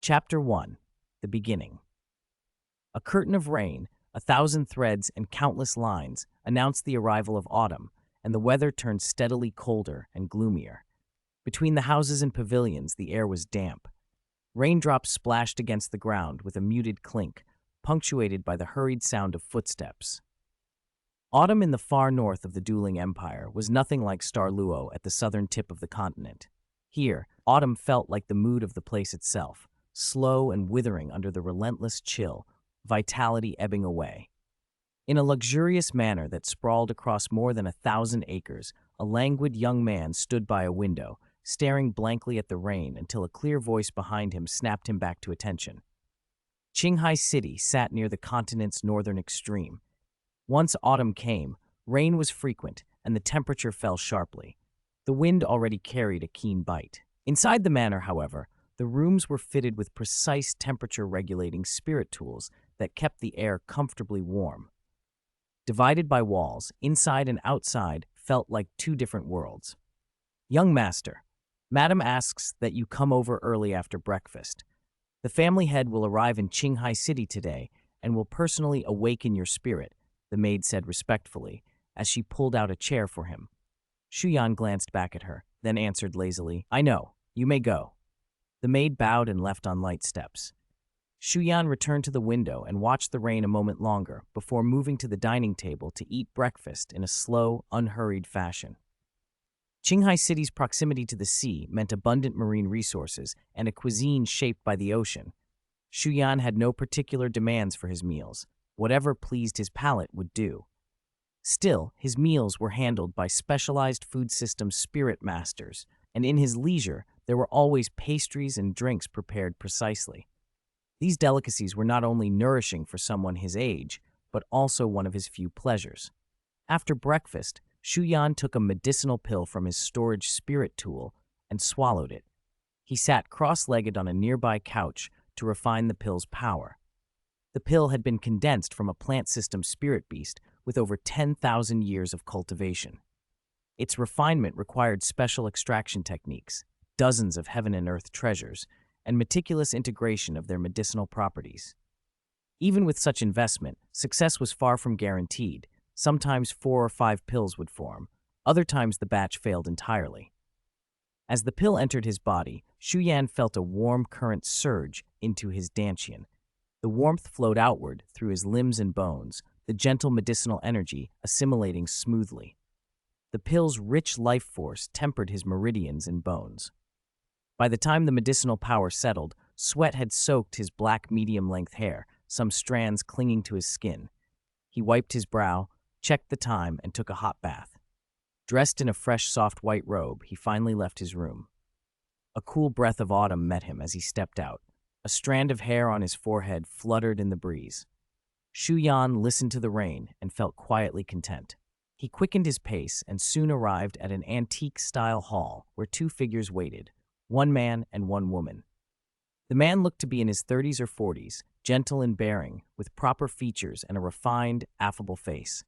Chapter 1. The Beginning. A curtain of rain, 1,000 threads, and countless lines announced the arrival of autumn, and the weather turned steadily colder and gloomier. Between the houses and pavilions, the air was damp. Raindrops splashed against the ground with a muted clink, punctuated by the hurried sound of footsteps. Autumn in the far north of the dueling empire was nothing like Douluo at the southern tip of the continent. Here, autumn felt like the mood of the place itself, slow and withering under the relentless chill, vitality ebbing away. In a luxurious manor that sprawled across more than 1,000 acres, a languid young man stood by a window, staring blankly at the rain until a clear voice behind him snapped him back to attention. Qinghai City sat near the continent's northern extreme. Once autumn came, rain was frequent and the temperature fell sharply. The wind already carried a keen bite. Inside the manor, however, the rooms were fitted with precise temperature-regulating spirit tools that kept the air comfortably warm. Divided by walls, inside and outside felt like two different worlds. Young master, Madam asks that you come over early after breakfast. The family head will arrive in Qinghai City today and will personally awaken your spirit, the maid said respectfully, as she pulled out a chair for him. Shu Yan glanced back at her, then answered lazily, "I know, you may go." The maid bowed and left on light steps. Shu Yan returned to the window and watched the rain a moment longer before moving to the dining table to eat breakfast in a slow, unhurried fashion. Qinghai City's proximity to the sea meant abundant marine resources and a cuisine shaped by the ocean. Shu Yan had no particular demands for his meals. Whatever pleased his palate would do. Still, his meals were handled by specialized food system spirit masters, and in his leisure, there were always pastries and drinks prepared precisely. These delicacies were not only nourishing for someone his age, but also one of his few pleasures. After breakfast, Shu Yan took a medicinal pill from his storage spirit tool and swallowed it. He sat cross-legged on a nearby couch to refine the pill's power. The pill had been condensed from a plant system spirit beast with over 10,000 years of cultivation. Its refinement required special extraction techniques, dozens of heaven and earth treasures, and meticulous integration of their medicinal properties. Even with such investment, success was far from guaranteed. Sometimes 4 or 5 pills would form, other times the batch failed entirely. As the pill entered his body, Shu Yan felt a warm current surge into his dantian. The warmth flowed outward through his limbs and bones, the gentle medicinal energy assimilating smoothly. The pill's rich life force tempered his meridians and bones. By the time the medicinal power settled, sweat had soaked his black medium-length hair, some strands clinging to his skin. He wiped his brow, checked the time, and took a hot bath. Dressed in a fresh, soft white robe, he finally left his room. A cool breath of autumn met him as he stepped out. A strand of hair on his forehead fluttered in the breeze. Shu Yan listened to the rain and felt quietly content. He quickened his pace and soon arrived at an antique-style hall where 2 figures waited, one man and one woman. The man looked to be in his 30s or 40s, gentle in bearing, with proper features and a refined, affable face.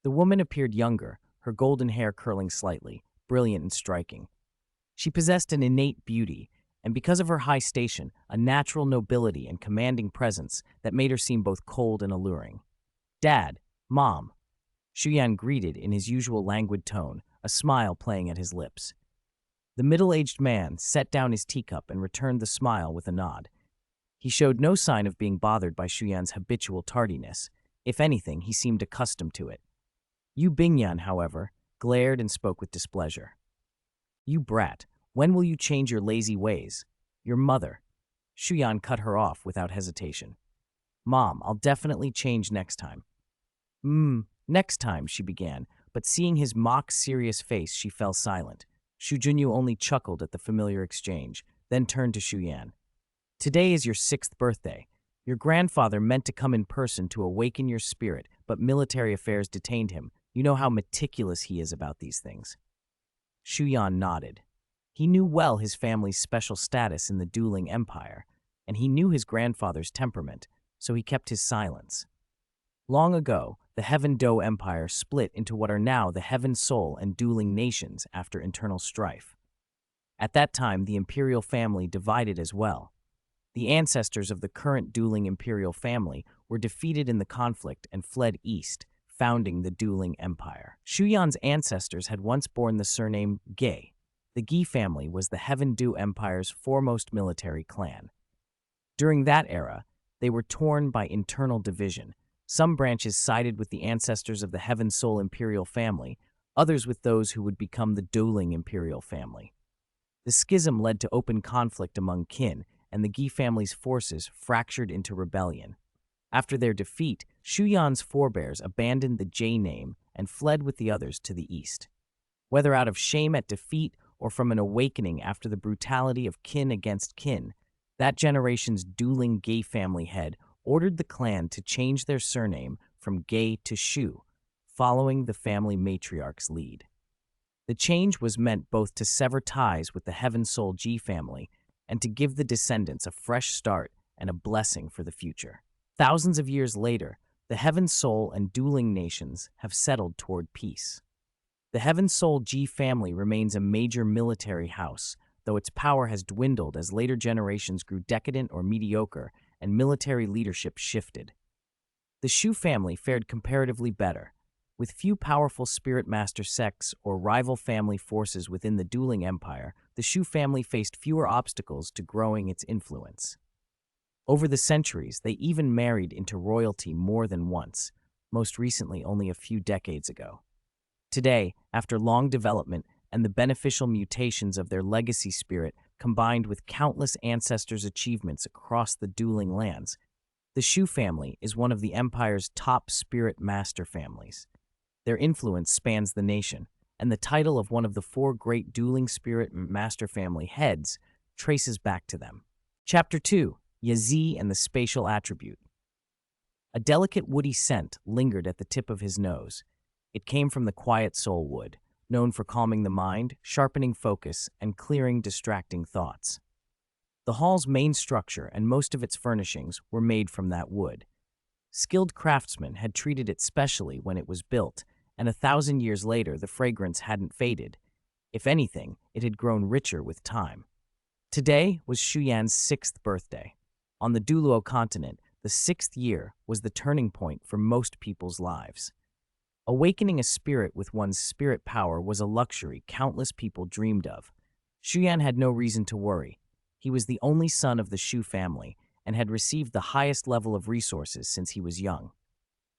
The woman appeared younger, her golden hair curling slightly, brilliant and striking. She possessed an innate beauty, and because of her high station, a natural nobility and commanding presence that made her seem both cold and alluring. "Dad, Mom," Shu Yan greeted in his usual languid tone, a smile playing at his lips. The middle-aged man set down his teacup and returned the smile with a nod. He showed no sign of being bothered by Shu Yan's habitual tardiness. If anything, he seemed accustomed to it. Yu Bingyan, however, glared and spoke with displeasure. "You brat, when will you change your lazy ways? Your mother." Shu Yan cut her off without hesitation. "Mom, I'll definitely change next time." Next time," she began, but seeing his mock-serious face, she fell silent. Shu Junyu only chuckled at the familiar exchange, then turned to Shu Yan. "Today is your 6th birthday. Your grandfather meant to come in person to awaken your spirit, but military affairs detained him. You know how meticulous he is about these things." Shu Yan nodded. He knew well his family's special status in the dueling empire, and he knew his grandfather's temperament, so he kept his silence. Long ago, the Heaven Do Empire split into what are now the Heaven Soul and dueling nations after internal strife. At that time, the imperial family divided as well. The ancestors of the current dueling imperial family were defeated in the conflict and fled east, founding the dueling empire. Shu Yan's ancestors had once borne the surname Ge. The Ge family was the Heaven Du Empire's foremost military clan. During that era, they were torn by internal division. Some branches sided with the ancestors of the Heaven Soul imperial family, others with those who would become the dueling imperial family. The schism led to open conflict among kin, and the Ge family's forces fractured into rebellion. After their defeat, Shu Yan's forebears abandoned the Jie name and fled with the others to the east. Whether out of shame at defeat or from an awakening after the brutality of kin against kin, that generation's dueling Ge family head ordered the clan to change their surname from Ge to Shu, following the family matriarch's lead. The change was meant both to sever ties with the Heaven Soul Ge family and to give the descendants a fresh start and a blessing for the future. Thousands of years later, the Heaven Soul and dueling nations have settled toward peace. The Heaven Soul Ge family remains a major military house, though its power has dwindled as later generations grew decadent or mediocre and military leadership shifted. The Shu family fared comparatively better. With few powerful spirit master sects or rival family forces within the dueling empire, the Shu family faced fewer obstacles to growing its influence. Over the centuries, they even married into royalty more than once, most recently only a few decades ago. Today, after long development and the beneficial mutations of their legacy spirit combined with countless ancestors' achievements across the dueling lands, the Shu family is one of the empire's top spirit master families. Their influence spans the nation, and the title of one of the 4 great dueling spirit master family heads traces back to them. Chapter 2. Yazi and the Spatial Attribute. A delicate woody scent lingered at the tip of his nose. It came from the quiet soul wood, known for calming the mind, sharpening focus, and clearing distracting thoughts. The hall's main structure and most of its furnishings were made from that wood. Skilled craftsmen had treated it specially when it was built, and 1,000 years later the fragrance hadn't faded. If anything, it had grown richer with time. Today was Shu Yan's 6th birthday. On the Douluo Continent, the 6th year was the turning point for most people's lives. Awakening a spirit with one's spirit power was a luxury countless people dreamed of. Shu Yan had no reason to worry. He was the only son of the Shu family and had received the highest level of resources since he was young.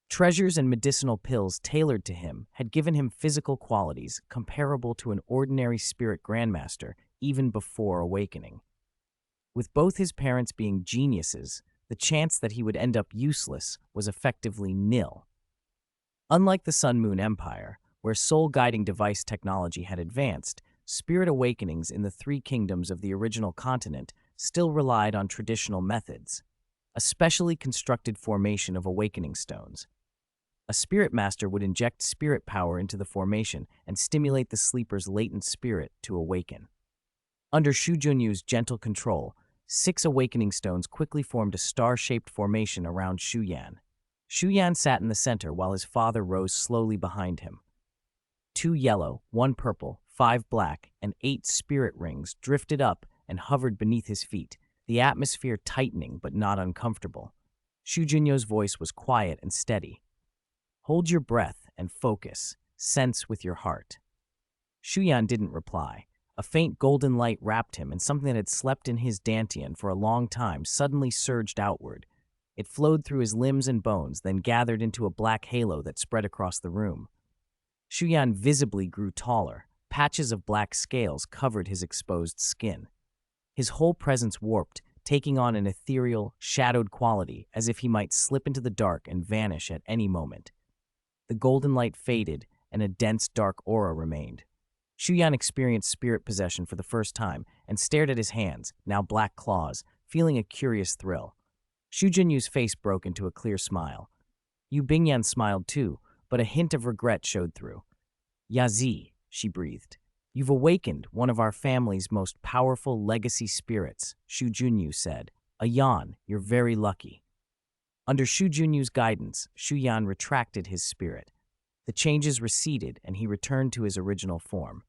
Treasures and medicinal pills tailored to him had given him physical qualities comparable to an ordinary spirit grandmaster even before awakening. With both his parents being geniuses, the chance that he would end up useless was effectively nil. Unlike the Sun Moon Empire, where soul-guiding device technology had advanced, spirit awakenings in the 3 kingdoms of the original continent still relied on traditional methods. A specially constructed formation of awakening stones. A spirit master would inject spirit power into the formation and stimulate the sleeper's latent spirit to awaken. Under Shu Junyu's gentle control, 6 awakening stones quickly formed a star-shaped formation around Shu Yan. Shu Yan sat in the center while his father rose slowly behind him. 2 yellow, 1 purple, 5 black, and 8 spirit rings drifted up and hovered beneath his feet, the atmosphere tightening but not uncomfortable. Shu Junyu's voice was quiet and steady. Hold your breath and focus. Sense with your heart. Shu Yan didn't reply. A faint golden light wrapped him, and something that had slept in his dantian for a long time suddenly surged outward. It flowed through his limbs and bones, then gathered into a black halo that spread across the room. Shu Yan visibly grew taller. Patches of black scales covered his exposed skin. His whole presence warped, taking on an ethereal, shadowed quality, as if he might slip into the dark and vanish at any moment. The golden light faded, and a dense, dark aura remained. Shu Yan experienced spirit possession for the first time and stared at his hands, now black claws, feeling a curious thrill. Shu Junyu's face broke into a clear smile. Yu Bingyan smiled too, but a hint of regret showed through. Yazi, she breathed. You've awakened one of our family's most powerful legacy spirits, Shu Junyu said. Ayan, you're very lucky. Under Shu Junyu's guidance, Shu Yan retracted his spirit. The changes receded, and he returned to his original form.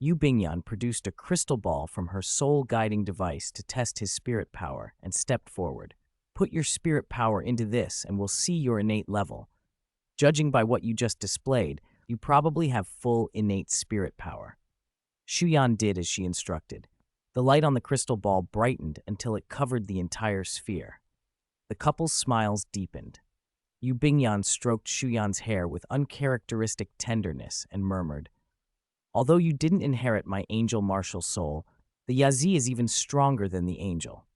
Yu Bingyan produced a crystal ball from her soul-guiding device to test his spirit power and stepped forward. Put your spirit power into this and we'll see your innate level. Judging by what you just displayed, you probably have full innate spirit power. Shu Yan did as she instructed. The light on the crystal ball brightened until it covered the entire sphere. The couple's smiles deepened. Yu Bingyan stroked Shu Yan's hair with uncharacteristic tenderness and murmured, "Although you didn't inherit my angel martial soul, the Yazi is even stronger than the angel.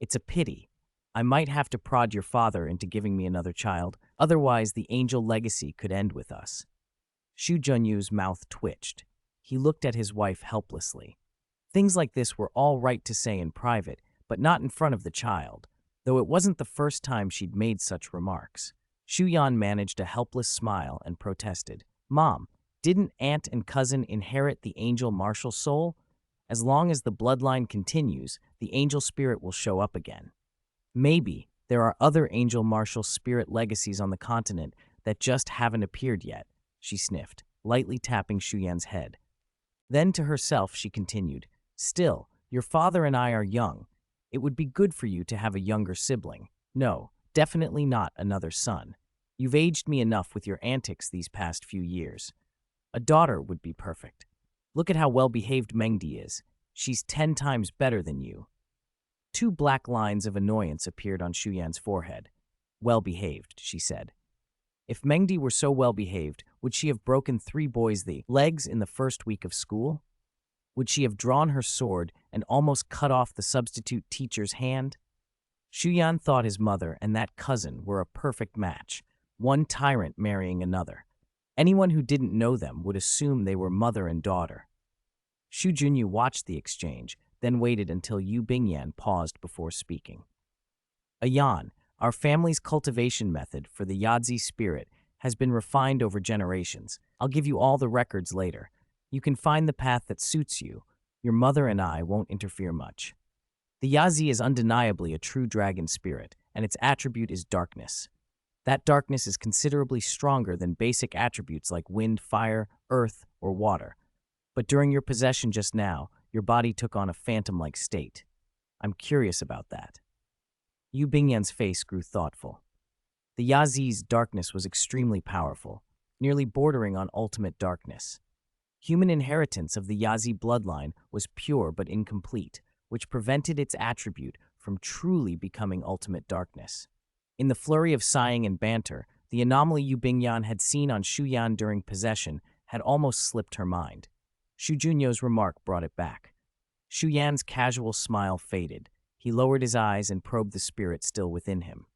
It's a pity. I might have to prod your father into giving me another child, otherwise the angel legacy could end with us." Shu Junyu's mouth twitched. He looked at his wife helplessly. Things like this were all right to say in private, but not in front of the child, though it wasn't the first time she'd made such remarks. Shu Yan managed a helpless smile and protested, "Mom, didn't aunt and cousin inherit the angel martial soul? As long as the bloodline continues, the angel spirit will show up again. Maybe there are other angel martial spirit legacies on the continent that just haven't appeared yet," she sniffed, lightly tapping Shu Yan's head. Then to herself she continued, "Still, your father and I are young. It would be good for you to have a younger sibling. No, definitely not another son. You've aged me enough with your antics these past few years. A daughter would be perfect. Look at how well-behaved Mengdi is. She's 10 times better than you." 2 black lines of annoyance appeared on Shu Yan's forehead. "Well-behaved," she said. If Mengdi were so well-behaved, would she have broken 3 boys' legs in the first week of school? Would she have drawn her sword and almost cut off the substitute teacher's hand? Shu Yan thought his mother and that cousin were a perfect match, one tyrant marrying another. Anyone who didn't know them would assume they were mother and daughter. Shu Junyu watched the exchange, then waited until Yu Bingyan paused before speaking. "Ayan, our family's cultivation method for the Yadzi spirit has been refined over generations. I'll give you all the records later. You can find the path that suits you. Your mother and I won't interfere much. The Yazi is undeniably a true dragon spirit, and its attribute is darkness. That darkness is considerably stronger than basic attributes like wind, fire, earth, or water. But during your possession just now, your body took on a phantom-like state. I'm curious about that." Yu Bingyan's face grew thoughtful. The Yazi's darkness was extremely powerful, nearly bordering on ultimate darkness. Human inheritance of the Yazi bloodline was pure but incomplete, which prevented its attribute from truly becoming ultimate darkness. In the flurry of sighing and banter, the anomaly Yu Bingyan had seen on Shu Yan during possession had almost slipped her mind. Shu Junyo's remark brought it back. Shu Yan's casual smile faded. He lowered his eyes and probed the spirit still within him.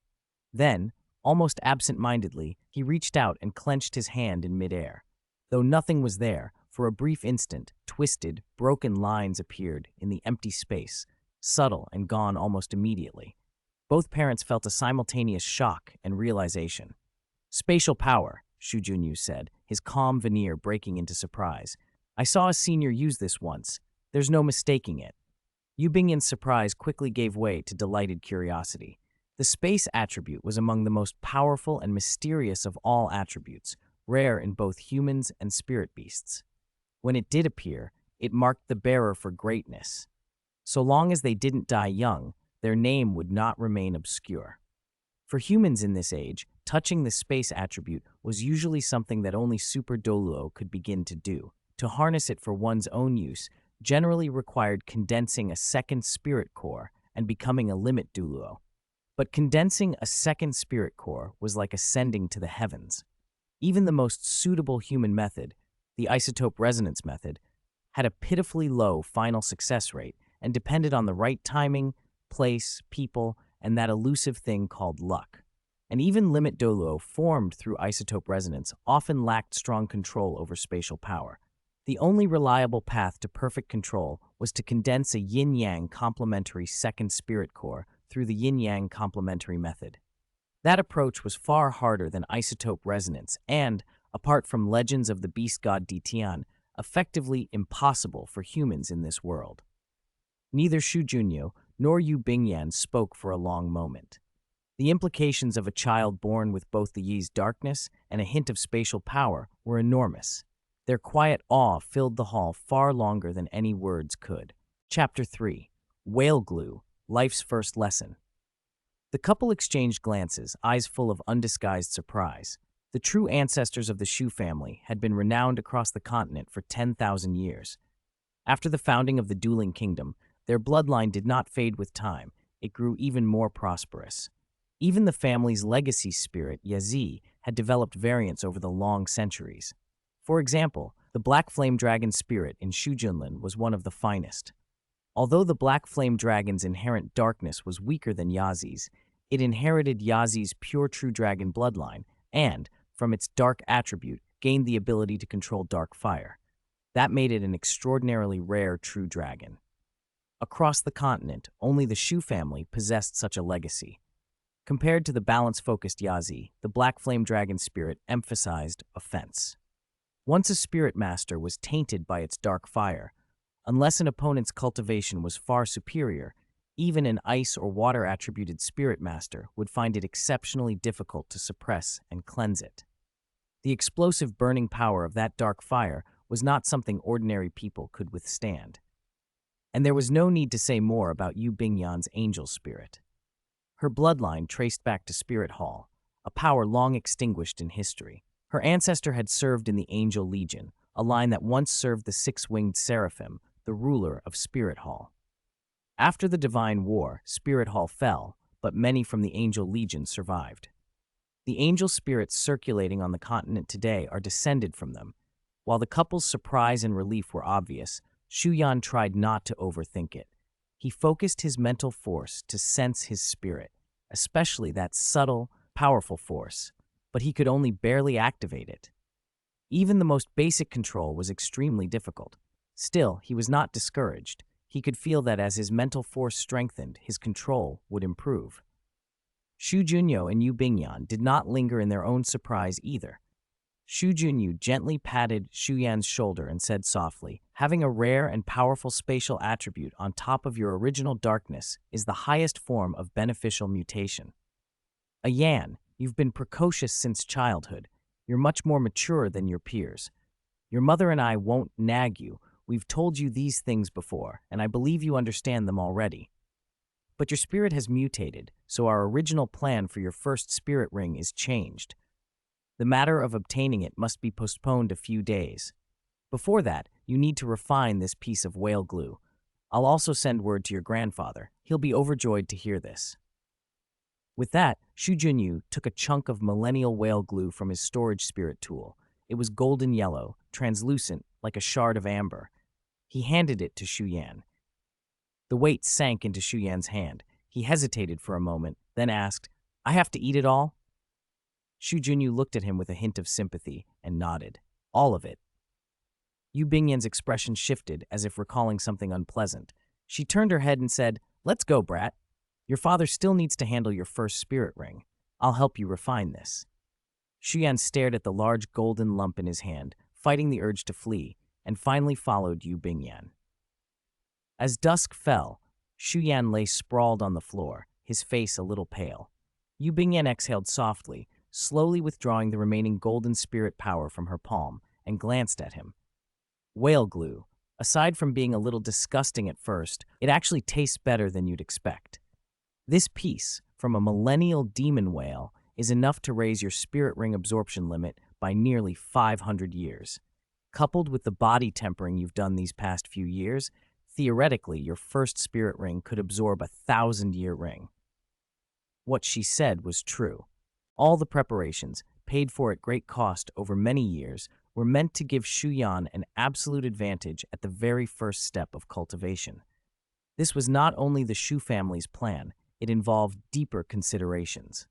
Then, almost absent-mindedly, he reached out and clenched his hand in midair. Though nothing was there, for a brief instant, twisted, broken lines appeared in the empty space, subtle and gone almost immediately. Both parents felt a simultaneous shock and realization. "Spatial power," Shu Junyu said, his calm veneer breaking into surprise. "I saw a senior use this once. There's no mistaking it." Yu Bingyan's surprise quickly gave way to delighted curiosity. The space attribute was among the most powerful and mysterious of all attributes, rare in both humans and spirit beasts. When it did appear, it marked the bearer for greatness. So long as they didn't die young, their name would not remain obscure. For humans in this age, touching the space attribute was usually something that only Super Douluo could begin to do. To harness it for one's own use generally required condensing a second spirit core and becoming a limit Douluo. But condensing a second spirit core was like ascending to the heavens. Even the most suitable human method, the isotope resonance method, had a pitifully low final success rate and depended on the right timing, place, people, and that elusive thing called luck. And even limit Douluo formed through isotope resonance often lacked strong control over spatial power. The only reliable path to perfect control was to condense a yin-yang complementary second spirit core through the yin-yang complementary method. That approach was far harder than isotope resonance and, apart from legends of the beast god Ditian, effectively impossible for humans in this world. Neither Shu Junyu nor Yu Bingyan spoke for a long moment. The implications of a child born with both the Yi's darkness and a hint of spatial power were enormous. Their quiet awe filled the hall far longer than any words could. Chapter 3. Whale Glue, Life's First Lesson. The couple exchanged glances, eyes full of undisguised surprise. The true ancestors of the Shu family had been renowned across the continent for 10,000 years. After the founding of the dueling kingdom, their bloodline did not fade with time. It grew even more prosperous. Even the family's legacy spirit, Yazi, had developed variants over the long centuries. For example, the Black Flame Dragon spirit in Shujunlin was one of the finest. Although the Black Flame Dragon's inherent darkness was weaker than Yazi's, it inherited Yazi's pure true dragon bloodline and, from its dark attribute, gained the ability to control dark fire. That made it an extraordinarily rare true dragon. Across the continent, only the Shu family possessed such a legacy. Compared to the balance-focused Yazi, the Black Flame Dragon spirit emphasized offense. Once a spirit master was tainted by its dark fire, unless an opponent's cultivation was far superior, even an ice or water-attributed spirit master would find it exceptionally difficult to suppress and cleanse it. The explosive burning power of that dark fire was not something ordinary people could withstand. And there was no need to say more about Yu Bingyan's angel spirit. Her bloodline traced back to Spirit Hall, a power long extinguished in history. Her ancestor had served in the Angel Legion, a line that once served the six-winged seraphim, the ruler of Spirit Hall. After the Divine War, Spirit Hall fell, but many from the Angel Legion survived. The angel spirits circulating on the continent today are descended from them. While the couple's surprise and relief were obvious, Shu Yan tried not to overthink it. He focused his mental force to sense his spirit, especially that subtle, powerful force, but he could only barely activate it. Even the most basic control was extremely difficult. Still, he was not discouraged. He could feel that as his mental force strengthened, his control would improve. Shu Junyo and Yu Bingyan did not linger in their own surprise either. Shu Junyu gently patted Shu Yan's shoulder and said softly, "Having a rare and powerful spatial attribute on top of your original darkness is the highest form of beneficial mutation. A Yan, you've been precocious since childhood. You're much more mature than your peers. Your mother and I won't nag you. We've told you these things before, and I believe you understand them already. But your spirit has mutated, so our original plan for your first spirit ring is changed. The matter of obtaining it must be postponed a few days. Before that, you need to refine this piece of whale glue. I'll also send word to your grandfather. He'll be overjoyed to hear this." With that, Shu Junyu took a chunk of millennial whale glue from his storage spirit tool. It was golden yellow, translucent, like a shard of amber. He handed it to Shu Yan. The weight sank into Shu Yan's hand. He hesitated for a moment, then asked, "I have to eat it all?" Shu Junyu looked at him with a hint of sympathy and nodded. "All of it." Yu Bingyan's expression shifted, as if recalling something unpleasant. She turned her head and said, "Let's go, brat. Your father still needs to handle your first spirit ring. I'll help you refine this." Shu Yan stared at the large golden lump in his hand, fighting the urge to flee, and finally followed Yu Bingyan. As dusk fell, Shu Yan lay sprawled on the floor, his face a little pale. Yu Bingyan exhaled softly, slowly withdrawing the remaining golden spirit power from her palm, and glanced at him. Whale glue. Aside from being a little disgusting at first, it actually tastes better than you'd expect. This piece, from a millennial demon whale, is enough to raise your spirit ring absorption limit by nearly 500 years. Coupled with the body tempering you've done these past few years, theoretically, your first spirit ring could absorb a 1,000-year ring. What she said was true. All the preparations, paid for at great cost over many years, were meant to give Shu Yan an absolute advantage at the very first step of cultivation. This was not only the Shu family's plan, it involved deeper considerations.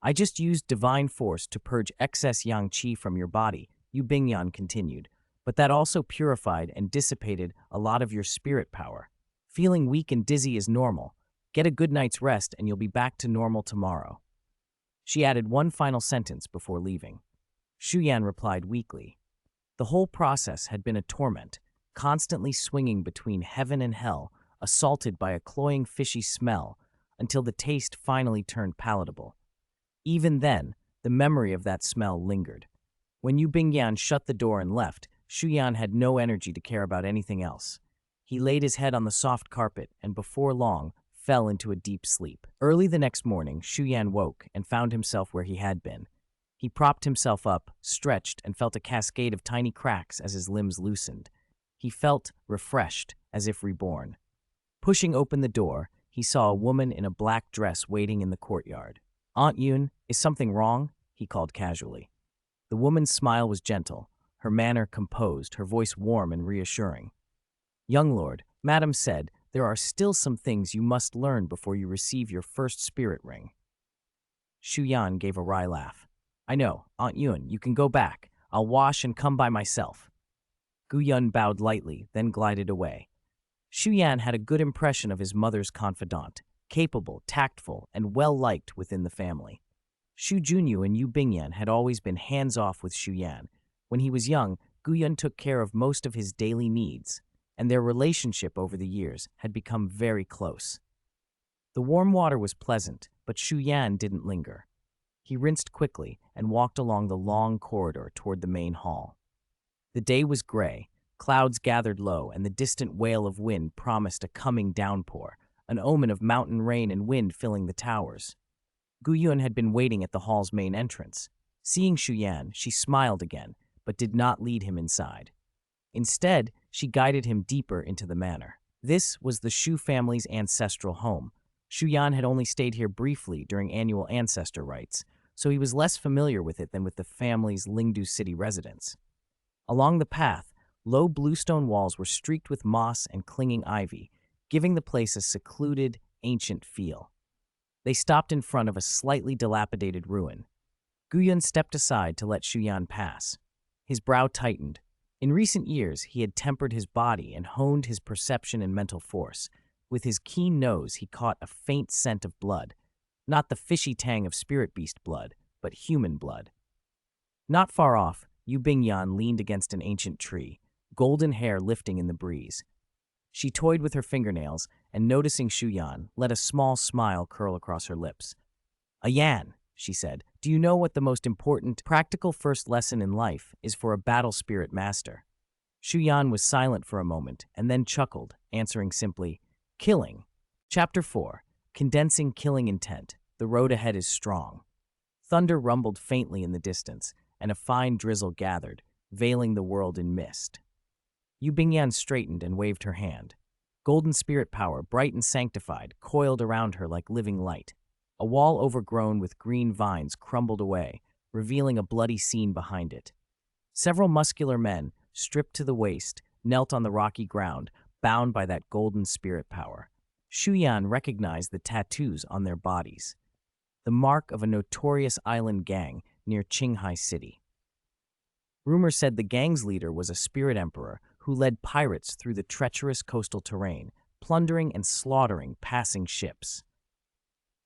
"I just used divine force to purge excess yang qi from your body," Yu Bingyan continued, "but that also purified and dissipated a lot of your spirit power. Feeling weak and dizzy is normal. Get a good night's rest and you'll be back to normal tomorrow." She added one final sentence before leaving. Shu Yan replied weakly. The whole process had been a torment, constantly swinging between heaven and hell, assaulted by a cloying fishy smell, until the taste finally turned palatable. Even then, the memory of that smell lingered. When Yu Bingyan shut the door and left, Shu Yan had no energy to care about anything else. He laid his head on the soft carpet and before long fell into a deep sleep. Early the next morning, Shu Yan woke and found himself where he had been. He propped himself up, stretched, and felt a cascade of tiny cracks as his limbs loosened. He felt refreshed, as if reborn. Pushing open the door, he saw a woman in a black dress waiting in the courtyard. "Aunt Yun, is something wrong?" he called casually. The woman's smile was gentle, her manner composed, her voice warm and reassuring. "Young lord," Madam said, "there are still some things you must learn before you receive your first spirit ring." Shu Yan gave a wry laugh. "I know, Aunt Yun, you can go back. I'll wash and come by myself." Gu Yun bowed lightly, then glided away. Shu Yan had a good impression of his mother's confidant, capable, tactful, and well-liked within the family. Shu Junyu and Yu Bingyan had always been hands-off with Shu Yan. When he was young, Gu Yun took care of most of his daily needs, and their relationship over the years had become very close. The warm water was pleasant, but Shu Yan didn't linger. He rinsed quickly and walked along the long corridor toward the main hall. The day was gray, clouds gathered low, and the distant wail of wind promised a coming downpour, an omen of mountain rain and wind filling the towers. Gu Yun had been waiting at the hall's main entrance. Seeing Shu Yan, she smiled again, but did not lead him inside. Instead, she guided him deeper into the manor. This was the Shu family's ancestral home. Shu Yan had only stayed here briefly during annual ancestor rites, so he was less familiar with it than with the family's Lingdu city residence. Along the path, low bluestone walls were streaked with moss and clinging ivy, giving the place a secluded, ancient feel. They stopped in front of a slightly dilapidated ruin. Gu Yun stepped aside to let Shu Yan pass. His brow tightened. In recent years, he had tempered his body and honed his perception and mental force. With his keen nose, he caught a faint scent of blood. Not the fishy tang of spirit beast blood, but human blood. Not far off, Yu Bingyan leaned against an ancient tree, golden hair lifting in the breeze. She toyed with her fingernails, and noticing Shu Yan, let a small smile curl across her lips. "Yan," she said, "do you know what the most important, practical first lesson in life is for a battle spirit master?" Shu Yan was silent for a moment, and then chuckled, answering simply, "Killing." Chapter 4. Condensing Killing Intent. The road ahead is strong. Thunder rumbled faintly in the distance, and a fine drizzle gathered, veiling the world in mist. Yu Bingyan straightened and waved her hand. Golden spirit power, bright and sanctified, coiled around her like living light. A wall overgrown with green vines crumbled away, revealing a bloody scene behind it. Several muscular men, stripped to the waist, knelt on the rocky ground, bound by that golden spirit power. Shu Yan recognized the tattoos on their bodies, the mark of a notorious island gang near Qinghai City. Rumor said the gang's leader was a spirit emperor who led pirates through the treacherous coastal terrain, plundering and slaughtering passing ships.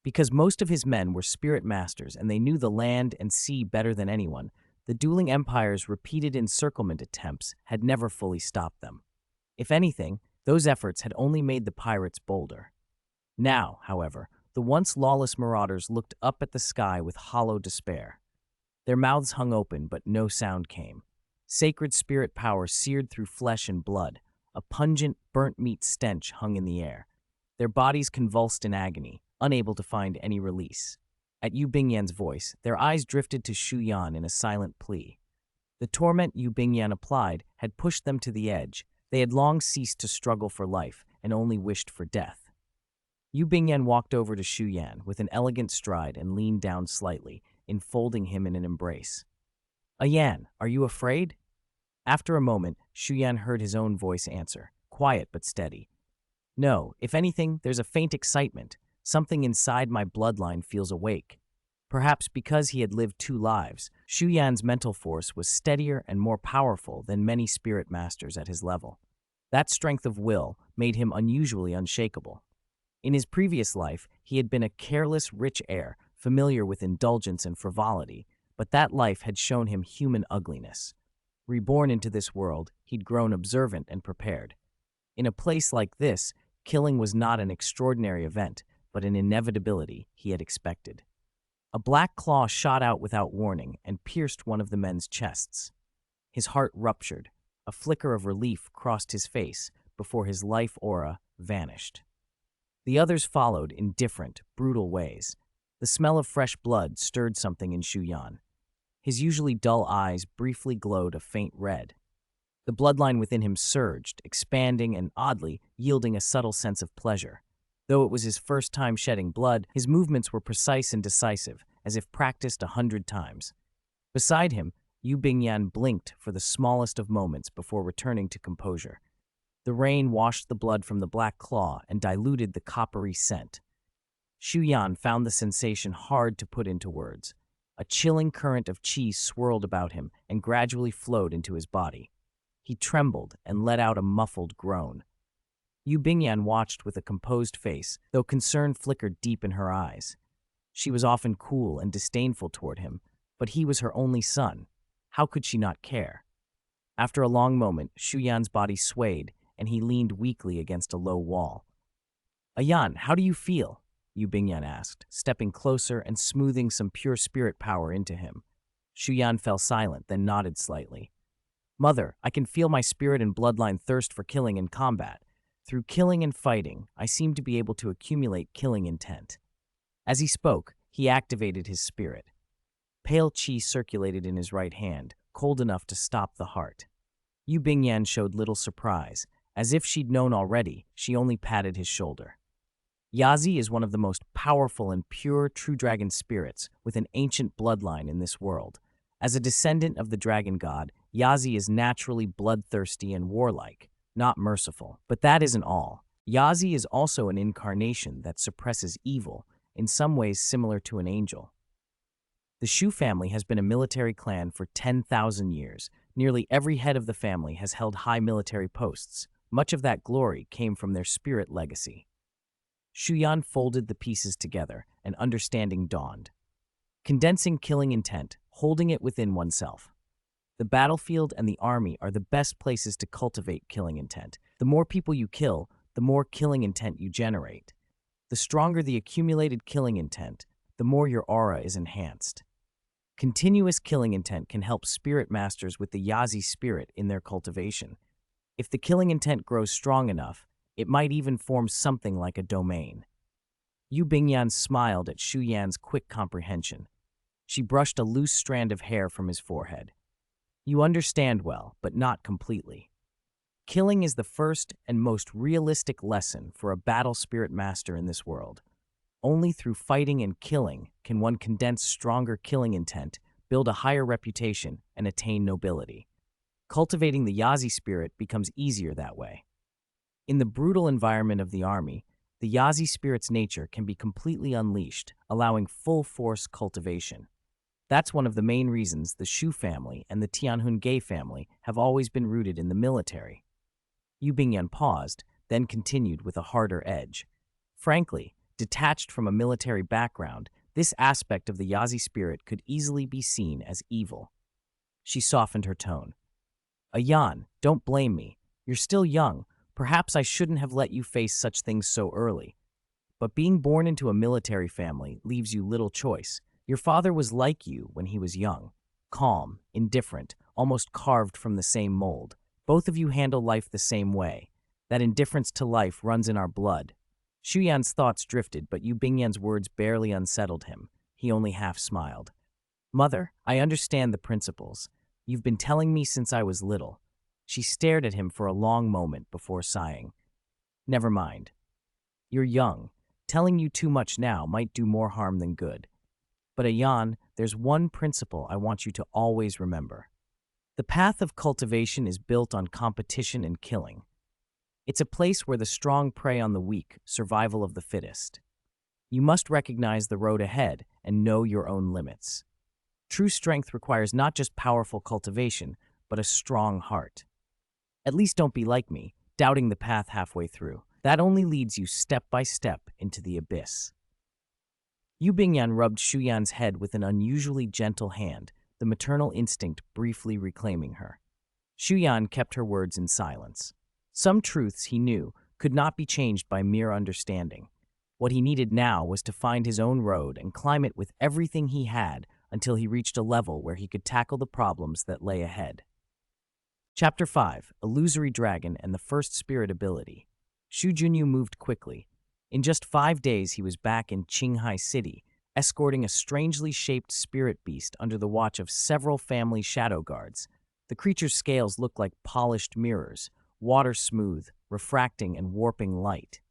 Because most of his men were spirit masters and they knew the land and sea better than anyone, the dueling empires' repeated encirclement attempts had never fully stopped them. If anything, those efforts had only made the pirates bolder. Now, however, the once lawless marauders looked up at the sky with hollow despair. Their mouths hung open, but no sound came. Sacred spirit power seared through flesh and blood. A pungent, burnt meat stench hung in the air. Their bodies convulsed in agony, unable to find any release. At Yu Bingyan's voice, their eyes drifted to Shu Yan in a silent plea. The torment Yu Bingyan applied had pushed them to the edge. They had long ceased to struggle for life and only wished for death. Yu Bingyan walked over to Shu Yan with an elegant stride and leaned down slightly, enfolding him in an embrace. "Yan, are you afraid?" After a moment, Shu Yan heard his own voice answer, quiet but steady. "No, if anything, there's a faint excitement. Something inside my bloodline feels awake." Perhaps because he had lived 2 lives, Shu Yan's mental force was steadier and more powerful than many spirit masters at his level. That strength of will made him unusually unshakable. In his previous life, he had been a careless, rich heir, familiar with indulgence and frivolity, but that life had shown him human ugliness. Reborn into this world, he'd grown observant and prepared. In a place like this, killing was not an extraordinary event, but an inevitability he had expected. A black claw shot out without warning and pierced one of the men's chests. His heart ruptured. a flicker of relief crossed his face before his life aura vanished. The others followed in different, brutal ways. The smell of fresh blood stirred something in Shu Yan. His usually dull eyes briefly glowed a faint red. The bloodline within him surged, expanding and oddly yielding a subtle sense of pleasure. Though it was his first time shedding blood, his movements were precise and decisive, as if practiced 100 times. Beside him, Yu Bingyan blinked for the smallest of moments before returning to composure. The rain washed the blood from the black claw and diluted the coppery scent. Shu Yan found the sensation hard to put into words. A chilling current of qi swirled about him and gradually flowed into his body. He trembled and let out a muffled groan. Yu Bingyan watched with a composed face, though concern flickered deep in her eyes. She was often cool and disdainful toward him, but he was her only son. How could she not care? After a long moment, Shu Yan's body swayed, and he leaned weakly against a low wall. "Ayan, how do you feel?" Yu Bingyan asked, stepping closer and smoothing some pure spirit power into him. Shu Yan fell silent, then nodded slightly. "Mother, I can feel my spirit and bloodline thirst for killing in combat. Through killing and fighting, I seem to be able to accumulate killing intent." As he spoke, he activated his spirit. Pale qi circulated in his right hand, cold enough to stop the heart. Yu Bingyan showed little surprise. As if she'd known already, she only patted his shoulder. Yazi is one of the most powerful and pure true dragon spirits with an ancient bloodline in this world. As a descendant of the dragon god, Yazi is naturally bloodthirsty and warlike, not merciful. But that isn't all. Yazi is also an incarnation that suppresses evil, in some ways similar to an angel. The Shu family has been a military clan for 10,000 years. Nearly every head of the family has held high military posts. Much of that glory came from their spirit legacy. Shu Yan folded the pieces together, and understanding dawned. Condensing killing intent, holding it within oneself. The battlefield and the army are the best places to cultivate killing intent. The more people you kill, the more killing intent you generate. The stronger the accumulated killing intent, the more your aura is enhanced. Continuous killing intent can help spirit masters with the Yazi spirit in their cultivation. If the killing intent grows strong enough, it might even form something like a domain. Yu Bingyan smiled at Shu Yan's quick comprehension. She brushed a loose strand of hair from his forehead. "You understand well, but not completely. Killing is the first and most realistic lesson for a battle spirit master in this world. Only through fighting and killing can one condense stronger killing intent, build a higher reputation, and attain nobility. Cultivating the Yazi spirit becomes easier that way. In the brutal environment of the army, the Yazi spirit's nature can be completely unleashed, allowing full-force cultivation. That's one of the main reasons the Shu family and the Tianhun Gei family have always been rooted in the military." Yu Bingyan paused, then continued with a harder edge. "Frankly, detached from a military background, this aspect of the Yazi spirit could easily be seen as evil." She softened her tone. "Ayan, don't blame me. You're still young. Perhaps I shouldn't have let you face such things so early. But being born into a military family leaves you little choice. Your father was like you when he was young. Calm, indifferent, almost carved from the same mold. Both of you handle life the same way. That indifference to life runs in our blood." Shu Yan's thoughts drifted, but Yu Bingyan's words barely unsettled him. He only half smiled. "Mother, I understand the principles. You've been telling me since I was little." She stared at him for a long moment before sighing. "Never mind. You're young. Telling you too much now might do more harm than good. But Ayan, there's one principle I want you to always remember. The path of cultivation is built on competition and killing. It's a place where the strong prey on the weak, survival of the fittest. You must recognize the road ahead and know your own limits. True strength requires not just powerful cultivation, but a strong heart. At least don't be like me, doubting the path halfway through. That only leads you step by step into the abyss." Yu Bingyan rubbed Shu Yan's head with an unusually gentle hand, the maternal instinct briefly reclaiming her. Shu Yan kept her words in silence. Some truths, he knew, could not be changed by mere understanding. What he needed now was to find his own road and climb it with everything he had until he reached a level where he could tackle the problems that lay ahead. Chapter 5, Illusory Dragon and the First Spirit Ability. Shu Junyu moved quickly. In just 5 days, he was back in Qinghai City, escorting a strangely shaped spirit beast under the watch of several family shadow guards. The creature's scales looked like polished mirrors, water smooth, refracting and warping light.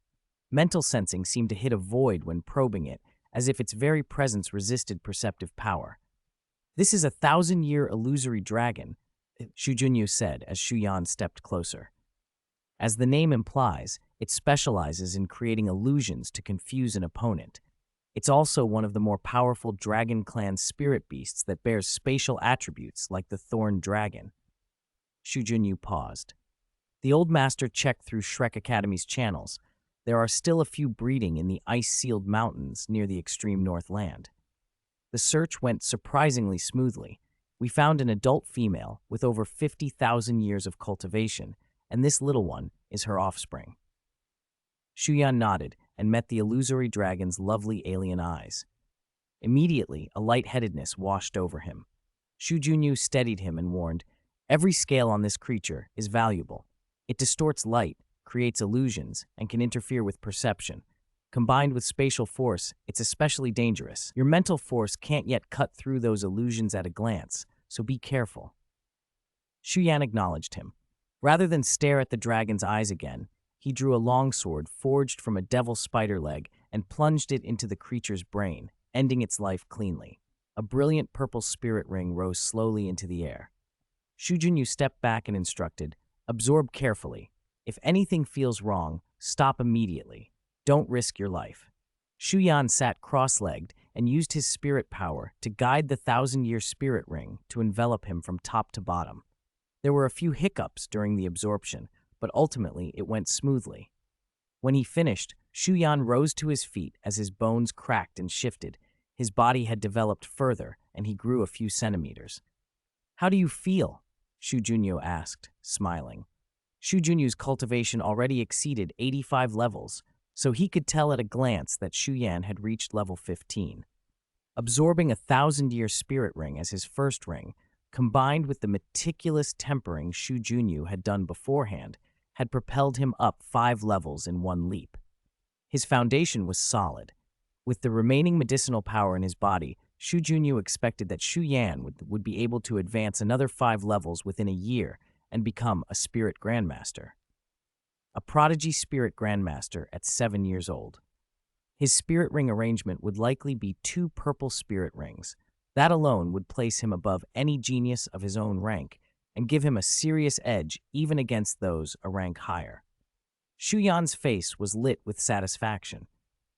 Mental sensing seemed to hit a void when probing it, as if its very presence resisted perceptive power. "This is a 1,000-year illusory dragon," Shu Junyu said as Shu Yan stepped closer. As the name implies, it specializes in creating illusions to confuse an opponent. It's also one of the more powerful Dragon Clan spirit beasts that bears spatial attributes like the Thorn Dragon. Shu Junyu paused. The old master checked through Shrek Academy's channels. There are still a few breeding in the ice-sealed mountains near the extreme Northland. The search went surprisingly smoothly. We found an adult female with over 50,000 years of cultivation, and this little one is her offspring. Shu Yan nodded and met the illusory dragon's lovely alien eyes. Immediately, a lightheadedness washed over him. Shu Junyu steadied him and warned, "Every scale on this creature is valuable. It distorts light, creates illusions, and can interfere with perception. Combined with spatial force, it's especially dangerous. Your mental force can't yet cut through those illusions at a glance, so be careful." Shu Yan acknowledged him. Rather than stare at the dragon's eyes again, he drew a longsword forged from a devil spider leg and plunged it into the creature's brain, ending its life cleanly. A brilliant purple spirit ring rose slowly into the air. Shu Junyu stepped back and instructed, "Absorb carefully. If anything feels wrong, stop immediately. Don't risk your life." Shu Yan sat cross-legged and used his spirit power to guide the 1,000-year spirit ring to envelop him from top to bottom. There were a few hiccups during the absorption, but ultimately it went smoothly. When he finished, Shu Yan rose to his feet as his bones cracked and shifted. His body had developed further, and he grew a few centimeters. "How do you feel?" Shu Junyu asked, smiling. Shu Junyu's cultivation already exceeded 85 levels, so he could tell at a glance that Shu Yan had reached level 15. Absorbing a 1,000-year spirit ring as his first ring, combined with the meticulous tempering Shu Junyu had done beforehand, had propelled him up 5 levels in one leap. His foundation was solid. With the remaining medicinal power in his body, Shu Junyu expected that Shu Yan would be able to advance another 5 levels within a year and become a spirit grandmaster. A prodigy spirit grandmaster at 7 years old. His spirit ring arrangement would likely be 2 purple spirit rings. That alone would place him above any genius of his own rank and give him a serious edge even against those a rank higher. Shu Yan's face was lit with satisfaction.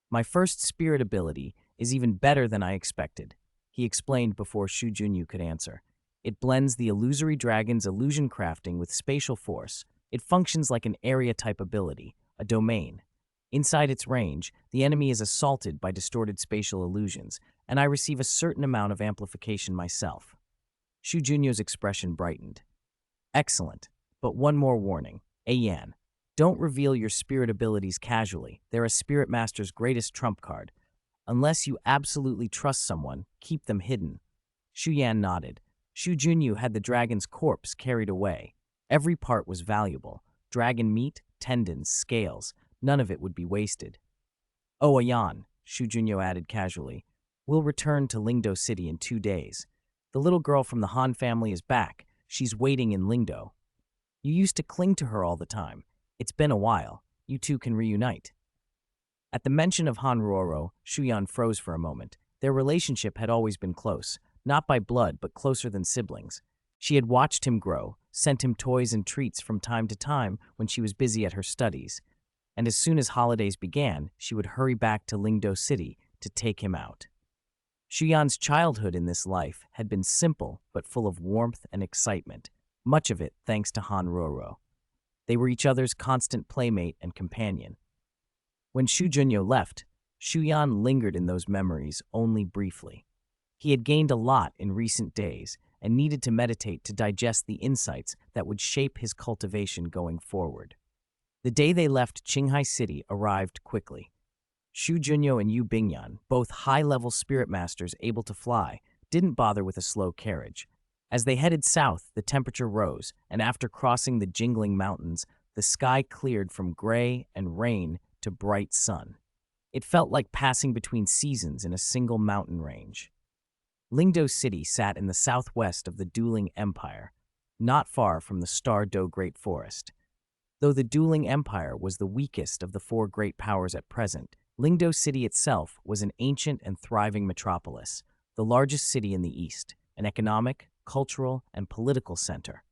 "My first spirit ability is even better than I expected," he explained before Shu Junyu could answer. "It blends the illusory dragon's illusion crafting with spatial force. It functions like an area-type ability, a domain. Inside its range, the enemy is assaulted by distorted spatial illusions, and I receive a certain amount of amplification myself." Shu Junyu's expression brightened. "Excellent, but one more warning. Yan, don't reveal your spirit abilities casually. They're a spirit master's greatest trump card. Unless you absolutely trust someone, keep them hidden." Shu Yan nodded. Shu Junyu had the dragon's corpse carried away. Every part was valuable. Dragon meat, tendons, scales. None of it would be wasted. "Oh, Yan," Shu Junyu added casually, "we'll return to Lingdo City in 2 days. The little girl from the Han family is back. She's waiting in Lingdo. You used to cling to her all the time. It's been a while. You two can reunite." At the mention of Han Ruoro, Shu Yan froze for a moment. Their relationship had always been close, not by blood but closer than siblings. She had watched him grow, sent him toys and treats from time to time when she was busy at her studies, and as soon as holidays began, she would hurry back to Lingdo City to take him out. Shu Yan's childhood in this life had been simple but full of warmth and excitement, much of it thanks to Han Ruoro. They were each other's constant playmate and companion. When Shu Junyu left, Shu Yan lingered in those memories only briefly. He had gained a lot in recent days and needed to meditate to digest the insights that would shape his cultivation going forward. The day they left Qinghai City arrived quickly. Shu Junyu and Yu Bingyan, both high-level spirit masters able to fly, didn't bother with a slow carriage. As they headed south, the temperature rose, and after crossing the jingling mountains, the sky cleared from gray and rain to bright sun. It felt like passing between seasons in a single mountain range. Lingdo City sat in the southwest of the dueling empire, not far from the Star Do Great Forest. Though the dueling empire was the weakest of the four great powers at present, Lingdo City itself was an ancient and thriving metropolis, the largest city in the east, an economic, cultural, and political center.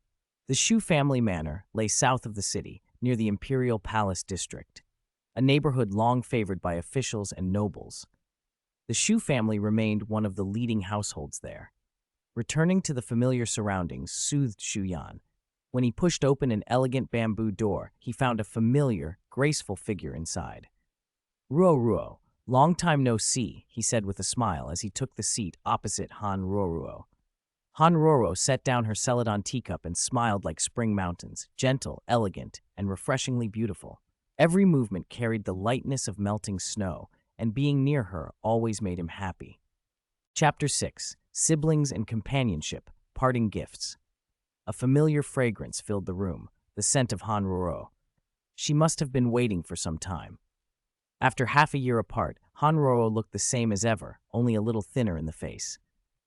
The Shu family manor lay south of the city, near the Imperial Palace District, a neighborhood long favored by officials and nobles. The Shu family remained one of the leading households there. Returning to the familiar surroundings soothed Shu Yan. When he pushed open an elegant bamboo door, he found a familiar, graceful figure inside. Ruo, long time no see, he said with a smile as he took the seat opposite Han Ruo. Han Ruo set down her celadon teacup and smiled like spring mountains, gentle, elegant, and refreshingly beautiful. Every movement carried the lightness of melting snow, and being near her always made him happy. Chapter 6: Siblings and Companionship, Parting Gifts. A familiar fragrance filled the room, the scent of Han Ruo. She must have been waiting for some time. After half a year apart, Han Ruo looked the same as ever, only a little thinner in the face.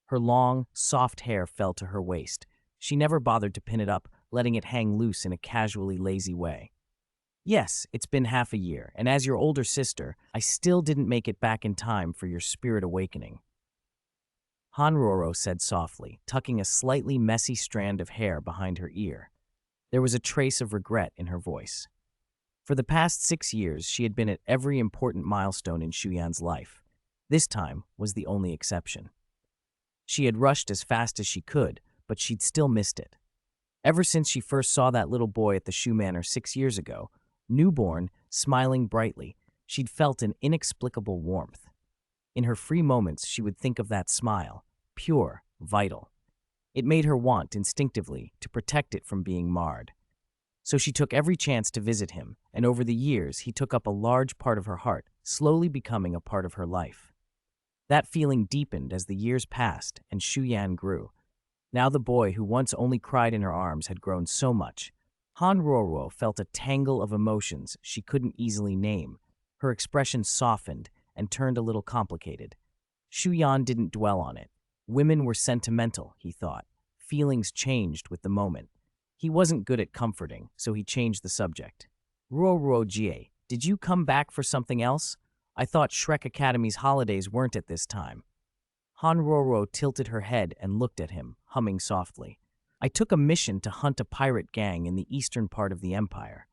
Her long, soft hair fell to her waist. She never bothered to pin it up, letting it hang loose in a casually lazy way. Yes, it's been half a year, and as your older sister, I still didn't make it back in time for your spirit awakening. Han Ruo said softly, tucking a slightly messy strand of hair behind her ear. There was a trace of regret in her voice. For the past 6 years, she had been at every important milestone in Shu Yan's life. This time was the only exception. She had rushed as fast as she could, but she'd still missed it. Ever since she first saw that little boy at the Shu Manor 6 years ago, newborn, smiling brightly, she'd felt an inexplicable warmth. In her free moments, she would think of that smile, pure, vital. It made her want, instinctively, to protect it from being marred. So she took every chance to visit him, and over the years, he took up a large part of her heart, slowly becoming a part of her life. That feeling deepened as the years passed and Shu Yan grew. Now the boy who once only cried in her arms had grown so much. Han Ruo felt a tangle of emotions she couldn't easily name. Her expression softened and turned a little complicated. Shu Yan didn't dwell on it. Women were sentimental, he thought. Feelings changed with the moment. He wasn't good at comforting, so he changed the subject. Ruo Jie, did you come back for something else? I thought Shrek Academy's holidays weren't at this time. Han Ruo tilted her head and looked at him, humming softly. I took a mission to hunt a pirate gang in the eastern part of the empire.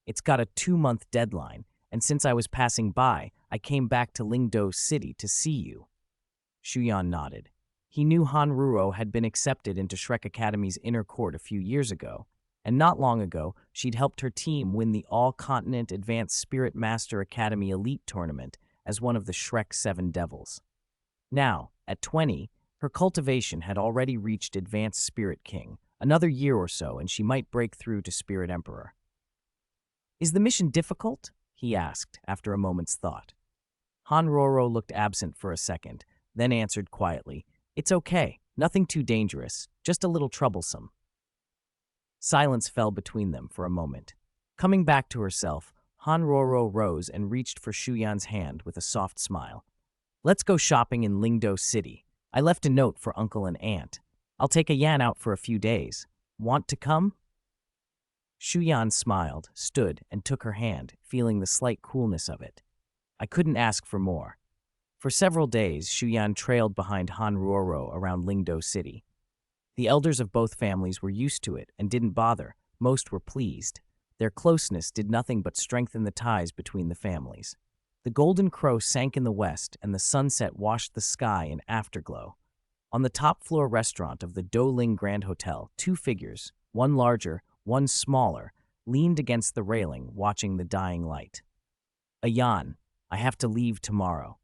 It's got a 2-month deadline, and since I was passing by, I came back to Lingdo City to see you. Shu Yan nodded. He knew Han Ruo had been accepted into Shrek Academy's inner court a few years ago, and not long ago, she'd helped her team win the All-Continent Advanced Spirit Master Academy Elite Tournament as one of the Shrek 7 Devils. Now, at 20, her cultivation had already reached Advanced Spirit King. Another year or so, and she might break through to Spirit Emperor. Is the mission difficult? He asked, after a moment's thought. Han Ruo looked absent for a second, then answered quietly, It's okay, nothing too dangerous, just a little troublesome. Silence fell between them for a moment. Coming back to herself, Han Ruo rose and reached for Shu Yan's hand with a soft smile. Let's go shopping in Lingdo City. I left a note for Uncle and Aunt. I'll take a Yan out for a few days. Want to come? Shu Yan smiled, stood, and took her hand, feeling the slight coolness of it. I couldn't ask for more. For several days, Shu Yan trailed behind Han Ruo around Lingdo City. The elders of both families were used to it and didn't bother. Most were pleased. Their closeness did nothing but strengthen the ties between the families. The golden crow sank in the west, and the sunset washed the sky in afterglow. On the top-floor restaurant of the Douluo Grand Hotel, 2 figures, one larger, one smaller, leaned against the railing, watching the dying light. Ayan, I have to leave tomorrow.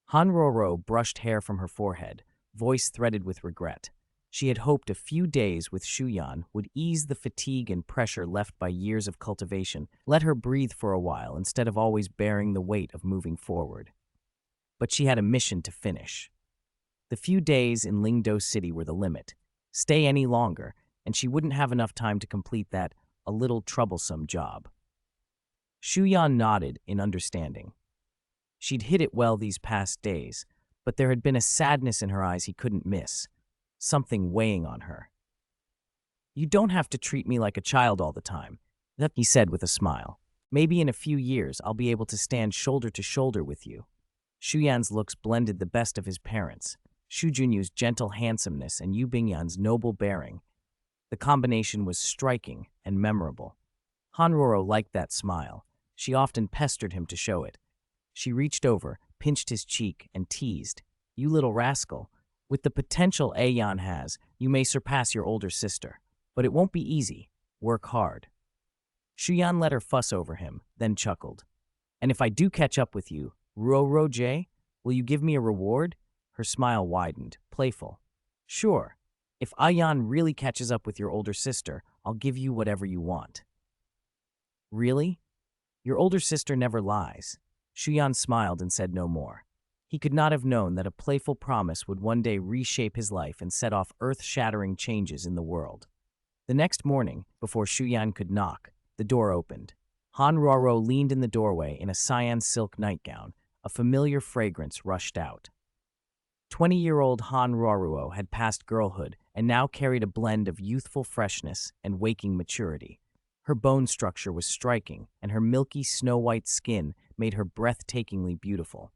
Han Ruo brushed hair from her forehead, voice threaded with regret. She had hoped a few days with Shu Yan would ease the fatigue and pressure left by years of cultivation, let her breathe for a while instead of always bearing the weight of moving forward. But she had a mission to finish. The few days in Lingdo City were the limit. stay any longer, and she wouldn't have enough time to complete that a little troublesome job. Shu Yan nodded in understanding. She'd hit it well these past days, but there had been a sadness in her eyes he couldn't miss, something weighing on her. "You don't have to treat me like a child all the time," he said with a smile. "Maybe in a few years I'll be able to stand shoulder to shoulder with you." Shu Yan's looks blended the best of his parents, Shu Junyu's gentle handsomeness and Yu Bingyan's noble bearing. The combination was striking and memorable. Hanroro liked that smile. She often pestered him to show it. She reached over, pinched his cheek, and teased, "You little rascal. With the potential Ayan has, you may surpass your older sister. But it won't be easy. Work hard." Shu Yan let her fuss over him, then chuckled. "And if I do catch up with you, Ruo-Ro-Jie, will you give me a reward?" Her smile widened, playful. "Sure. If Ayan really catches up with your older sister, I'll give you whatever you want." "Really? Your older sister never lies." Shu Yan smiled and said no more. He could not have known that a playful promise would one day reshape his life and set off earth-shattering changes in the world. The next morning, before Shu Yan could knock, the door opened. Hanroro leaned in the doorway in a cyan silk nightgown. A familiar fragrance rushed out. 20-year-old Hanroro had passed girlhood and now carried a blend of youthful freshness and waking maturity. Her bone structure was striking, and her milky snow-white skin made her breathtakingly beautiful.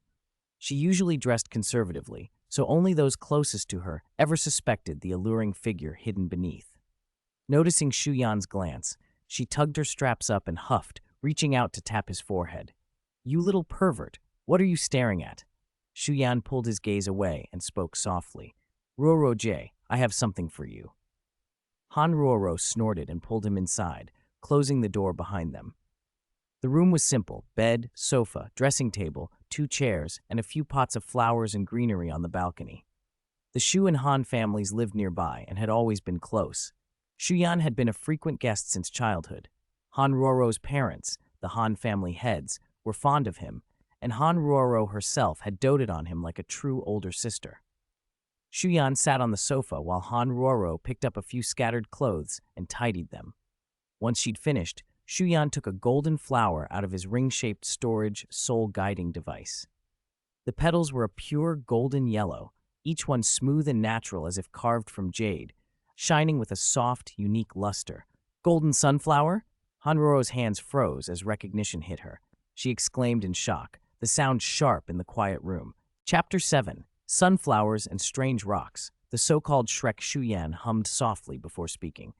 She usually dressed conservatively, so only those closest to her ever suspected the alluring figure hidden beneath. Noticing Shu Yan's glance, she tugged her straps up and huffed, reaching out to tap his forehead. "You little pervert, what are you staring at?" Shu Yan pulled his gaze away and spoke softly. "Ruo-Ro-Jie, I have something for you." Hanroro snorted and pulled him inside, closing the door behind them. The room was simple: bed, sofa, dressing table, 2 chairs, and a few pots of flowers and greenery on the balcony. The Shu and Han families lived nearby and had always been close. Shu Yan had been a frequent guest since childhood. Hanroro's parents, the Han family heads, were fond of him, and Hanroro herself had doted on him like a true older sister. Shu Yan sat on the sofa while Hanroro picked up a few scattered clothes and tidied them. Once she'd finished, Shu Yan took a golden flower out of his ring-shaped storage soul-guiding device. The petals were a pure golden yellow, each one smooth and natural as if carved from jade, shining with a soft, unique luster. "Golden sunflower?" Hanroro's hands froze as recognition hit her. She exclaimed in shock, the sound sharp in the quiet room. Chapter 7. Sunflowers and Strange Rocks. The so-called Shrek Shu Yan hummed softly before speaking.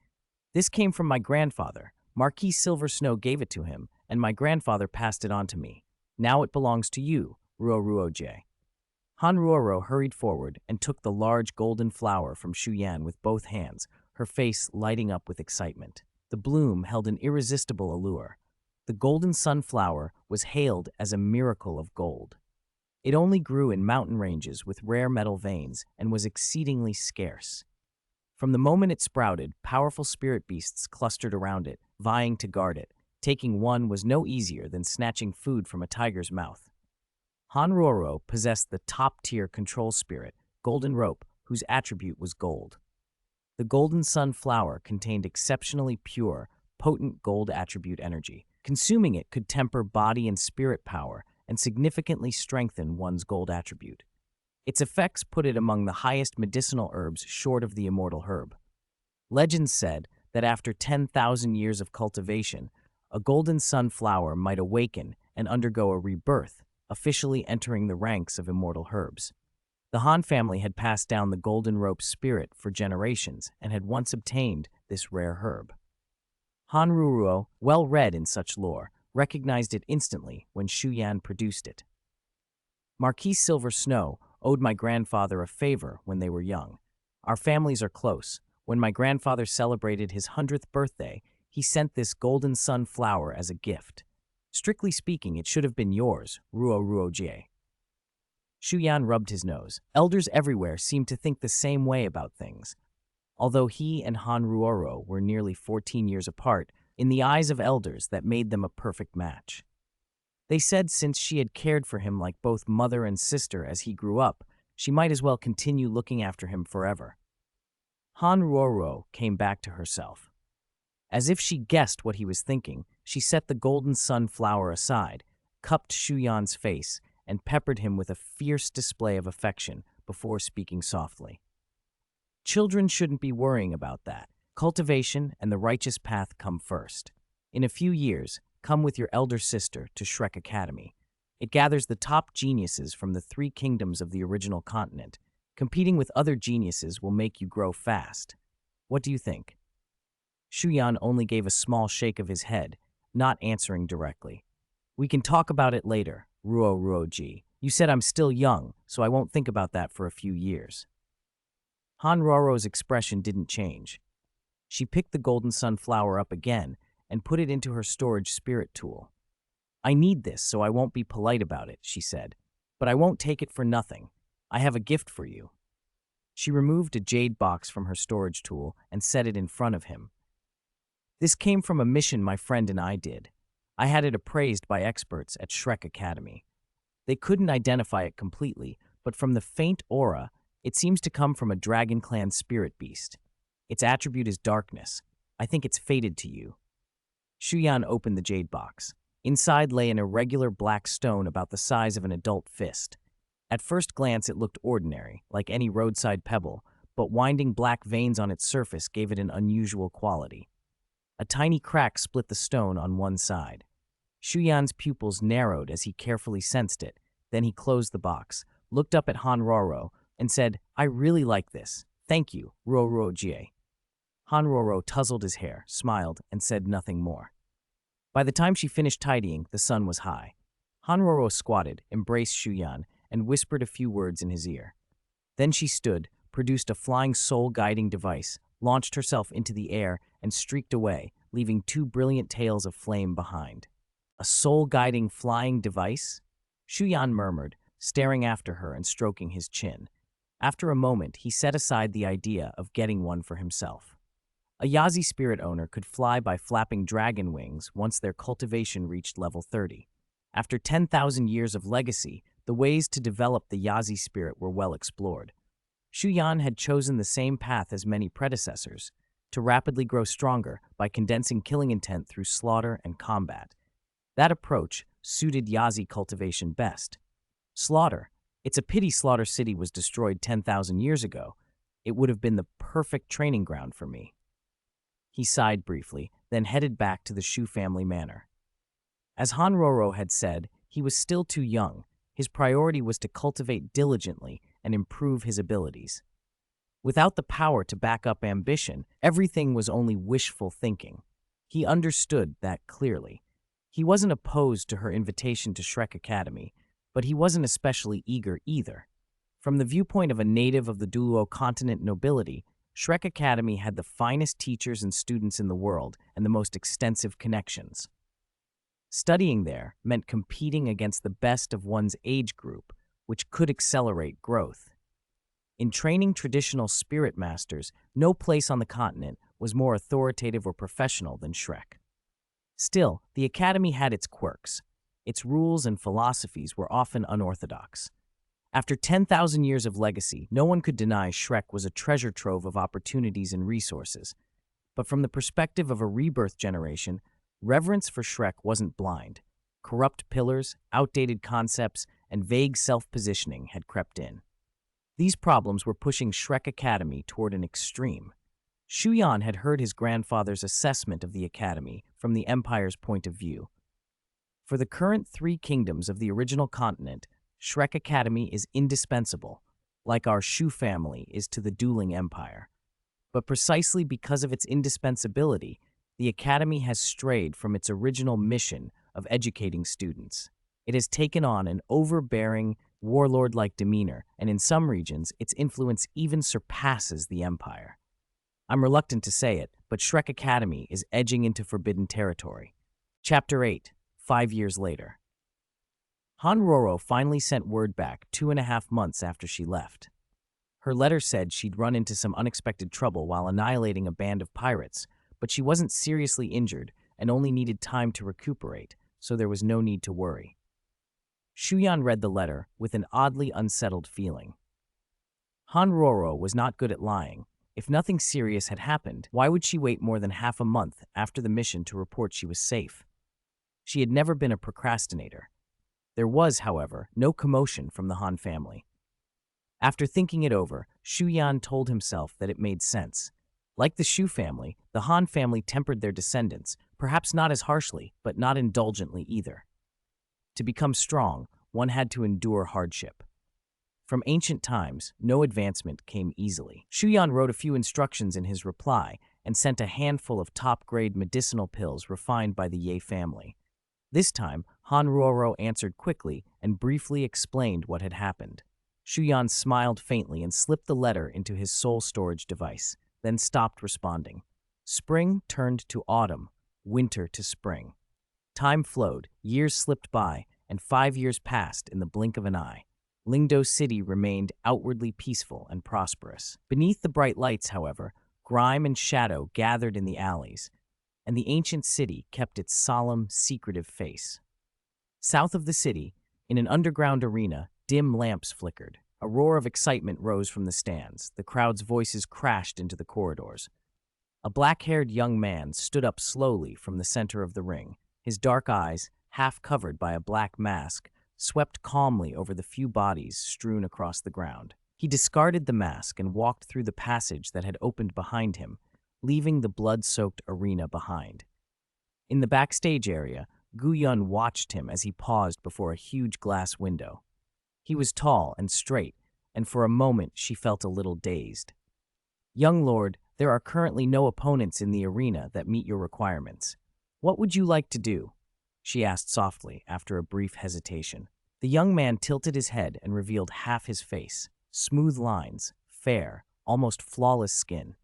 "This came from my grandfather. Marquis Silver Snow gave it to him, and my grandfather passed it on to me. Now it belongs to you, Ruo-Ro-Jie." Hanroro hurried forward and took the large golden flower from Shu Yan with both hands, her face lighting up with excitement. The bloom held an irresistible allure. The golden sunflower was hailed as a miracle of gold. It only grew in mountain ranges with rare metal veins and was exceedingly scarce. From the moment it sprouted, powerful spirit beasts clustered around it, vying to guard it. Taking one was no easier than snatching food from a tiger's mouth. Hanroro possessed the top-tier control spirit, Golden Rope, whose attribute was gold. The golden sunflower contained exceptionally pure, potent gold attribute energy. Consuming it could temper body and spirit power and significantly strengthen one's gold attribute. Its effects put it among the highest medicinal herbs short of the immortal herb. Legends said that after 10,000 years of cultivation, a golden sunflower might awaken and undergo a rebirth, officially entering the ranks of immortal herbs. The Han family had passed down the golden rope spirit for generations and had once obtained this rare herb. Hanroro, well read in such lore, recognized it instantly when Shu Yan produced it. "Marquis Silver Snow owed my grandfather a favor when they were young. Our families are close. When my grandfather celebrated his 100th birthday, he sent this golden sunflower as a gift. Strictly speaking, it should have been yours, Ruo-Ro-Jie." Shu Yan rubbed his nose. Elders everywhere seemed to think the same way about things. Although he and Hanroro were nearly 14 years apart, in the eyes of elders that made them a perfect match. They said since she had cared for him like both mother and sister as he grew up, she might as well continue looking after him forever. Han Roro came back to herself. As if she guessed what he was thinking, she set the golden sunflower aside, cupped Shu Yan's face, and peppered him with a fierce display of affection before speaking softly. Children shouldn't be worrying about that. Cultivation and the righteous path come first. In a few years, come with your elder sister to Shrek Academy. It gathers the top geniuses from the 3 kingdoms of the original continent. Competing with other geniuses will make you grow fast. What do you think? Shu Yan only gave a small shake of his head, not answering directly. We can talk about it later, Ruo. You said I'm still young, so I won't think about that for a few years. Han Roro's expression didn't change. She picked the golden sunflower up again and put it into her storage spirit tool. I need this, so I won't be polite about it, she said. But I won't take it for nothing. I have a gift for you. She removed a jade box from her storage tool and set it in front of him. This came from a mission my friend and I did. I had it appraised by experts at Shrek Academy. They couldn't identify it completely, but from the faint aura, it seems to come from a Dragon Clan spirit beast. Its attribute is darkness. I think it's fated to you. Shu Yan opened the jade box. Inside lay an irregular black stone about the size of an adult fist. At first glance, it looked ordinary, like any roadside pebble, but winding black veins on its surface gave it an unusual quality. A tiny crack split the stone on one side. Shu Yan's pupils narrowed as he carefully sensed it. Then he closed the box, looked up at Han Roro, and said, I really like this. Thank you, Ruo. Han Roro tousled his hair, smiled, and said nothing more. By the time she finished tidying, the sun was high. Han Roro squatted, embraced Shu Yan, and whispered a few words in his ear. Then she stood, produced a flying soul-guiding device, launched herself into the air, and streaked away, leaving 2 brilliant tails of flame behind. A soul-guiding flying device? Shu Yan murmured, staring after her and stroking his chin. After a moment, he set aside the idea of getting one for himself. A Yazi spirit owner could fly by flapping dragon wings once their cultivation reached level 30. After 10,000 years of legacy, the ways to develop the Yazi spirit were well explored. Shu Yan had chosen the same path as many predecessors, to rapidly grow stronger by condensing killing intent through slaughter and combat. That approach suited Yazi cultivation best. Slaughter. It's a pity Slaughter City was destroyed 10,000 years ago. It would have been the perfect training ground for me. He sighed briefly, then headed back to the Shu family manor. As Han Roro had said, he was still too young. His priority was to cultivate diligently and improve his abilities. Without the power to back up ambition, everything was only wishful thinking. He understood that clearly. He wasn't opposed to her invitation to Shrek Academy, but he wasn't especially eager either. From the viewpoint of a native of the Douluo Continent nobility, Shrek Academy had the finest teachers and students in the world and the most extensive connections. Studying there meant competing against the best of one's age group, which could accelerate growth. In training traditional spirit masters, no place on the continent was more authoritative or professional than Shrek. Still, the academy had its quirks. Its rules and philosophies were often unorthodox. After 10,000 years of legacy, no one could deny Shrek was a treasure trove of opportunities and resources. But from the perspective of a rebirth generation, reverence for Shrek wasn't blind. Corrupt pillars, outdated concepts, and vague self-positioning had crept in. These problems were pushing Shrek Academy toward an extreme. Shu Yan had heard his grandfather's assessment of the academy from the Empire's point of view. For the current 3 kingdoms of the original continent, Shrek Academy is indispensable, like our Shu family is to the dueling empire. But precisely because of its indispensability, the academy has strayed from its original mission of educating students. It has taken on an overbearing, warlord-like demeanor, and in some regions, its influence even surpasses the empire. I'm reluctant to say it, but Shrek Academy is edging into forbidden territory. Chapter 8, 5 years later. Han Roro finally sent word back 2.5 months after she left. Her letter said she'd run into some unexpected trouble while annihilating a band of pirates, but she wasn't seriously injured and only needed time to recuperate, so there was no need to worry. Shu Yan read the letter with an oddly unsettled feeling. Han Roro was not good at lying. If nothing serious had happened, why would she wait more than half a month after the mission to report she was safe? She had never been a procrastinator. There was, however, no commotion from the Han family. After thinking it over, Shu Yan told himself that it made sense. Like the Shu family, the Han family tempered their descendants, perhaps not as harshly, but not indulgently either. To become strong, one had to endure hardship. From ancient times, no advancement came easily. Shu Yan wrote a few instructions in his reply and sent a handful of top-grade medicinal pills refined by the Ye family. This time, Han Ruoro answered quickly and briefly explained what had happened. Shu Yan smiled faintly and slipped the letter into his soul storage device, then stopped responding. Spring turned to autumn, winter to spring. Time flowed, years slipped by, and 5 years passed in the blink of an eye. Lingdo City remained outwardly peaceful and prosperous. Beneath the bright lights, however, grime and shadow gathered in the alleys, and the ancient city kept its solemn, secretive face. South of the city, in an underground arena, dim lamps flickered. A roar of excitement rose from the stands. The crowd's voices crashed into the corridors. A black-haired young man stood up slowly from the center of the ring. His dark eyes, half covered by a black mask, swept calmly over the few bodies strewn across the ground. He discarded the mask and walked through the passage that had opened behind him, leaving the blood-soaked arena behind. In the backstage area, Gu Yun watched him as he paused before a huge glass window. He was tall and straight, and for a moment she felt a little dazed. "Young lord, there are currently no opponents in the arena that meet your requirements. What would you like to do?" she asked softly after a brief hesitation. The young man tilted his head and revealed half his face. Smooth lines, fair, almost flawless skin.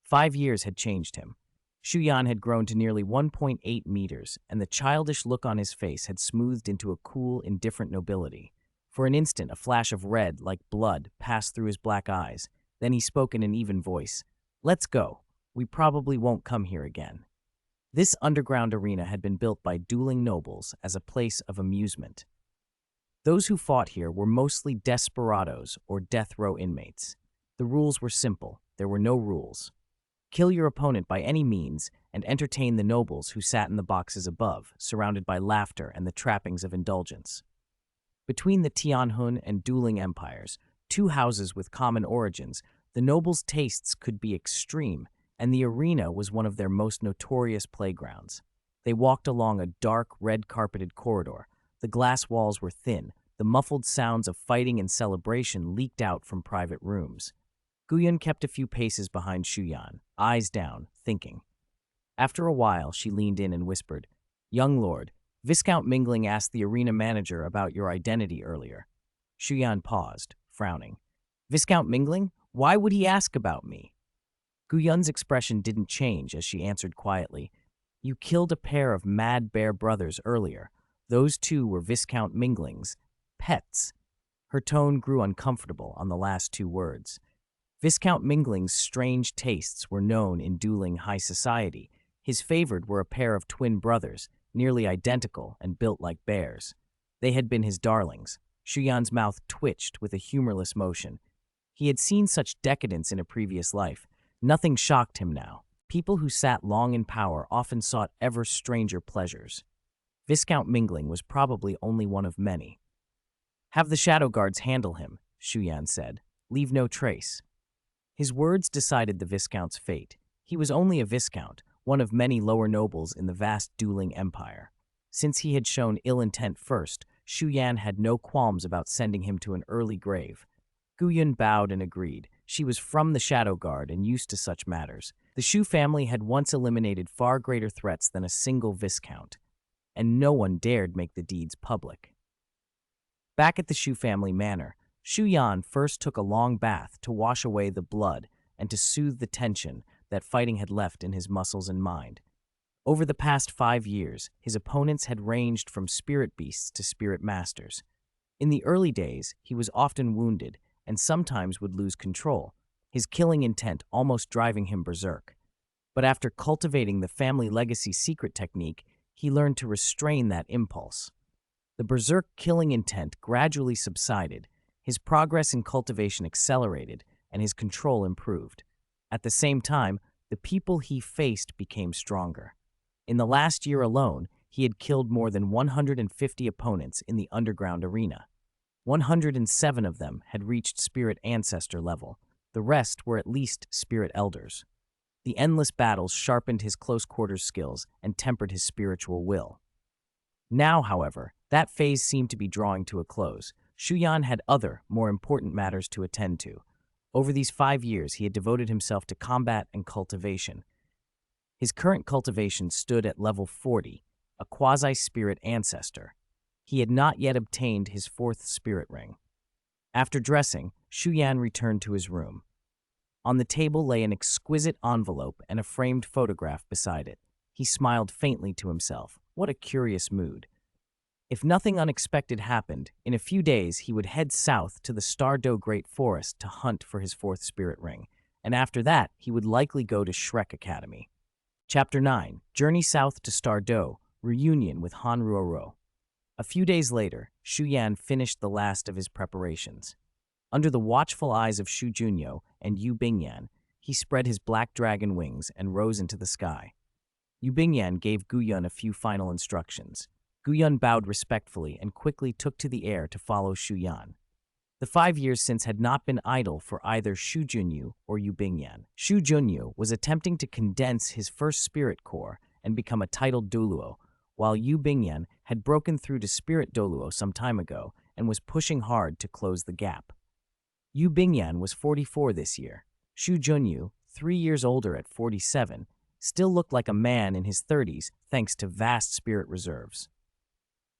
5 years had changed him. Shu Yan had grown to nearly 1.8 meters, and the childish look on his face had smoothed into a cool, indifferent nobility. For an instant, a flash of red, like blood, passed through his black eyes. Then he spoke in an even voice. "Let's go. We probably won't come here again." This underground arena had been built by dueling nobles as a place of amusement. Those who fought here were mostly desperados or death row inmates. The rules were simple. There were no rules. Kill your opponent by any means and entertain the nobles who sat in the boxes above, surrounded by laughter and the trappings of indulgence. Between the Tianhun and dueling empires, two houses with common origins, the nobles' tastes could be extreme, and the arena was one of their most notorious playgrounds. They walked along a dark, red-carpeted corridor. The glass walls were thin. The muffled sounds of fighting and celebration leaked out from private rooms. Guyun kept a few paces behind Shu Yan, eyes down, thinking. After a while, she leaned in and whispered, "Young lord, Viscount Mingling asked the arena manager about your identity earlier." Shu Yan paused, frowning. "Viscount Mingling? Why would he ask about me?" Guyun's expression didn't change as she answered quietly, "You killed a pair of mad bear brothers earlier. Those two were Viscount Mingling's pets." Her tone grew uncomfortable on the last two words. Viscount Mingling's strange tastes were known in dueling high society. His favored were a pair of twin brothers, nearly identical and built like bears. They had been his darlings. Shu Yan's mouth twitched with a humorless motion. He had seen such decadence in a previous life. Nothing shocked him now. People who sat long in power often sought ever stranger pleasures. Viscount Mingling was probably only one of many. "Have the shadow guards handle him," Shu Yan said. "Leave no trace." His words decided the Viscount's fate. He was only a Viscount, one of many lower nobles in the vast dueling empire. Since he had shown ill intent first, Shu Yan had no qualms about sending him to an early grave. Guyun bowed and agreed. She was from the Shadow Guard and used to such matters. The Shu family had once eliminated far greater threats than a single Viscount, and no one dared make the deeds public. Back at the Shu family manor, Shu Yan first took a long bath to wash away the blood and to soothe the tension that fighting had left in his muscles and mind. Over the past 5 years, his opponents had ranged from spirit beasts to spirit masters. In the early days, he was often wounded and sometimes would lose control, his killing intent almost driving him berserk. But after cultivating the family legacy secret technique, he learned to restrain that impulse. The berserk killing intent gradually subsided, his progress in cultivation accelerated, and his control improved. At the same time, the people he faced became stronger. In the last year alone, he had killed more than 150 opponents in the underground arena. 107 of them had reached spirit ancestor level. The rest were at least spirit elders. The endless battles sharpened his close quarters skills and tempered his spiritual will. Now, however, that phase seemed to be drawing to a close. Shu Yan had other, more important matters to attend to. Over these 5 years, he had devoted himself to combat and cultivation. His current cultivation stood at level 40, a quasi-spirit ancestor. He had not yet obtained his 4th spirit ring. After dressing, Shu Yan returned to his room. On the table lay an exquisite envelope and a framed photograph beside it. He smiled faintly to himself. What a curious mood. If nothing unexpected happened, in a few days he would head south to the Douluo Great Forest to hunt for his 4th spirit ring, and after that he would likely go to Shrek Academy. Chapter 9. Journey South to Douluo, Reunion with Han Ruoro. A few days later, Shu Yan finished the last of his preparations. Under the watchful eyes of Shu Junyo and Yu Bingyan, he spread his black dragon wings and rose into the sky. Yu Bingyan gave Guyun a few final instructions. Guyun bowed respectfully and quickly took to the air to follow Shu Yan. The 5 years since had not been idle for either Shu Junyu or Yu Bingyan. Shu Junyu was attempting to condense his first spirit core and become a titled Douluo, while Yu Bingyan had broken through to Spirit Douluo some time ago and was pushing hard to close the gap. Yu Bingyan was 44 this year. Shu Junyu, 3 years older at 47, still looked like a man in his 30s thanks to vast spirit reserves.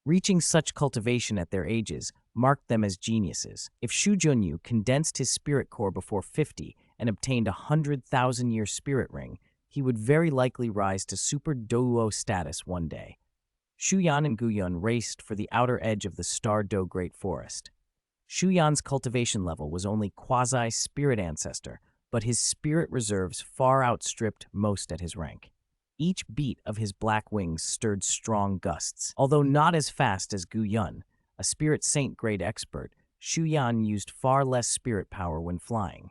Reaching such cultivation at their ages marked them as geniuses. If Shu Junyu condensed his spirit core before 50 and obtained a 100,000-year spirit ring, he would very likely rise to Super Douluo status one day. Shu Yan and Guyun raced for the outer edge of the Douluo Great Forest. Shu Yan's cultivation level was only quasi-spirit ancestor, but his spirit reserves far outstripped most at his rank. Each beat of his black wings stirred strong gusts. Although not as fast as Guyun, a spirit saint-grade expert, Shu Yan used far less spirit power when flying.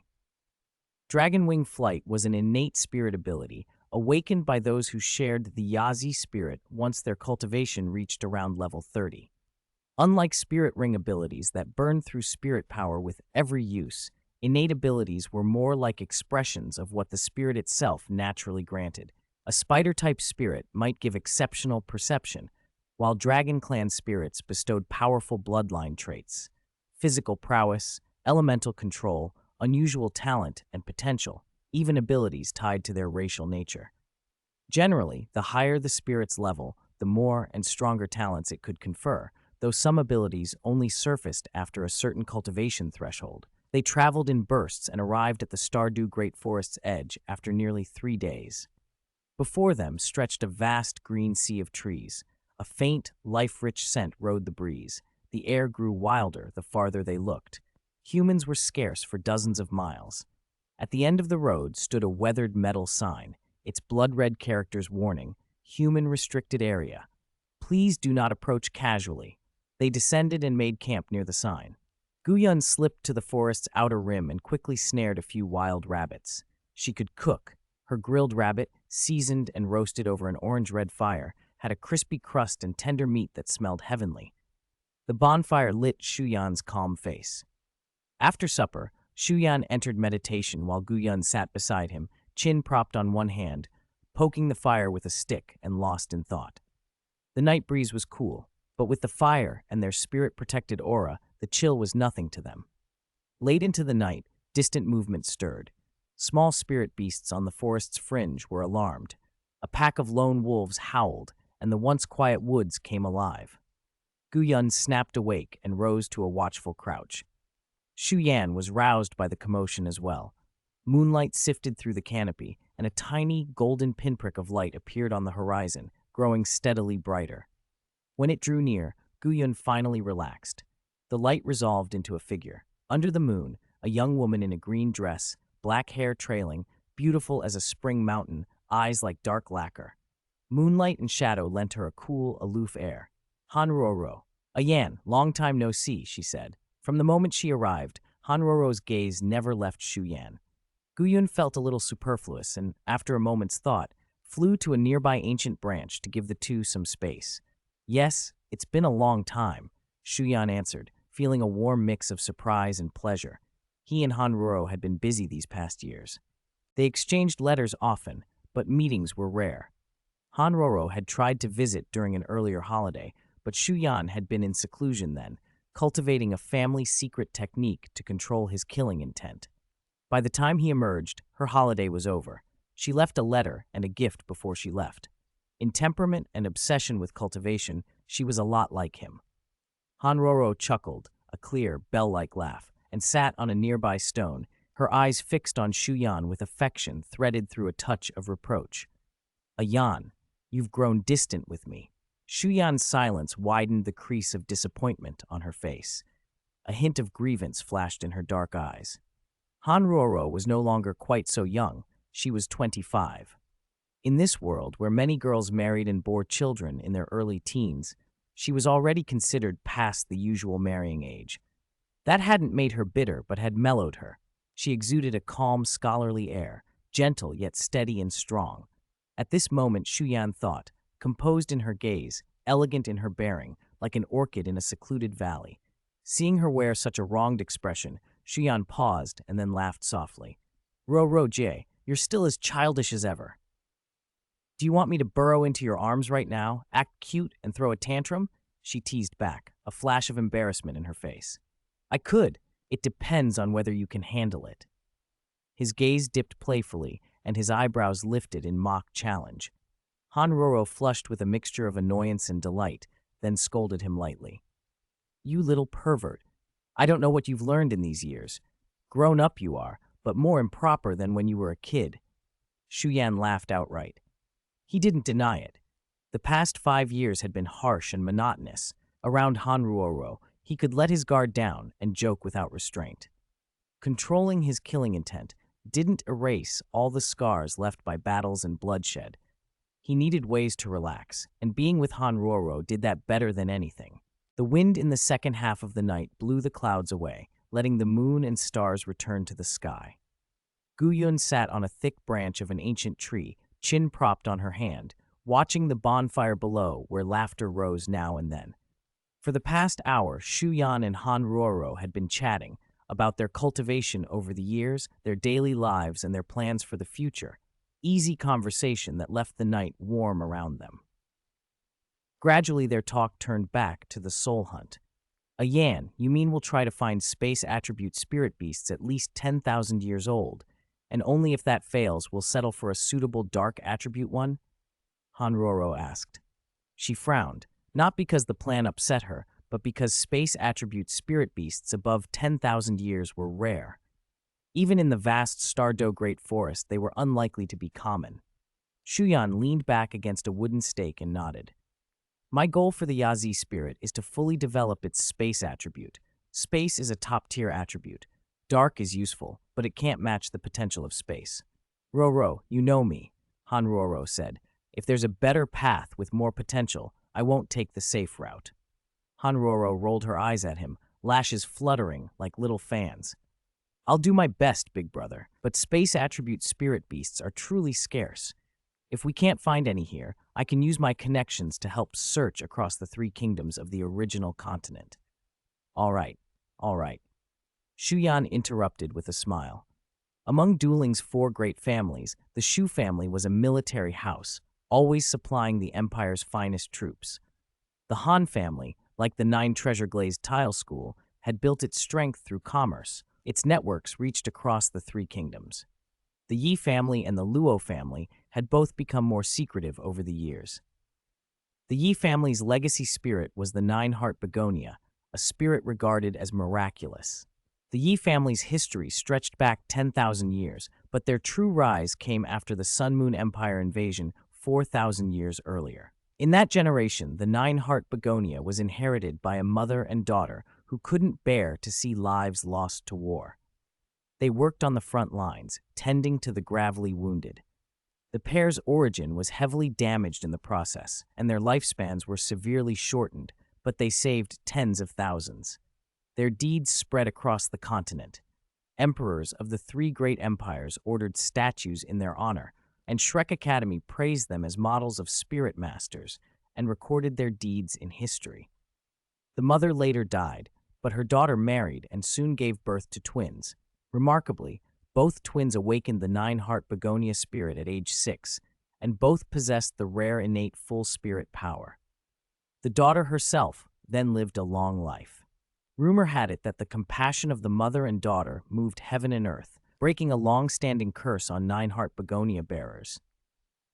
Dragon wing flight was an innate spirit ability, awakened by those who shared the Yazi spirit once their cultivation reached around level 30. Unlike spirit ring abilities that burn through spirit power with every use, innate abilities were more like expressions of what the spirit itself naturally granted. A spider-type spirit might give exceptional perception, while Dragon Clan spirits bestowed powerful bloodline traits, physical prowess, elemental control, unusual talent and potential, even abilities tied to their racial nature. Generally, the higher the spirit's level, the more and stronger talents it could confer, though some abilities only surfaced after a certain cultivation threshold. They traveled in bursts and arrived at the Douluo Great Forest's edge after nearly 3 days. Before them stretched a vast green sea of trees. A faint, life-rich scent rode the breeze. The air grew wilder the farther they looked. Humans were scarce for dozens of miles. At the end of the road stood a weathered metal sign, its blood-red characters warning, "Human restricted area. Please do not approach casually." They descended and made camp near the sign. Guyun slipped to the forest's outer rim and quickly snared a few wild rabbits. She could cook. Her grilled rabbit, seasoned and roasted over an orange-red fire, had a crispy crust and tender meat that smelled heavenly. The bonfire lit Shu Yan's calm face. After supper, Shu Yan entered meditation while Guyun sat beside him, chin propped on one hand, poking the fire with a stick and lost in thought. The night breeze was cool, but with the fire and their spirit-protected aura, the chill was nothing to them. Late into the night, distant movement stirred. Small spirit beasts on the forest's fringe were alarmed. A pack of lone wolves howled, and the once quiet woods came alive. Guyun snapped awake and rose to a watchful crouch. Shu Yan was roused by the commotion as well. Moonlight sifted through the canopy, and a tiny, golden pinprick of light appeared on the horizon, growing steadily brighter. When it drew near, Guyun finally relaxed. The light resolved into a figure. Under the moon, a young woman in a green dress, black hair trailing, beautiful as a spring mountain, eyes like dark lacquer. Moonlight and shadow lent her a cool, aloof air. "Hanroro." "Ayan, long time no see," she said. From the moment she arrived, Hanroro's gaze never left Shu Yan. Guyun felt a little superfluous and, after a moment's thought, flew to a nearby ancient branch to give the two some space. Yes, it's been a long time, Shu Yan answered, feeling a warm mix of surprise and pleasure. He and Hanruo had been busy these past years. They exchanged letters often, but meetings were rare. Hanruo had tried to visit during an earlier holiday, but Shu Yan had been in seclusion then, cultivating a family secret technique to control his killing intent. By the time he emerged, her holiday was over. She left a letter and a gift before she left. In temperament and obsession with cultivation, she was a lot like him. Hanruo chuckled, a clear, bell-like laugh, and sat on a nearby stone, her eyes fixed on Shu Yan with affection threaded through a touch of reproach. Yan, you've grown distant with me. Shu Yan's silence widened the crease of disappointment on her face. A hint of grievance flashed in her dark eyes. Hanruo was no longer quite so young. She was 25. In this world, where many girls married and bore children in their early teens, she was already considered past the usual marrying age. That hadn't made her bitter, but had mellowed her. She exuded a calm, scholarly air, gentle yet steady and strong. At this moment, Shu Yan thought, composed in her gaze, elegant in her bearing, like an orchid in a secluded valley. Seeing her wear such a wronged expression, Shu Yan paused and then laughed softly. Ro Jie, you're still as childish as ever. Do you want me to burrow into your arms right now, act cute, and throw a tantrum? She teased back, a flash of embarrassment in her face. I could. It depends on whether you can handle it. His gaze dipped playfully, and his eyebrows lifted in mock challenge. Hanruo flushed with a mixture of annoyance and delight, then scolded him lightly. You little pervert. I don't know what you've learned in these years. Grown up you are, but more improper than when you were a kid. Shu Yan laughed outright. He didn't deny it. The past 5 years had been harsh and monotonous. Around Hanruo, he could let his guard down and joke without restraint. Controlling his killing intent didn't erase all the scars left by battles and bloodshed. He needed ways to relax, and being with Hanruo did that better than anything. The wind in the second half of the night blew the clouds away, letting the moon and stars return to the sky. Guyun sat on a thick branch of an ancient tree, chin propped on her hand, watching the bonfire below where laughter rose now and then. For the past hour, Shu Yan and Hanruo had been chatting about their cultivation over the years, their daily lives, and their plans for the future. Easy conversation that left the night warm around them. Gradually, their talk turned back to the soul hunt. Yan, you mean we'll try to find space attribute spirit beasts at least 10,000 years old, and only if that fails, we'll settle for a suitable dark attribute one? Hanruo asked. She frowned, not because the plan upset her, but because space attribute spirit beasts above 10,000 years were rare. Even in the vast Stardow Great Forest, they were unlikely to be common. Shu Yan leaned back against a wooden stake and nodded. My goal for the Yazi spirit is to fully develop its space attribute. Space is a top-tier attribute. Dark is useful, but it can't match the potential of space. Ro, you know me, Hanruo said. If there's a better path with more potential, I won't take the safe route. Hanruo rolled her eyes at him, lashes fluttering like little fans. I'll do my best, big brother, but space attribute spirit beasts are truly scarce. If we can't find any here, I can use my connections to help search across the 3 kingdoms of the original continent. All right. Shu Yan interrupted with a smile. Among dueling's 4 great families, the Shu family was a military house, always supplying the empire's finest troops. The Han family, like the 9 treasure-glazed tile school, had built its strength through commerce. Its networks reached across the 3 kingdoms. The Yi family and the Luo family had both become more secretive over the years. The Yi family's legacy spirit was the 9-heart begonia, a spirit regarded as miraculous. The Yi family's history stretched back 10,000 years, but their true rise came after the Sun Moon Empire invasion 4,000 years earlier. In that generation, the 9-heart begonia was inherited by a mother and daughter who couldn't bear to see lives lost to war. They worked on the front lines, tending to the gravely wounded. The pair's origin was heavily damaged in the process, and their lifespans were severely shortened, but they saved tens of thousands. Their deeds spread across the continent. Emperors of the three great empires ordered statues in their honor, and Shrek Academy praised them as models of spirit masters and recorded their deeds in history. The mother later died, but her daughter married and soon gave birth to twins. Remarkably, both twins awakened the nine-heart begonia spirit at age 6, and both possessed the rare innate full spirit power. The daughter herself then lived a long life. Rumor had it that the compassion of the mother and daughter moved heaven and earth, breaking a long-standing curse on nine-heart begonia bearers.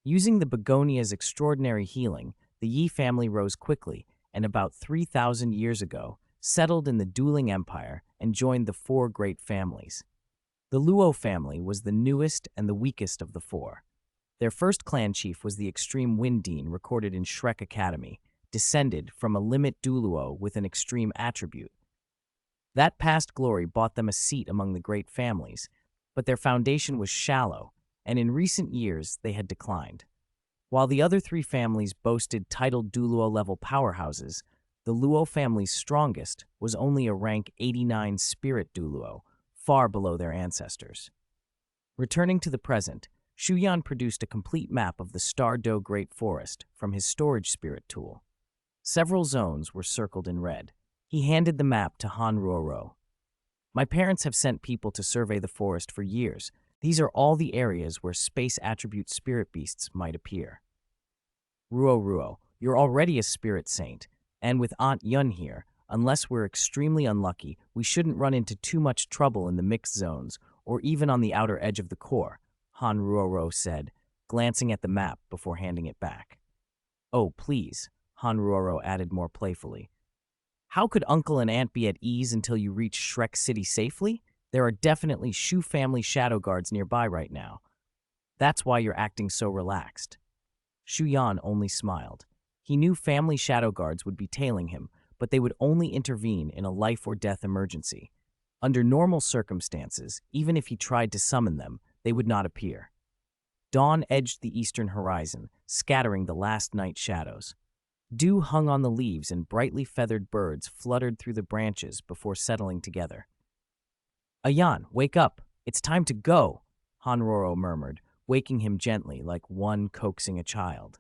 Using the begonia's extraordinary healing, the Yi family rose quickly, and about 3,000 years ago, settled in the dueling empire and joined the four great families. The Luo family was the newest and the weakest of the four. Their first clan chief was the extreme Wind Dean recorded in Shrek Academy, descended from a limit Douluo with an extreme attribute. That past glory bought them a seat among the great families, but their foundation was shallow, and in recent years they had declined. While the other three families boasted titled Douluo-level powerhouses, the Luo family's strongest was only a rank 89 Spirit Douluo, far below their ancestors. Returning to the present, Shu Yan produced a complete map of the Star Do Great Forest from his storage spirit tool. Several zones were circled in red. He handed the map to Han Ruoro. My parents have sent people to survey the forest for years. These are all the areas where space attribute spirit beasts might appear. Ruo, you're already a spirit saint, and with Aunt Yun here, unless we're extremely unlucky, we shouldn't run into too much trouble in the mixed zones or even on the outer edge of the core, Han Ruoro said, glancing at the map before handing it back. Oh, please, Han Ruoro added more playfully. How could Uncle and Aunt be at ease until you reach Shrek City safely? There are definitely Shu family shadow guards nearby right now. That's why you're acting so relaxed. Shu Yan only smiled. He knew family shadow guards would be tailing him, but they would only intervene in a life-or-death emergency. Under normal circumstances, even if he tried to summon them, they would not appear. Dawn edged the eastern horizon, scattering the last night shadows. Dew hung on the leaves and brightly feathered birds fluttered through the branches before settling together. Ayan, wake up! It's time to go! Han Ruoro murmured, waking him gently like one coaxing a child.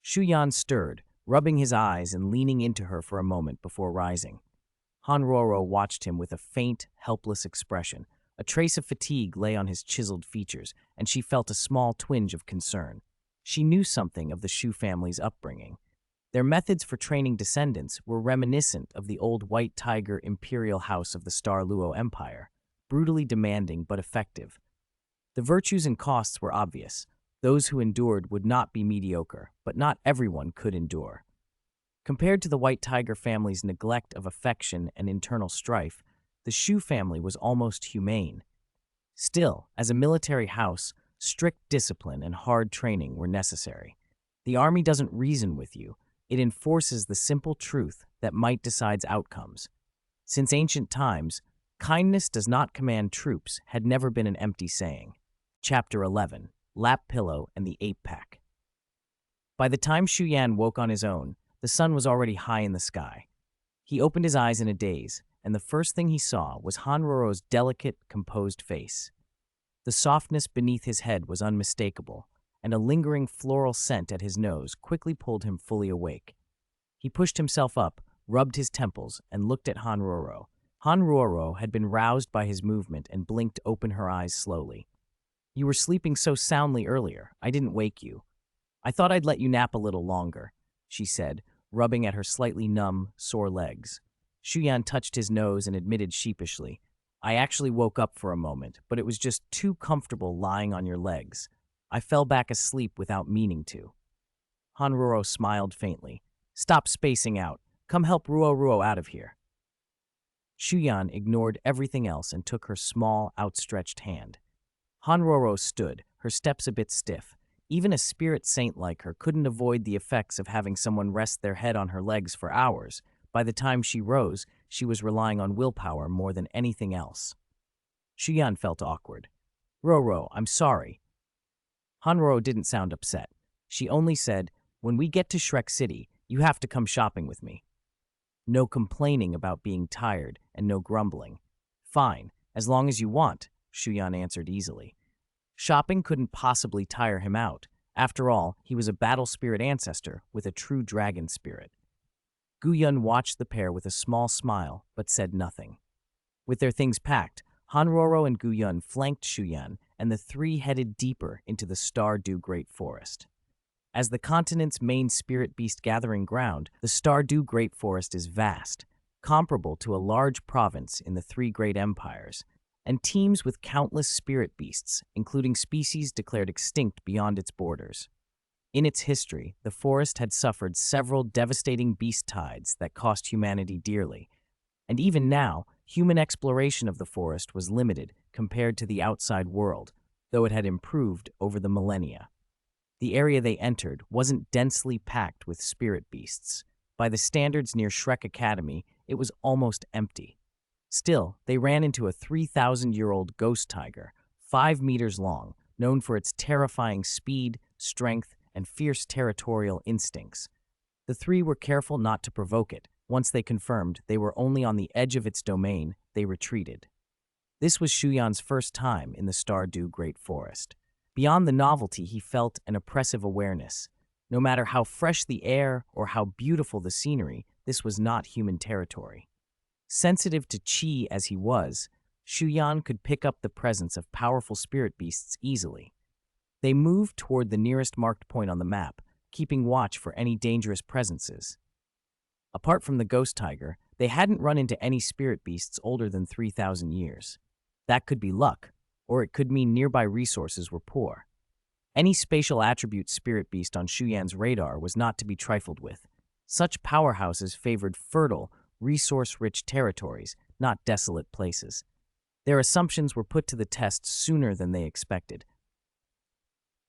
Shu Yan stirred, rubbing his eyes and leaning into her for a moment before rising. Han Ruoro watched him with a faint, helpless expression. A trace of fatigue lay on his chiseled features, and she felt a small twinge of concern. She knew something of the Shu family's upbringing. Their methods for training descendants were reminiscent of the old White Tiger imperial house of the Star Luo Empire, brutally demanding but effective. The virtues and costs were obvious. Those who endured would not be mediocre, but not everyone could endure. Compared to the White Tiger family's neglect of affection and internal strife, the Shu family was almost humane. Still, as a military house, strict discipline and hard training were necessary. The army doesn't reason with you. It enforces the simple truth that might decides outcomes. Since ancient times, kindness does not command troops had never been an empty saying. Chapter 11, Lap Pillow and the Ape Pack. By the time Shu Yan woke on his own, the sun was already high in the sky. He opened his eyes in a daze, and the first thing he saw was Han Ruoro's delicate, composed face. The softness beneath his head was unmistakable, and a lingering floral scent at his nose quickly pulled him fully awake. He pushed himself up, rubbed his temples, and looked at Han Ruoro. Han Ruoro had been roused by his movement and blinked open her eyes slowly. You were sleeping so soundly earlier, I didn't wake you. I thought I'd let you nap a little longer, she said, rubbing at her slightly numb, sore legs. Shu Yan touched his nose and admitted sheepishly, I actually woke up for a moment, but it was just too comfortable lying on your legs. I fell back asleep without meaning to. Han Ruoro smiled faintly. Stop spacing out. Come help Ruoro out of here. Shu Yan ignored everything else and took her small, outstretched hand. Han Ruoro stood, her steps a bit stiff. Even a spirit saint like her couldn't avoid the effects of having someone rest their head on her legs for hours. By the time she rose, she was relying on willpower more than anything else. Shu Yan felt awkward. Ruoro, I'm sorry. Han Ruoro didn't sound upset. She only said, when we get to Shrek City, you have to come shopping with me. No complaining about being tired and no grumbling. Fine, As long as you want, Shu Yan answered easily. Shopping couldn't possibly tire him out. After all, he was a battle spirit ancestor with a true dragon spirit. Gu Yun watched the pair with a small smile, but said nothing. With their things packed, Han Roro and Gu Yun flanked Shu Yan, and the three headed deeper into the Stardew Great Forest. As the continent's main spirit beast gathering ground, the Stardew Great Forest is vast, comparable to a large province in the three great empires, and teems with countless spirit beasts, including species declared extinct beyond its borders. In its history, the forest had suffered several devastating beast tides that cost humanity dearly, and even now, human exploration of the forest was limited compared to the outside world, though it had improved over the millennia. The area they entered wasn't densely packed with spirit beasts. By the standards near Shrek Academy, it was almost empty. Still, they ran into a 3,000-year-old ghost tiger, 5 meters long, known for its terrifying speed, strength, and fierce territorial instincts. The three were careful not to provoke it. Once they confirmed they were only on the edge of its domain, they retreated. This was Shu Yan's first time in the Stardew Great Forest. Beyond the novelty, he felt an oppressive awareness. No matter how fresh the air or how beautiful the scenery, this was not human territory. Sensitive to qi as he was, Shu Yan could pick up the presence of powerful spirit beasts easily. They moved toward the nearest marked point on the map, keeping watch for any dangerous presences. Apart from the ghost tiger, they hadn't run into any spirit beasts older than 3,000 years. That could be luck, or it could mean nearby resources were poor. Any spatial attribute spirit beast on Shu Yan's radar was not to be trifled with. Such powerhouses favored fertile, resource-rich territories, not desolate places. Their assumptions were put to the test sooner than they expected.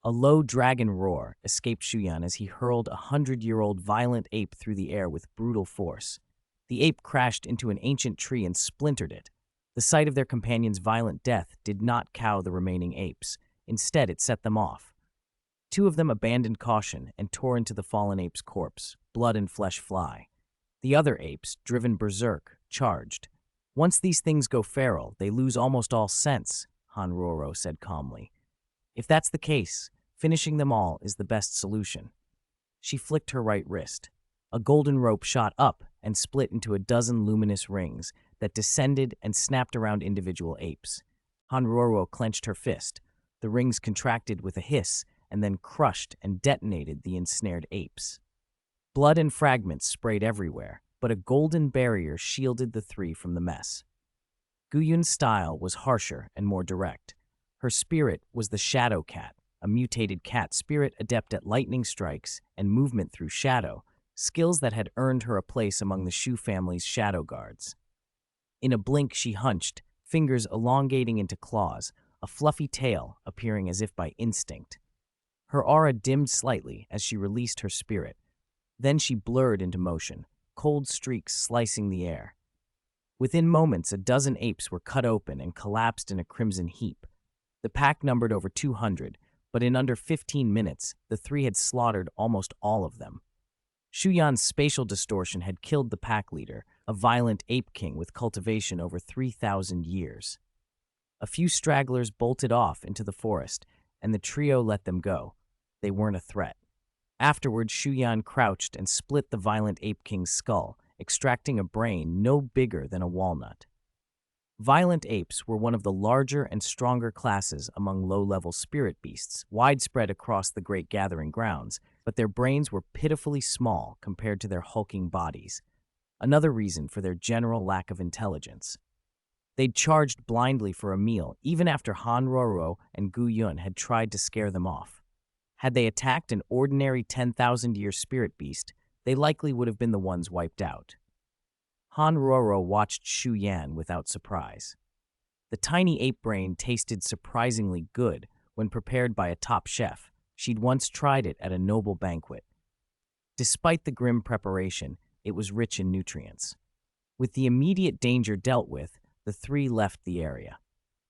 A low dragon roar escaped Shu Yan as he hurled a 100-year-old violent ape through the air with brutal force. The ape crashed into an ancient tree and splintered it. The sight of their companion's violent death did not cow the remaining apes. Instead, it set them off. Two of them abandoned caution and tore into the fallen ape's corpse, blood and flesh fly. The other apes, driven berserk, charged. Once these things go feral, they lose almost all sense, Han Roro said calmly. If that's the case, finishing them all is the best solution. She flicked her right wrist. A golden rope shot up and split into a dozen luminous rings that descended and snapped around individual apes. Han Roro clenched her fist. The rings contracted with a hiss and then crushed and detonated the ensnared apes. Blood and fragments sprayed everywhere, but a golden barrier shielded the three from the mess. Gu Yun's style was harsher and more direct. Her spirit was the Shadow Cat, a mutated cat spirit adept at lightning strikes and movement through shadow, skills that had earned her a place among the Shu family's shadow guards. In a blink, she hunched, fingers elongating into claws, a fluffy tail appearing as if by instinct. Her aura dimmed slightly as she released her spirit. Then she blurred into motion, cold streaks slicing the air. Within moments, a dozen apes were cut open and collapsed in a crimson heap. The pack numbered over 200, but in under 15 minutes, the three had slaughtered almost all of them. Shu Yan's spatial distortion had killed the pack leader, a violent ape king with cultivation over 3,000 years. A few stragglers bolted off into the forest, and the trio let them go. They weren't a threat. Afterwards, Shu Yan crouched and split the violent ape king's skull, extracting a brain no bigger than a walnut. Violent apes were one of the larger and stronger classes among low-level spirit beasts, widespread across the Great Gathering Grounds, but their brains were pitifully small compared to their hulking bodies, another reason for their general lack of intelligence. They'd charged blindly for a meal, even after Han Roro and Gu Yun had tried to scare them off. Had they attacked an ordinary 10,000-year spirit beast, they likely would have been the ones wiped out. Han Roro watched Shu Yan without surprise. The tiny ape brain tasted surprisingly good when prepared by a top chef. She'd once tried it at a noble banquet. Despite the grim preparation, it was rich in nutrients. With the immediate danger dealt with, the three left the area.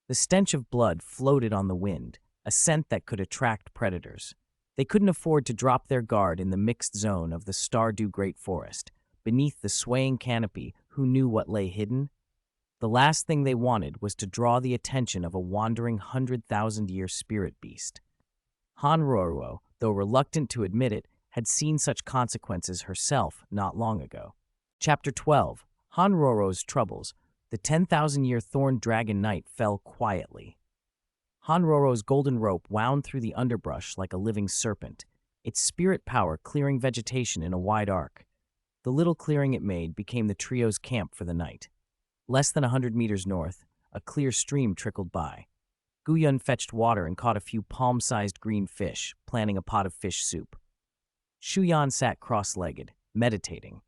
The stench of blood floated on the wind, a scent that could attract predators. They couldn't afford to drop their guard in the mixed zone of the Stardew Great Forest. Beneath the swaying canopy, who knew what lay hidden? The last thing they wanted was to draw the attention of a wandering 100,000-year spirit beast. Hanroro, though reluctant to admit it, had seen such consequences herself not long ago. Chapter 12. Hanroro's Troubles. The 10,000-year thorn dragon knight fell quietly. Hanroro's golden rope wound through the underbrush like a living serpent, its spirit power clearing vegetation in a wide arc. The little clearing it made became the trio's camp for the night. Less than 100 meters north, a clear stream trickled by. Guyun fetched water and caught a few palm-sized green fish, planning a pot of fish soup. Shu Yan sat cross-legged, meditating.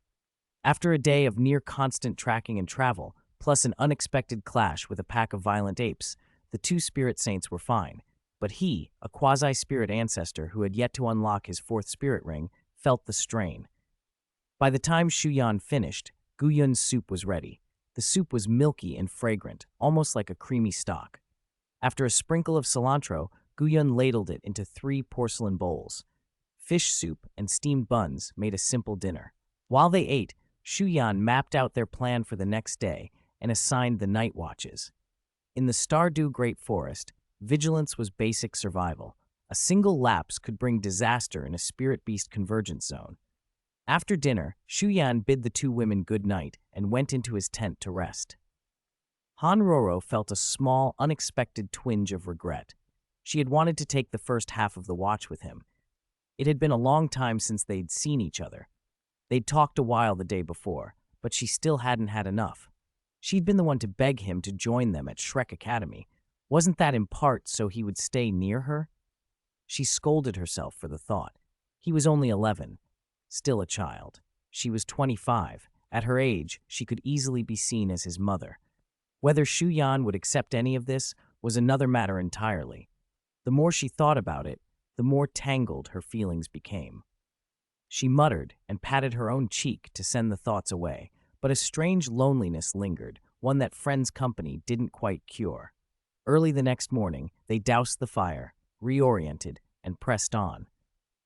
After a day of near-constant tracking and travel, plus an unexpected clash with a pack of violent apes, the two spirit saints were fine. But he, a quasi-spirit ancestor who had yet to unlock his fourth spirit ring, felt the strain. By the time Shu Yan finished, Guyun's soup was ready. The soup was milky and fragrant, almost like a creamy stock. After a sprinkle of cilantro, Guyun ladled it into 3 porcelain bowls. Fish soup and steamed buns made a simple dinner. While they ate, Shu Yan mapped out their plan for the next day and assigned the night watches. In the Stardew Great Forest, vigilance was basic survival. A single lapse could bring disaster in a spirit beast convergence zone. After dinner, Shu Yan bid the 2 women good night and went into his tent to rest. Hanroro felt a small, unexpected twinge of regret. She had wanted to take the first half of the watch with him. It had been a long time since they'd seen each other. They'd talked a while the day before, but she still hadn't had enough. She'd been the one to beg him to join them at Shrek Academy. Wasn't that in part so he would stay near her? She scolded herself for the thought. He was only 11. Still a child. She was 25. At her age, she could easily be seen as his mother. Whether Shu Yan would accept any of this was another matter entirely. The more she thought about it, the more tangled her feelings became. She muttered and patted her own cheek to send the thoughts away, but a strange loneliness lingered, one that friends' company didn't quite cure. Early the next morning, they doused the fire, reoriented, and pressed on.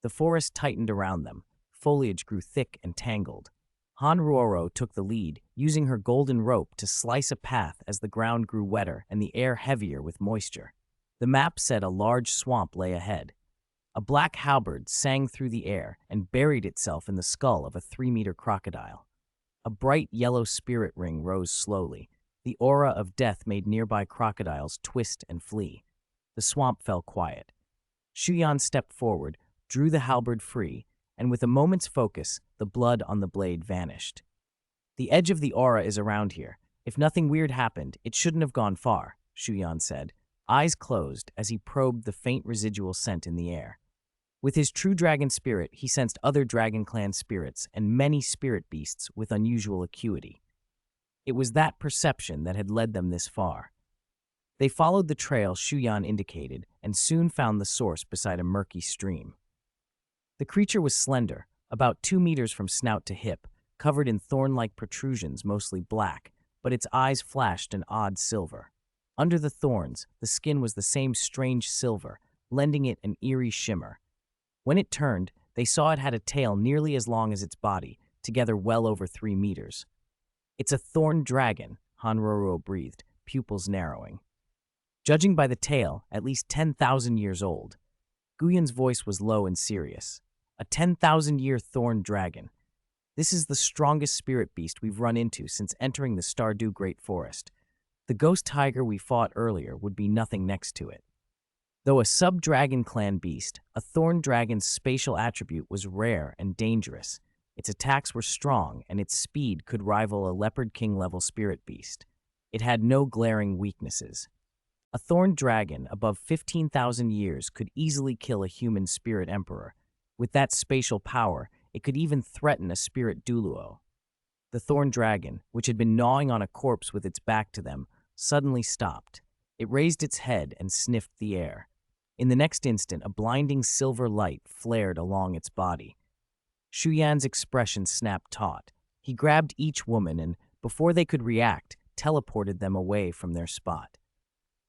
The forest tightened around them. Foliage grew thick and tangled. Hanroro took the lead, using her golden rope to slice a path as the ground grew wetter and the air heavier with moisture. The map said a large swamp lay ahead. A black halberd sang through the air and buried itself in the skull of a 3-meter crocodile. A bright yellow spirit ring rose slowly. The aura of death made nearby crocodiles twist and flee. The swamp fell quiet. Shu Yan stepped forward, drew the halberd free, and with a moment's focus, the blood on the blade vanished. The edge of the aura is around here. If nothing weird happened, it shouldn't have gone far, Shu Yan said, eyes closed as he probed the faint residual scent in the air. With his true dragon spirit, he sensed other Dragon Clan spirits and many spirit beasts with unusual acuity. It was that perception that had led them this far. They followed the trail Shu Yan indicated and soon found the source beside a murky stream. The creature was slender, about 2 meters from snout to hip, covered in thorn-like protrusions mostly black, but its eyes flashed an odd silver. Under the thorns, the skin was the same strange silver, lending it an eerie shimmer. When it turned, they saw it had a tail nearly as long as its body, together well over 3 meters. "It's a thorn dragon," Hanroro breathed, pupils narrowing. Judging by the tail, at least 10,000 years old. Guyun's voice was low and serious. A 10,000-year thorn dragon. This is the strongest spirit beast we've run into since entering the Stardew Great Forest. The ghost tiger we fought earlier would be nothing next to it. Though a sub-Dragon Clan beast, a thorn dragon's spatial attribute was rare and dangerous. Its attacks were strong, and its speed could rival a Leopard King-level spirit beast. It had no glaring weaknesses. A thorn dragon above 15,000 years could easily kill a human spirit emperor. With that spatial power, it could even threaten a spirit Douluo. The thorn dragon, which had been gnawing on a corpse with its back to them, suddenly stopped. It raised its head and sniffed the air. In the next instant, a blinding silver light flared along its body. Shu Yan's expression snapped taut. He grabbed each woman and, before they could react, teleported them away from their spot.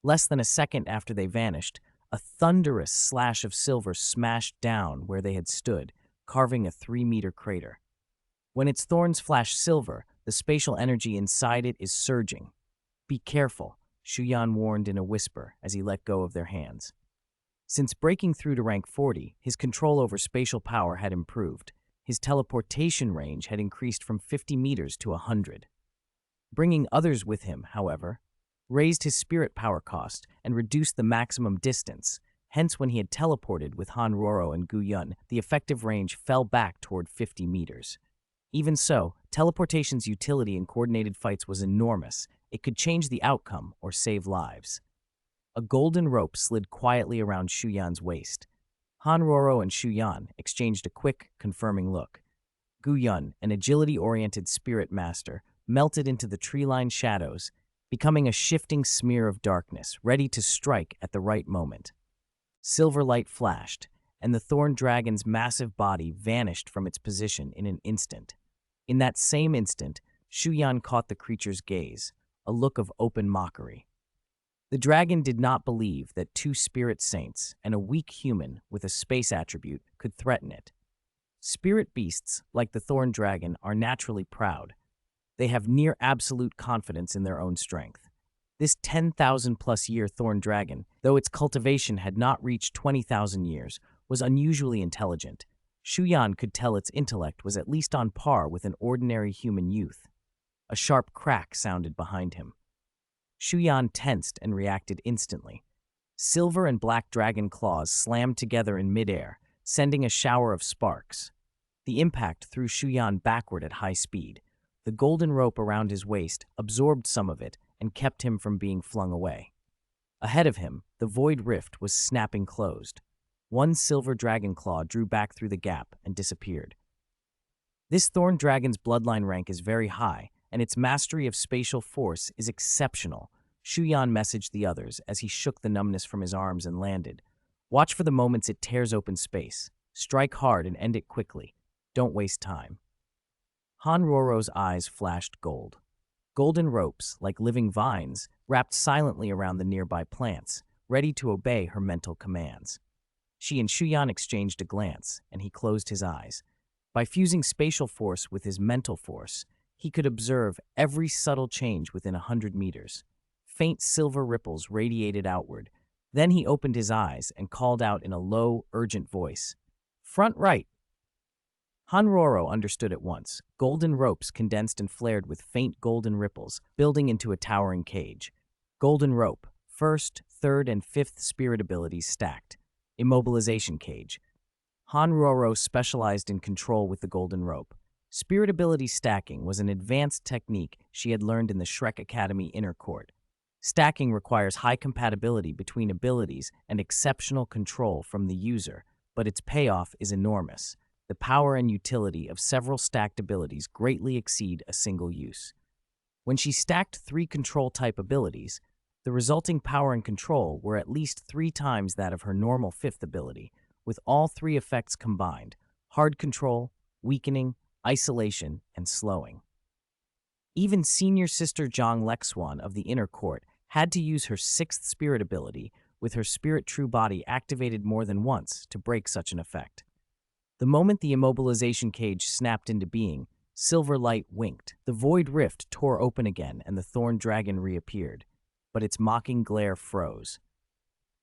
Less than a second after they vanished, a thunderous slash of silver smashed down where they had stood, carving a 3-meter crater. When its thorns flash silver, the spatial energy inside it is surging. Be careful, Shu Yan warned in a whisper as he let go of their hands. Since breaking through to rank 40, his control over spatial power had improved. His teleportation range had increased from 50 meters to 100. Bringing others with him, however, raised his spirit power cost and reduced the maximum distance. Hence, when he had teleported with Han Roro and Gu Yun, the effective range fell back toward 50 meters. Even so, teleportation's utility in coordinated fights was enormous. It could change the outcome or save lives. A golden rope slid quietly around Shu Yan's waist. Han Roro and Shu Yan exchanged a quick, confirming look. Gu Yun, an agility-oriented spirit master, melted into the tree-lined shadows, becoming a shifting smear of darkness, ready to strike at the right moment. Silver light flashed, and the thorn dragon's massive body vanished from its position in an instant. In that same instant, Shu Yan caught the creature's gaze, a look of open mockery. The dragon did not believe that two spirit saints and a weak human with a space attribute could threaten it. Spirit beasts, like the thorn dragon, are naturally proud. They have near absolute confidence in their own strength. This 10,000-plus year thorn dragon, though its cultivation had not reached 20,000 years, was unusually intelligent. Shu Yan could tell its intellect was at least on par with an ordinary human youth. A sharp crack sounded behind him. Shu Yan tensed and reacted instantly. Silver and black dragon claws slammed together in midair, sending a shower of sparks. The impact threw Shu Yan backward at high speed. The golden rope around his waist absorbed some of it and kept him from being flung away. Ahead of him, the void rift was snapping closed. One silver dragon claw drew back through the gap and disappeared. This thorn dragon's bloodline rank is very high, and its mastery of spatial force is exceptional, Shu Yan messaged the others as he shook the numbness from his arms and landed. Watch for the moments it tears open space. Strike hard and end it quickly. Don't waste time. Han Roro's eyes flashed gold. Golden ropes, like living vines, wrapped silently around the nearby plants, ready to obey her mental commands. She and Shu Yan exchanged a glance, and he closed his eyes. By fusing spatial force with his mental force, he could observe every subtle change within 100 meters. Faint silver ripples radiated outward. Then he opened his eyes and called out in a low, urgent voice, "Front right!" Han Roro understood at once. Golden ropes condensed and flared with faint golden ripples, building into a towering cage. Golden rope, first, third, and fifth spirit abilities stacked. Immobilization cage. Han Roro specialized in control with the golden rope. Spirit ability stacking was an advanced technique she had learned in the Shrek Academy inner court. Stacking requires high compatibility between abilities and exceptional control from the user, but its payoff is enormous. The power and utility of several stacked abilities greatly exceed a single use. When she stacked 3 control-type abilities, the resulting power and control were at least 3 times that of her normal 5th ability, with all 3 effects combined: hard control, weakening, isolation, and slowing. Even senior sister Zhang Lexuan of the inner court had to use her 6th spirit ability, with her spirit true body activated more than once to break such an effect. The moment the immobilization cage snapped into being, silver light winked. The void rift tore open again and the thorn dragon reappeared, but its mocking glare froze.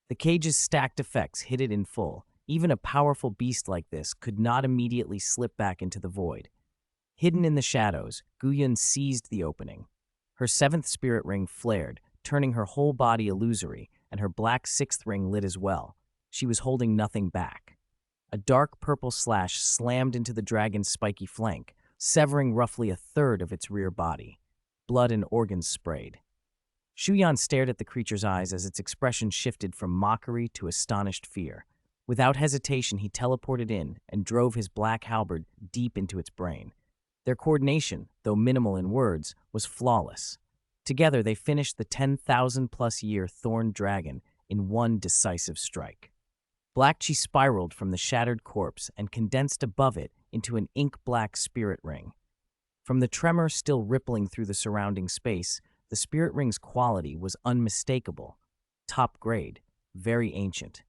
The cage's stacked effects hit it in full. Even a powerful beast like this could not immediately slip back into the void. Hidden in the shadows, Gu Yun seized the opening. Her 7th spirit ring flared, turning her whole body illusory, and her black 6th ring lit as well. She was holding nothing back. A dark purple slash slammed into the dragon's spiky flank, severing roughly a third of its rear body. Blood and organs sprayed. Shu Yan stared at the creature's eyes as its expression shifted from mockery to astonished fear. Without hesitation, he teleported in and drove his black halberd deep into its brain. Their coordination, though minimal in words, was flawless. Together, they finished the 10,000-plus year thorn dragon in one decisive strike. Black chi spiraled from the shattered corpse and condensed above it into an ink-black spirit ring. From the tremor still rippling through the surrounding space, the spirit ring's quality was unmistakable. Top grade, very ancient.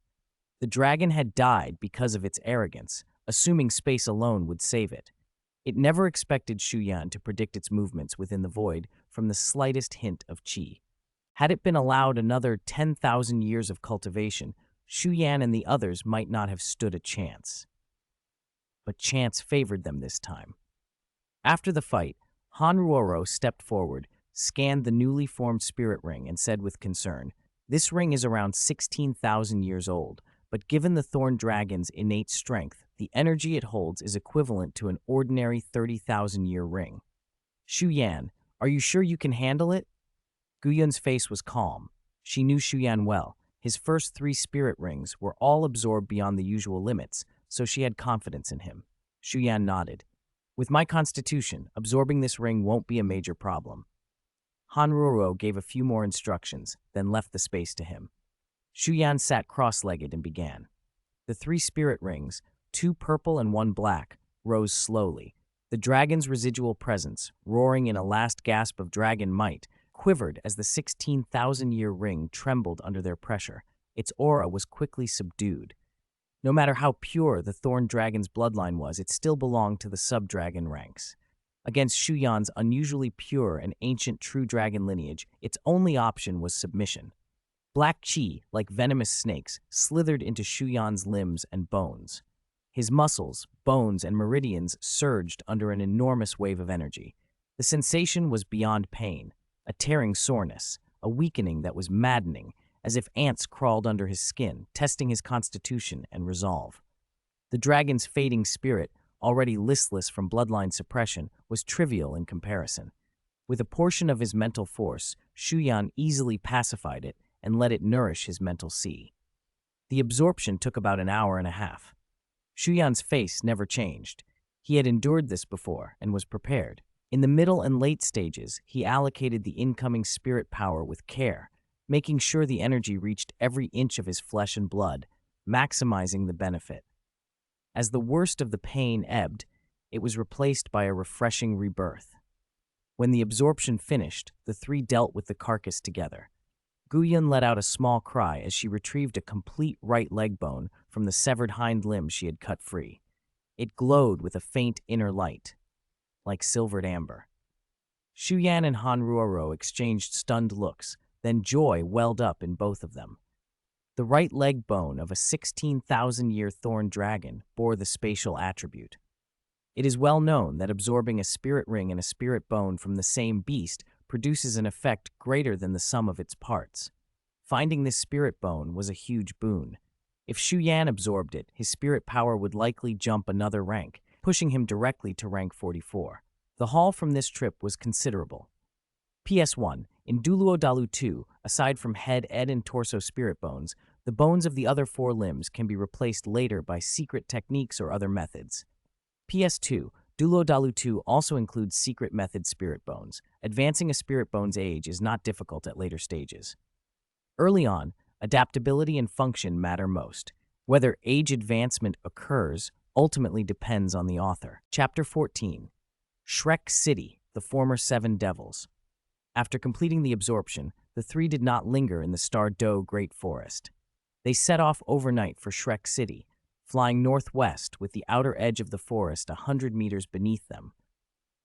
The dragon had died because of its arrogance, assuming space alone would save it. It never expected Shu Yan to predict its movements within the void from the slightest hint of chi. Had it been allowed another 10,000 years of cultivation, Shu Yan and the others might not have stood a chance. But chance favored them this time. After the fight, Hanruoro stepped forward, scanned the newly formed spirit ring, and said with concern, "This ring is around 16,000 years old, but given the thorn dragon's innate strength, the energy it holds is equivalent to an ordinary 30,000-year ring. Shu Yan, are you sure you can handle it?" Guyun's face was calm. She knew Shu Yan well. His first 3 spirit rings were all absorbed beyond the usual limits, so she had confidence in him. Shu Yan nodded. "With my constitution, absorbing this ring won't be a major problem." Hanruoro gave a few more instructions, then left the space to him. Shu Yan sat cross-legged and began. The 3 spirit rings, 2 purple and 1 black, rose slowly. The dragon's residual presence, roaring in a last gasp of dragon might, quivered as the 16,000-year ring trembled under their pressure. Its aura was quickly subdued. No matter how pure the thorn dragon's bloodline was, it still belonged to the sub-dragon ranks. Against Shu Yan's unusually pure and ancient true dragon lineage, its only option was submission. Black chi, like venomous snakes, slithered into Shu Yan's limbs and bones. His muscles, bones, and meridians surged under an enormous wave of energy. The sensation was beyond pain, a tearing soreness, a weakening that was maddening, as if ants crawled under his skin, testing his constitution and resolve. The dragon's fading spirit, already listless from bloodline suppression, was trivial in comparison. With a portion of his mental force, Shu Yan easily pacified it and let it nourish his mental sea. The absorption took about an hour and a half. Shu Yan's face never changed. He had endured this before and was prepared. In the middle and late stages, he allocated the incoming spirit power with care, making sure the energy reached every inch of his flesh and blood, maximizing the benefit. As the worst of the pain ebbed, it was replaced by a refreshing rebirth. When the absorption finished, the 3 dealt with the carcass together. Guyun let out a small cry as she retrieved a complete right leg bone from the severed hind limb she had cut free. It glowed with a faint inner light, like silvered amber. Shu Yan and Hanruoro exchanged stunned looks, then joy welled up in both of them. The right leg bone of a 16,000-year thorn dragon bore the spatial attribute. It is well known that absorbing a spirit ring and a spirit bone from the same beast produces an effect greater than the sum of its parts. Finding this spirit bone was a huge boon. If Shu Yan absorbed it, his spirit power would likely jump another rank, pushing him directly to rank 44. The haul from this trip was considerable. PS1. In Douluo Dalu 2, aside from head, and torso spirit bones, the bones of the other 4 limbs can be replaced later by secret techniques or other methods. PS2. Douluo Dalu 2 also includes secret method spirit bones. Advancing a spirit bone's age is not difficult at later stages. Early on, adaptability and function matter most. Whether age advancement occurs ultimately depends on the author. Chapter 14. Shrek City, the former 7 devils. After completing the absorption, the 3 did not linger in the Star-Do Great Forest. They set off overnight for Shrek City, flying northwest with the outer edge of the forest 100 meters beneath them.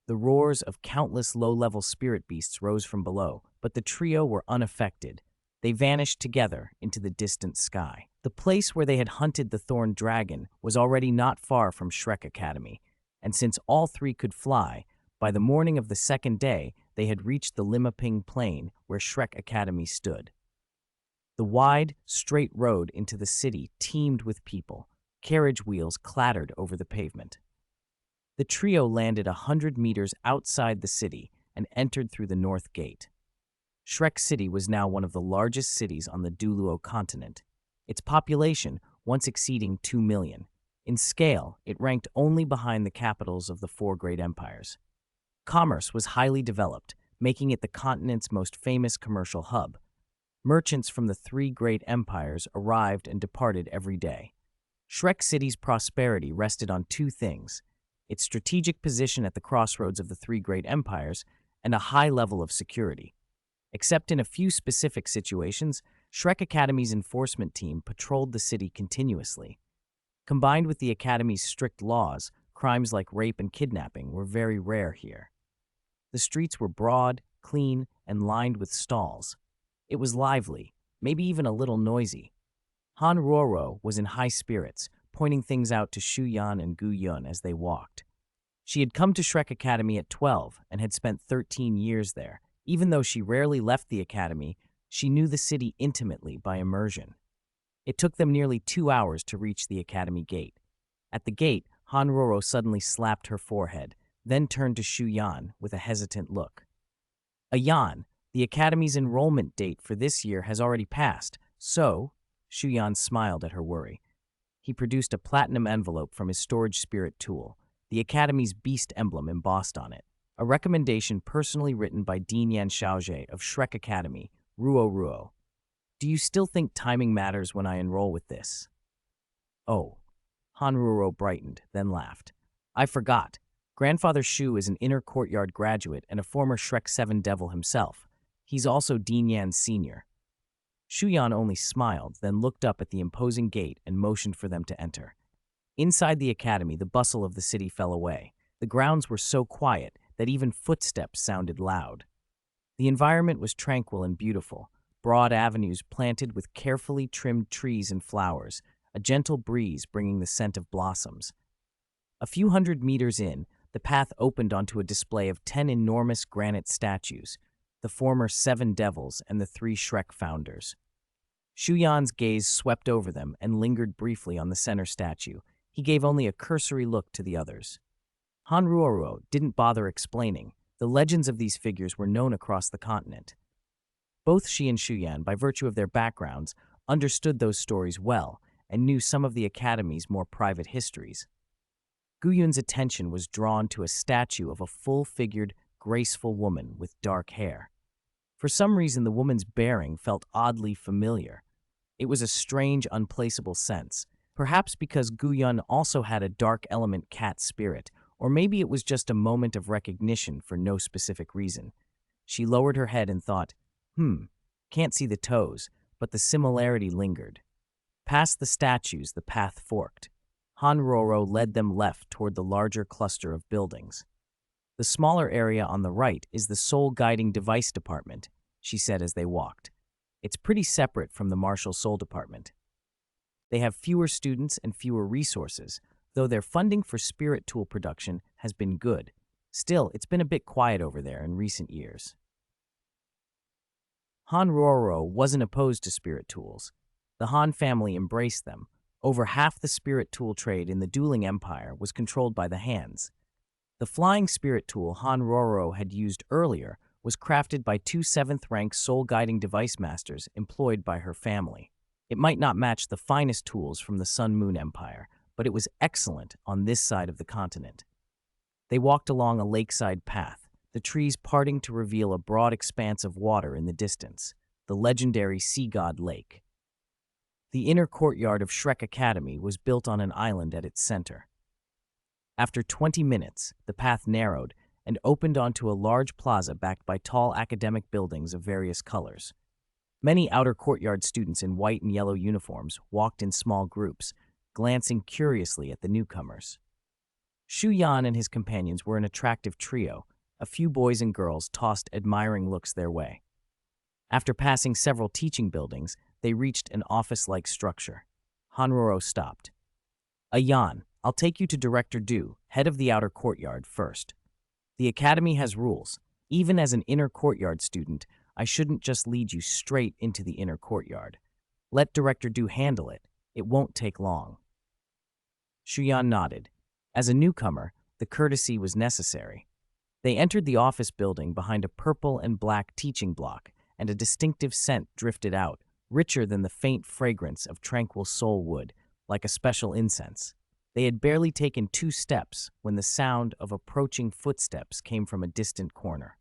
The roars of countless low-level spirit beasts rose from below, but the trio were unaffected. They vanished together into the distant sky. The place where they had hunted the thorn dragon was already not far from Shrek Academy, and since all 3 could fly, by the morning of the 2nd day, they had reached the Limaping Plain where Shrek Academy stood. The wide, straight road into the city teemed with people. Carriage wheels clattered over the pavement. The trio landed 100 meters outside the city and entered through the north gate. Shrek City was now one of the largest cities on the Douluo Continent, its population once exceeding 2 million. In scale, it ranked only behind the capitals of the 4 great empires. Commerce was highly developed, making it the continent's most famous commercial hub. Merchants from the 3 great empires arrived and departed every day. Shrek City's prosperity rested on 2 things: its strategic position at the crossroads of the 3 great empires and a high level of security. Except in a few specific situations, Shrek Academy's enforcement team patrolled the city continuously. Combined with the Academy's strict laws, crimes like rape and kidnapping were very rare here. The streets were broad, clean, and lined with stalls. It was lively, maybe even a little noisy. Han Ruoro was in high spirits, pointing things out to Shu Yan and Gu Yun as they walked. She had come to Shrek Academy at 12 and had spent 13 years there. Even though she rarely left the academy, she knew the city intimately by immersion. It took them nearly 2 hours to reach the academy gate. At the gate, Han Ruoro suddenly slapped her forehead, then turned to Shu Yan with a hesitant look. Yan, the academy's enrollment date for this year has already passed, so, Shu Yan smiled at her worry. He produced a platinum envelope from his storage spirit tool, the academy's beast emblem embossed on it. A recommendation personally written by Dean Yan Xiaozhe of Shrek Academy, Ruo Ruo. Do you still think timing matters when I enroll with this? Oh. Han Ruo brightened, then laughed. I forgot. Grandfather Shu is an inner courtyard graduate and a former Shrek 7 devil himself. He's also Dean Yan's senior. Shu Yan only smiled, then looked up at the imposing gate and motioned for them to enter. Inside the academy, the bustle of the city fell away. The grounds were so quiet that even footsteps sounded loud. The environment was tranquil and beautiful, broad avenues planted with carefully trimmed trees and flowers, a gentle breeze bringing the scent of blossoms. A few hundred meters in, the path opened onto a display of 10 enormous granite statues, the former 7 devils and the 3 Shrek founders. Shu Yan's gaze swept over them and lingered briefly on the center statue. He gave only a cursory look to the others. Han Ruoruo didn't bother explaining. The legends of these figures were known across the continent. Both she and Shu Yan, by virtue of their backgrounds, understood those stories well and knew some of the academy's more private histories. Gu Yun's attention was drawn to a statue of a full-figured, graceful woman with dark hair. For some reason, the woman's bearing felt oddly familiar. It was a strange, unplaceable sense, perhaps because Gu Yun also had a dark element cat spirit, or maybe it was just a moment of recognition for no specific reason. She lowered her head and thought, can't see the toes, but the similarity lingered. Past the statues, the path forked. Han Roro led them left toward the larger cluster of buildings. The smaller area on the right is the Soul Guiding Device Department, she said as they walked. It's pretty separate from the Martial Soul Department. They have fewer students and fewer resources, though their funding for spirit tool production has been good. Still, it's been a bit quiet over there in recent years. Han Roro wasn't opposed to spirit tools. The Han family embraced them. Over half the spirit tool trade in the dueling empire was controlled by the Hans. The flying spirit tool Han Roro had used earlier was crafted by 2 7th-rank soul-guiding device masters employed by her family. It might not match the finest tools from the Sun-Moon Empire, but it was excellent on this side of the continent. They walked along a lakeside path, the trees parting to reveal a broad expanse of water in the distance, the legendary Sea God Lake. The inner courtyard of Shrek Academy was built on an island at its center. After 20 minutes, the path narrowed and opened onto a large plaza backed by tall academic buildings of various colors. Many outer courtyard students in white and yellow uniforms walked in small groups, glancing curiously at the newcomers. Shu Yan and his companions were an attractive trio. A few boys and girls tossed admiring looks their way. After passing several teaching buildings, they reached an office-like structure. Hanroro stopped. Yan, I'll take you to Director Du, head of the outer courtyard, first. The academy has rules. Even as an inner courtyard student, I shouldn't just lead you straight into the inner courtyard. Let Director Du handle it. It won't take long. Shu Yan nodded. As a newcomer, the courtesy was necessary. They entered the office building behind a purple and black teaching block, and a distinctive scent drifted out, richer than the faint fragrance of tranquil soul wood, like a special incense. They had barely taken 2 steps when the sound of approaching footsteps came from a distant corner.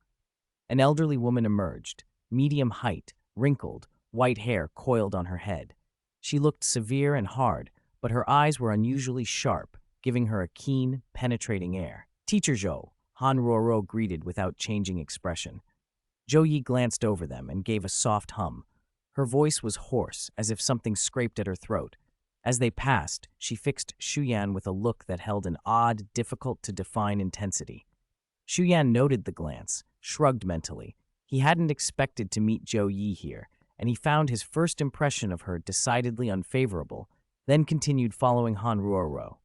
An elderly woman emerged, medium height, wrinkled, white hair coiled on her head. She looked severe and hard, but her eyes were unusually sharp, giving her a keen, penetrating air. Teacher Zhou, Han Roro greeted without changing expression. Zhou Yi glanced over them and gave a soft hum. Her voice was hoarse, as if something scraped at her throat. As they passed, she fixed Shu Yan with a look that held an odd, difficult-to-define intensity. Shu Yan noted the glance, shrugged mentally. He hadn't expected to meet Zhou Yi here, and he found his first impression of her decidedly unfavorable, then continued following Han Ruoro.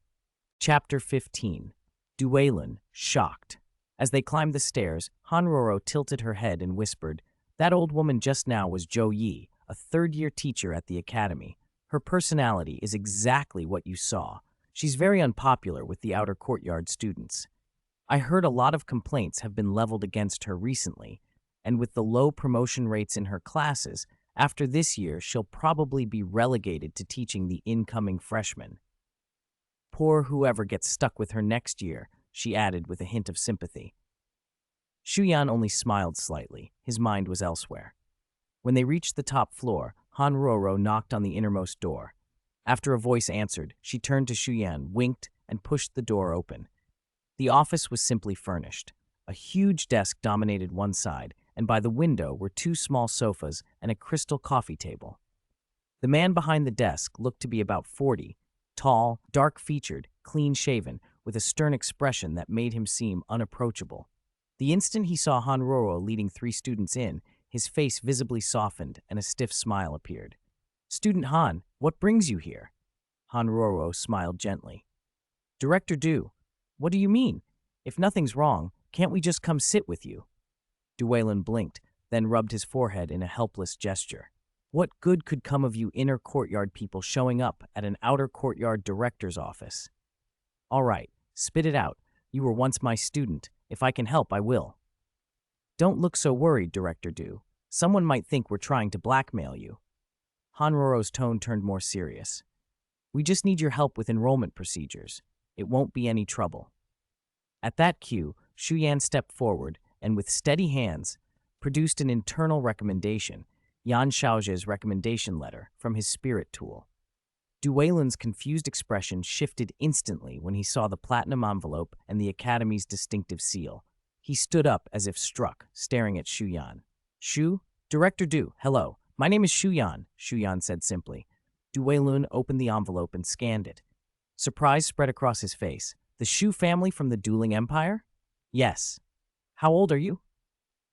Chapter 15. Douluo, shocked. As they climbed the stairs, Han Ruoro tilted her head and whispered, "That old woman just now was Zhou Yi, a third-year teacher at the academy. Her personality is exactly what you saw. She's very unpopular with the outer courtyard students. I heard a lot of complaints have been leveled against her recently, and with the low promotion rates in her classes, after this year she'll probably be relegated to teaching the incoming freshmen. Poor whoever gets stuck with her next year," she added with a hint of sympathy. Shu Yan only smiled slightly. His mind was elsewhere. When they reached the top floor, Han Ruoro knocked on the innermost door. After a voice answered, she turned to Shu Yan, winked, and pushed the door open. The office was simply furnished. A huge desk dominated one side, and by the window were two small sofas and a crystal coffee table. The man behind the desk looked to be about 40, tall, dark-featured, clean-shaven, with a stern expression that made him seem unapproachable. The instant he saw Han Ruoro leading 3 students in, his face visibly softened and a stiff smile appeared. "Student Han, what brings you here?" Han Ruoro smiled gently. "Director Du, what do you mean? If nothing's wrong, can't we just come sit with you?" Douluo blinked, then rubbed his forehead in a helpless gesture. "What good could come of you inner courtyard people showing up at an outer courtyard director's office?" "All right, spit it out. You were once my student. If I can help, I will." "Don't look so worried, Director Du. Someone might think we're trying to blackmail you." Han Ruoro's tone turned more serious. "We just need your help with enrollment procedures. It won't be any trouble." At that cue, Shu Yan stepped forward and, with steady hands, produced an internal recommendation, Yan Xiaozhe's recommendation letter, from his spirit tool. Douluo's confused expression shifted instantly when he saw the platinum envelope and the Academy's distinctive seal. He stood up as if struck, staring at Shu Yan. "Shu? Director Du, hello. My name is Shu Yan," Shu Yan said simply. Douluo opened the envelope and scanned it. Surprise spread across his face. "The Shu family from the dueling empire?" "Yes." "How old are you?"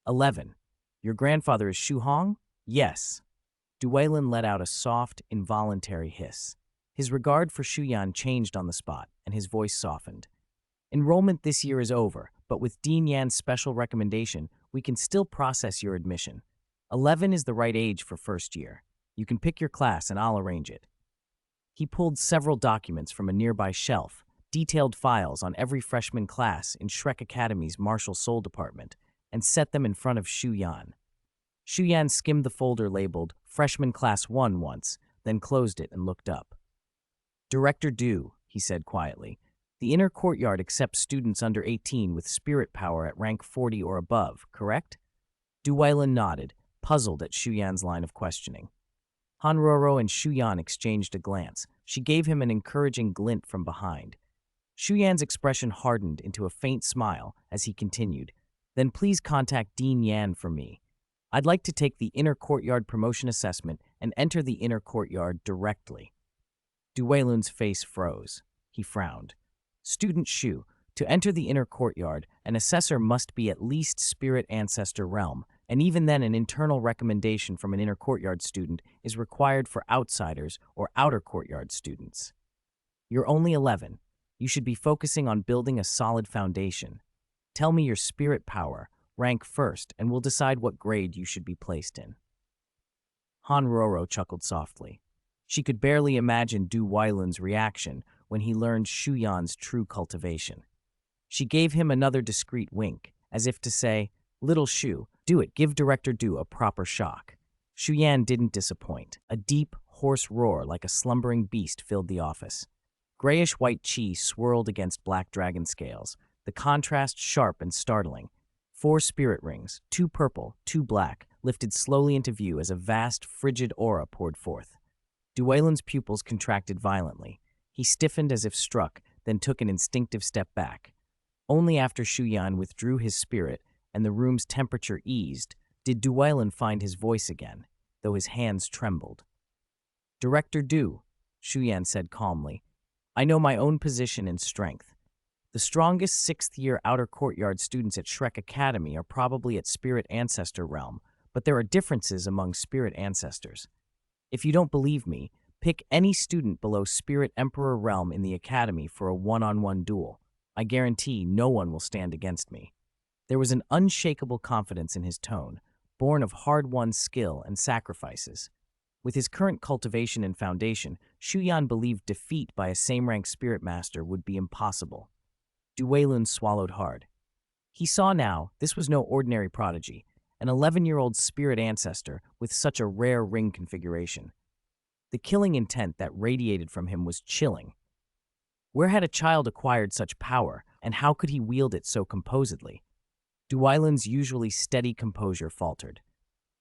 11. "Your grandfather is Shu Hong?" "Yes." Douluo let out a soft, involuntary hiss. His regard for Shu Yan changed on the spot, and his voice softened. "Enrollment this year is over, but with Dean Yan's special recommendation, we can still process your admission. 11 is the right age for first year. You can pick your class and I'll arrange it." He pulled several documents from a nearby shelf, detailed files on every freshman class in Shrek Academy's Martial Soul Department, and set them in front of Shu Yan. Shu Yan skimmed the folder labeled Freshman Class 1 once, then closed it and looked up. "Director Du," he said quietly, "the inner courtyard accepts students under 18 with spirit power at rank 40 or above, correct?" Douluo nodded, puzzled at Shu Yan's line of questioning. Han Ruoro and Shu Yan exchanged a glance. She gave him an encouraging glint from behind. Shu Yan's expression hardened into a faint smile as he continued, "Then please contact Dean Yan for me. I'd like to take the inner courtyard promotion assessment and enter the inner courtyard directly." Douluo's face froze. He frowned. "Student Shu, to enter the inner courtyard, an assessor must be at least spirit ancestor realm, and even then an internal recommendation from an inner courtyard student is required for outsiders or outer courtyard students. You're only 11. You should be focusing on building a solid foundation. Tell me your spirit power, rank first, and we'll decide what grade you should be placed in." Han Ruoro chuckled softly. She could barely imagine Douluo's reaction when he learned Shu Yan's true cultivation. She gave him another discreet wink, as if to say, "Little Shu, do it, give Director Du a proper shock." Shu Yan didn't disappoint. A deep, hoarse roar like a slumbering beast filled the office. Grayish-white chi swirled against black dragon scales, the contrast sharp and startling. 4 spirit rings, 2 purple, 2 black, lifted slowly into view as a vast, frigid aura poured forth. Douluo's pupils contracted violently. He stiffened as if struck, then took an instinctive step back. Only after Shu Yan withdrew his spirit and the room's temperature eased did Douluo find his voice again, though his hands trembled. "Director Du," Shu Yan said calmly, "I know my own position and strength. The strongest 6th-year outer courtyard students at Shrek Academy are probably at Spirit Ancestor Realm, but there are differences among spirit ancestors. If you don't believe me, pick any student below Spirit Emperor realm in the academy for a one-on-one duel. I guarantee no one will stand against me. There was an unshakable confidence in his tone, born of hard-won skill and sacrifices. With his current cultivation and foundation, Shu Yan believed defeat by a same-rank spirit master would be impossible. Duelun swallowed hard. He saw now this was no ordinary prodigy, an 11-year-old spirit ancestor with such a rare ring configuration. The killing intent that radiated from him was chilling. Where had a child acquired such power, and how could he wield it so composedly? Duelun's usually steady composure faltered.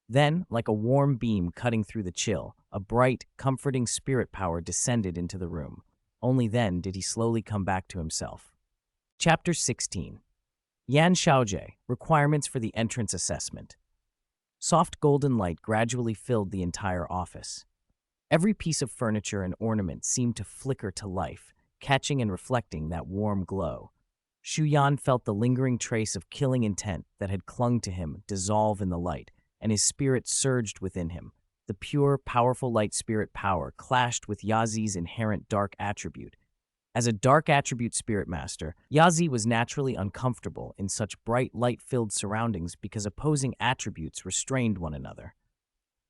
Then, like a warm beam cutting through the chill, a bright, comforting spirit power descended into the room. Only then did he slowly come back to himself. Chapter 16. Yan Xiaojie, Requirements for the Entrance Assessment. Soft golden light gradually filled the entire office. Every piece of furniture and ornament seemed to flicker to life, catching and reflecting that warm glow. Shu Yan felt the lingering trace of killing intent that had clung to him dissolve in the light, and his spirit surged within him. The pure, powerful light spirit power clashed with Yazi's inherent dark attribute. As a dark attribute spirit master, Yazi was naturally uncomfortable in such bright, light-filled surroundings because opposing attributes restrained one another.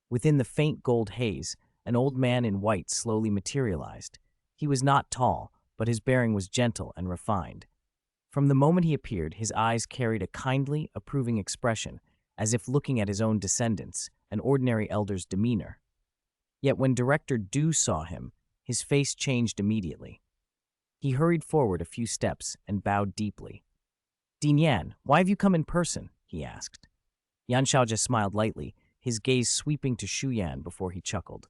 Within the faint gold haze, an old man in white slowly materialized. He was not tall, but his bearing was gentle and refined. From the moment he appeared, his eyes carried a kindly, approving expression, as if looking at his own descendants, an ordinary elder's demeanor. Yet when Director Du saw him, his face changed immediately. He hurried forward a few steps and bowed deeply. "Din Yan, why have you come in person?" he asked. Yan Xiaojie smiled lightly, his gaze sweeping to Shu Yan before he chuckled.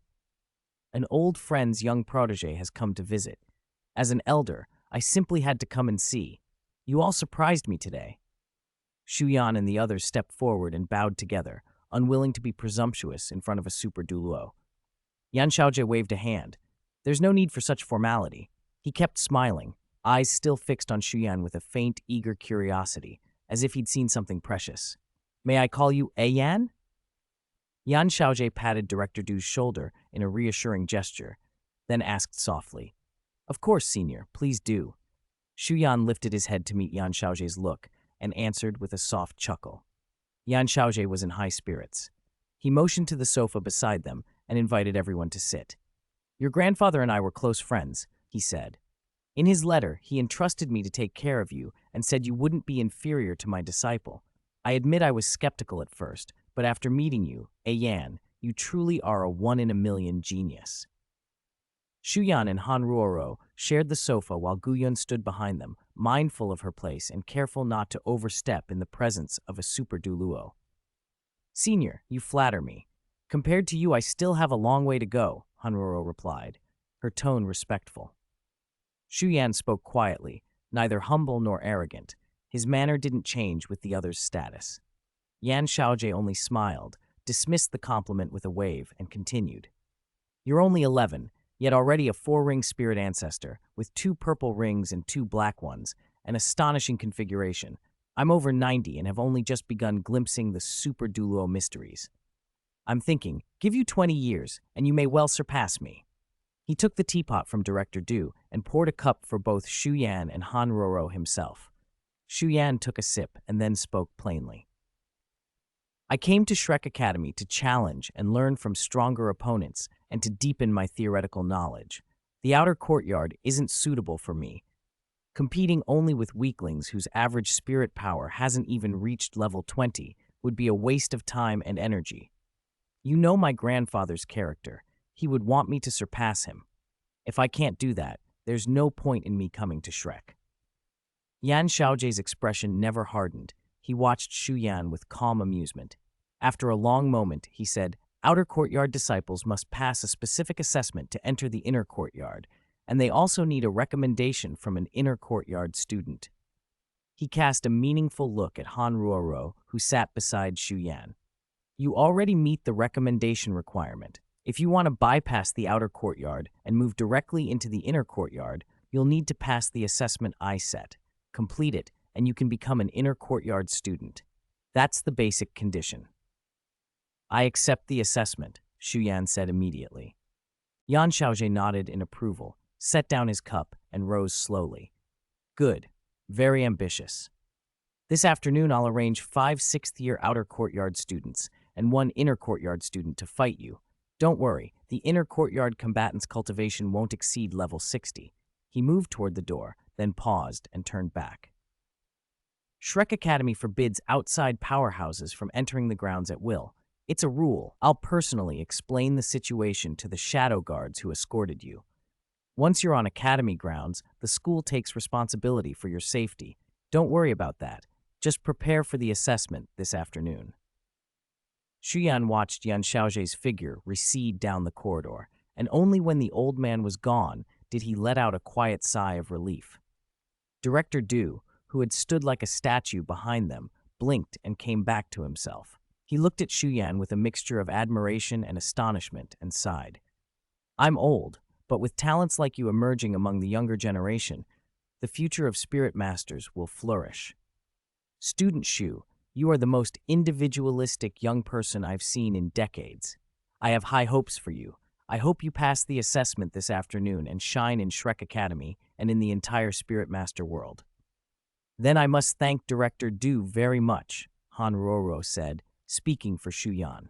"An old friend's young protege has come to visit. As an elder, I simply had to come and see. You all surprised me today." Shu Yan and the others stepped forward and bowed together, unwilling to be presumptuous in front of a super Douluo. Yan Xiaojie waved a hand. "There's no need for such formality." He kept smiling, eyes still fixed on Shu Yan with a faint, eager curiosity, as if he'd seen something precious. "May I call you Yan?" Yan Xiaojie patted Director Du's shoulder in a reassuring gesture, then asked softly, "Of course, Senior, please do." Shu Yan lifted his head to meet Yan Xiaojie's look and answered with a soft chuckle. Yan Xiaojie was in high spirits. He motioned to the sofa beside them and invited everyone to sit. "Your grandfather and I were close friends," he said. "In his letter, he entrusted me to take care of you and said you wouldn't be inferior to my disciple. I admit I was skeptical at first, but after meeting you, Yan, you truly are a one-in-a-million genius." Shu Yan and Han Ruoro shared the sofa while Guyun stood behind them, mindful of her place and careful not to overstep in the presence of a super Douluo. "Senior, you flatter me. Compared to you, I still have a long way to go," Han Ruoro replied, her tone respectful. Shu Yan spoke quietly, neither humble nor arrogant. His manner didn't change with the other's status. Yan Xiaojie only smiled, dismissed the compliment with a wave, and continued. "You're only 11, yet already a 4-ring spirit ancestor, with 2 purple rings and 2 black ones, an astonishing configuration. I'm over 90 and have only just begun glimpsing the super Douluo mysteries. I'm thinking, give you 20 years, and you may well surpass me." He took the teapot from Director Du and poured a cup for both Shu Yan and Han Ruoro himself. Shu Yan took a sip and then spoke plainly. "I came to Shrek Academy to challenge and learn from stronger opponents and to deepen my theoretical knowledge. The outer courtyard isn't suitable for me. Competing only with weaklings whose average spirit power hasn't even reached level 20 would be a waste of time and energy. You know my grandfather's character. He would want me to surpass him. If I can't do that, there's no point in me coming to Shrek." Yan Xiaojie's expression never hardened. He watched Shu Yan with calm amusement. After a long moment, he said, "Outer courtyard disciples must pass a specific assessment to enter the inner courtyard, and they also need a recommendation from an inner courtyard student." He cast a meaningful look at Han Ruoro, who sat beside Shu Yan. "You already meet the recommendation requirement. If you want to bypass the outer courtyard and move directly into the inner courtyard, you'll need to pass the assessment I set. Complete it, and you can become an inner courtyard student. That's the basic condition." I accept the assessment, Shu Yan said immediately. Yan Xiaozhe nodded in approval, set down his cup, and rose slowly. Good. Very ambitious. This afternoon I'll arrange 5 sixth-year outer courtyard students and 1 inner courtyard student to fight you. Don't worry, the inner courtyard combatant's cultivation won't exceed level 60. He moved toward the door, then paused and turned back. Shrek Academy forbids outside powerhouses from entering the grounds at will. It's a rule. I'll personally explain the situation to the shadow guards who escorted you. Once you're on academy grounds, the school takes responsibility for your safety. Don't worry about that. Just prepare for the assessment this afternoon. Shu Yan watched Yan Xiaozhe's figure recede down the corridor, and only when the old man was gone did he let out a quiet sigh of relief. Director Du, who had stood like a statue behind them, blinked and came back to himself. He looked at Shu Yan with a mixture of admiration and astonishment and sighed. I'm old, but with talents like you emerging among the younger generation, the future of spirit masters will flourish. Student Shu, you are the most individualistic young person I've seen in decades. I have high hopes for you. I hope you pass the assessment this afternoon and shine in Shrek Academy and in the entire Spirit Master world. Then I must thank Director Du very much, Han Roro said, speaking for Shu Yan.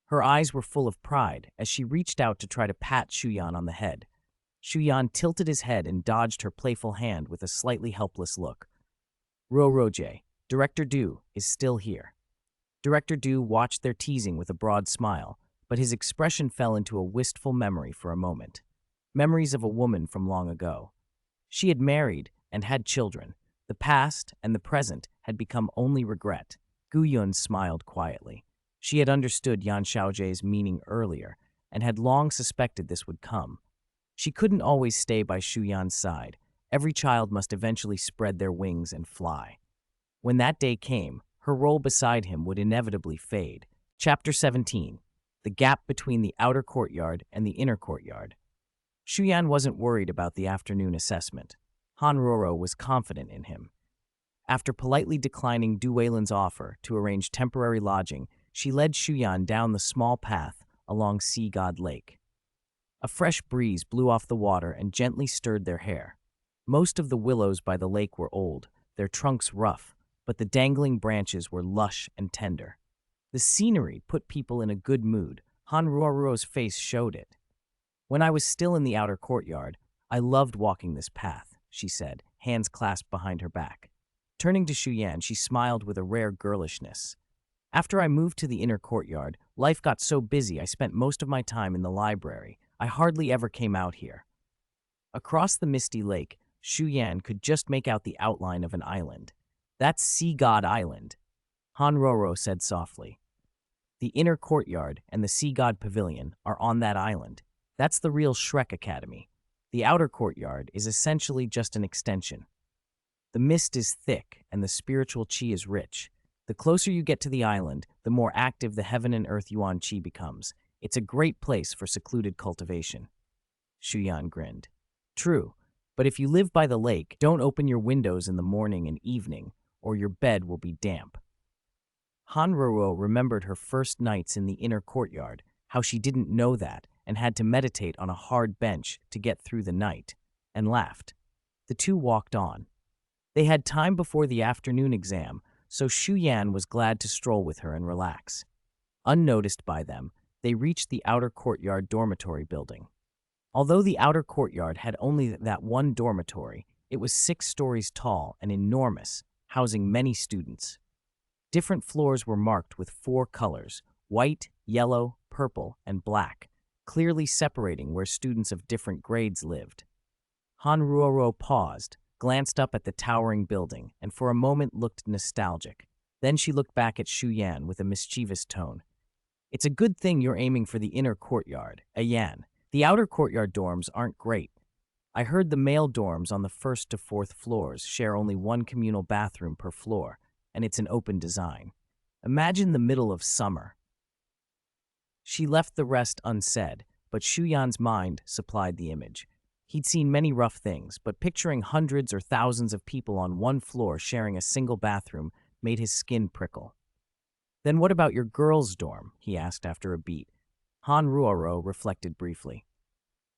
Her eyes were full of pride as she reached out to try to pat Shu Yan on the head. Shu Yan tilted his head and dodged her playful hand with a slightly helpless look. Roroje, Director Du is still here. Director Du watched their teasing with a broad smile, but his expression fell into a wistful memory for a moment. Memories of a woman from long ago. She had married and had children. The past and the present had become only regret. Gu Yun smiled quietly. She had understood Yan Xiaozhe's meaning earlier and had long suspected this would come. She couldn't always stay by Shu Yan's side. Every child must eventually spread their wings and fly. When that day came, her role beside him would inevitably fade. Chapter 17. The Gap Between the Outer Courtyard and the Inner Courtyard. Shu Yan wasn't worried about the afternoon assessment. Han Roro was confident in him. After politely declining Du Weilin's offer to arrange temporary lodging, she led Shu Yan down the small path along Sea God Lake. A fresh breeze blew off the water and gently stirred their hair. Most of the willows by the lake were old, their trunks rough, but the dangling branches were lush and tender. The scenery put people in a good mood. Han Roro's face showed it. When I was still in the outer courtyard, I loved walking this path, she said, hands clasped behind her back. Turning to Shu Yan, she smiled with a rare girlishness. After I moved to the inner courtyard, life got so busy I spent most of my time in the library. I hardly ever came out here. Across the misty lake, Shu Yan could just make out the outline of an island. That's Sea God Island, Han Roro said softly. The inner courtyard and the Sea God Pavilion are on that island. That's the real Shrek Academy. The outer courtyard is essentially just an extension. The mist is thick and the spiritual qi is rich. The closer you get to the island, the more active the heaven and earth yuan qi becomes. It's a great place for secluded cultivation. Shu Yan grinned. True, but if you live by the lake, don't open your windows in the morning and evening, or your bed will be damp. Han Roro remembered her first nights in the inner courtyard, how she didn't know that and had to meditate on a hard bench to get through the night, and laughed. The two walked on. They had time before the afternoon exam, so Shu Yan was glad to stroll with her and relax. Unnoticed by them, they reached the outer courtyard dormitory building. Although the outer courtyard had only that one dormitory, it was 6 stories tall and enormous, housing many students. Different floors were marked with 4 colors, white, yellow, purple, and black, clearly separating where students of different grades lived. Han Roro paused, glanced up at the towering building, and for a moment looked nostalgic. Then she looked back at Shu Yan with a mischievous tone. It's a good thing you're aiming for the inner courtyard, Yan. The outer courtyard dorms aren't great. I heard the male dorms on the 1st to 4th floors share only 1 communal bathroom per floor, and it's an open design. Imagine the middle of summer. She left the rest unsaid, but Shu Yan's mind supplied the image. He'd seen many rough things, but picturing hundreds or thousands of people on one floor sharing a single bathroom made his skin prickle. Then what about your girls' dorm? He asked after a beat. Han Ruoro reflected briefly.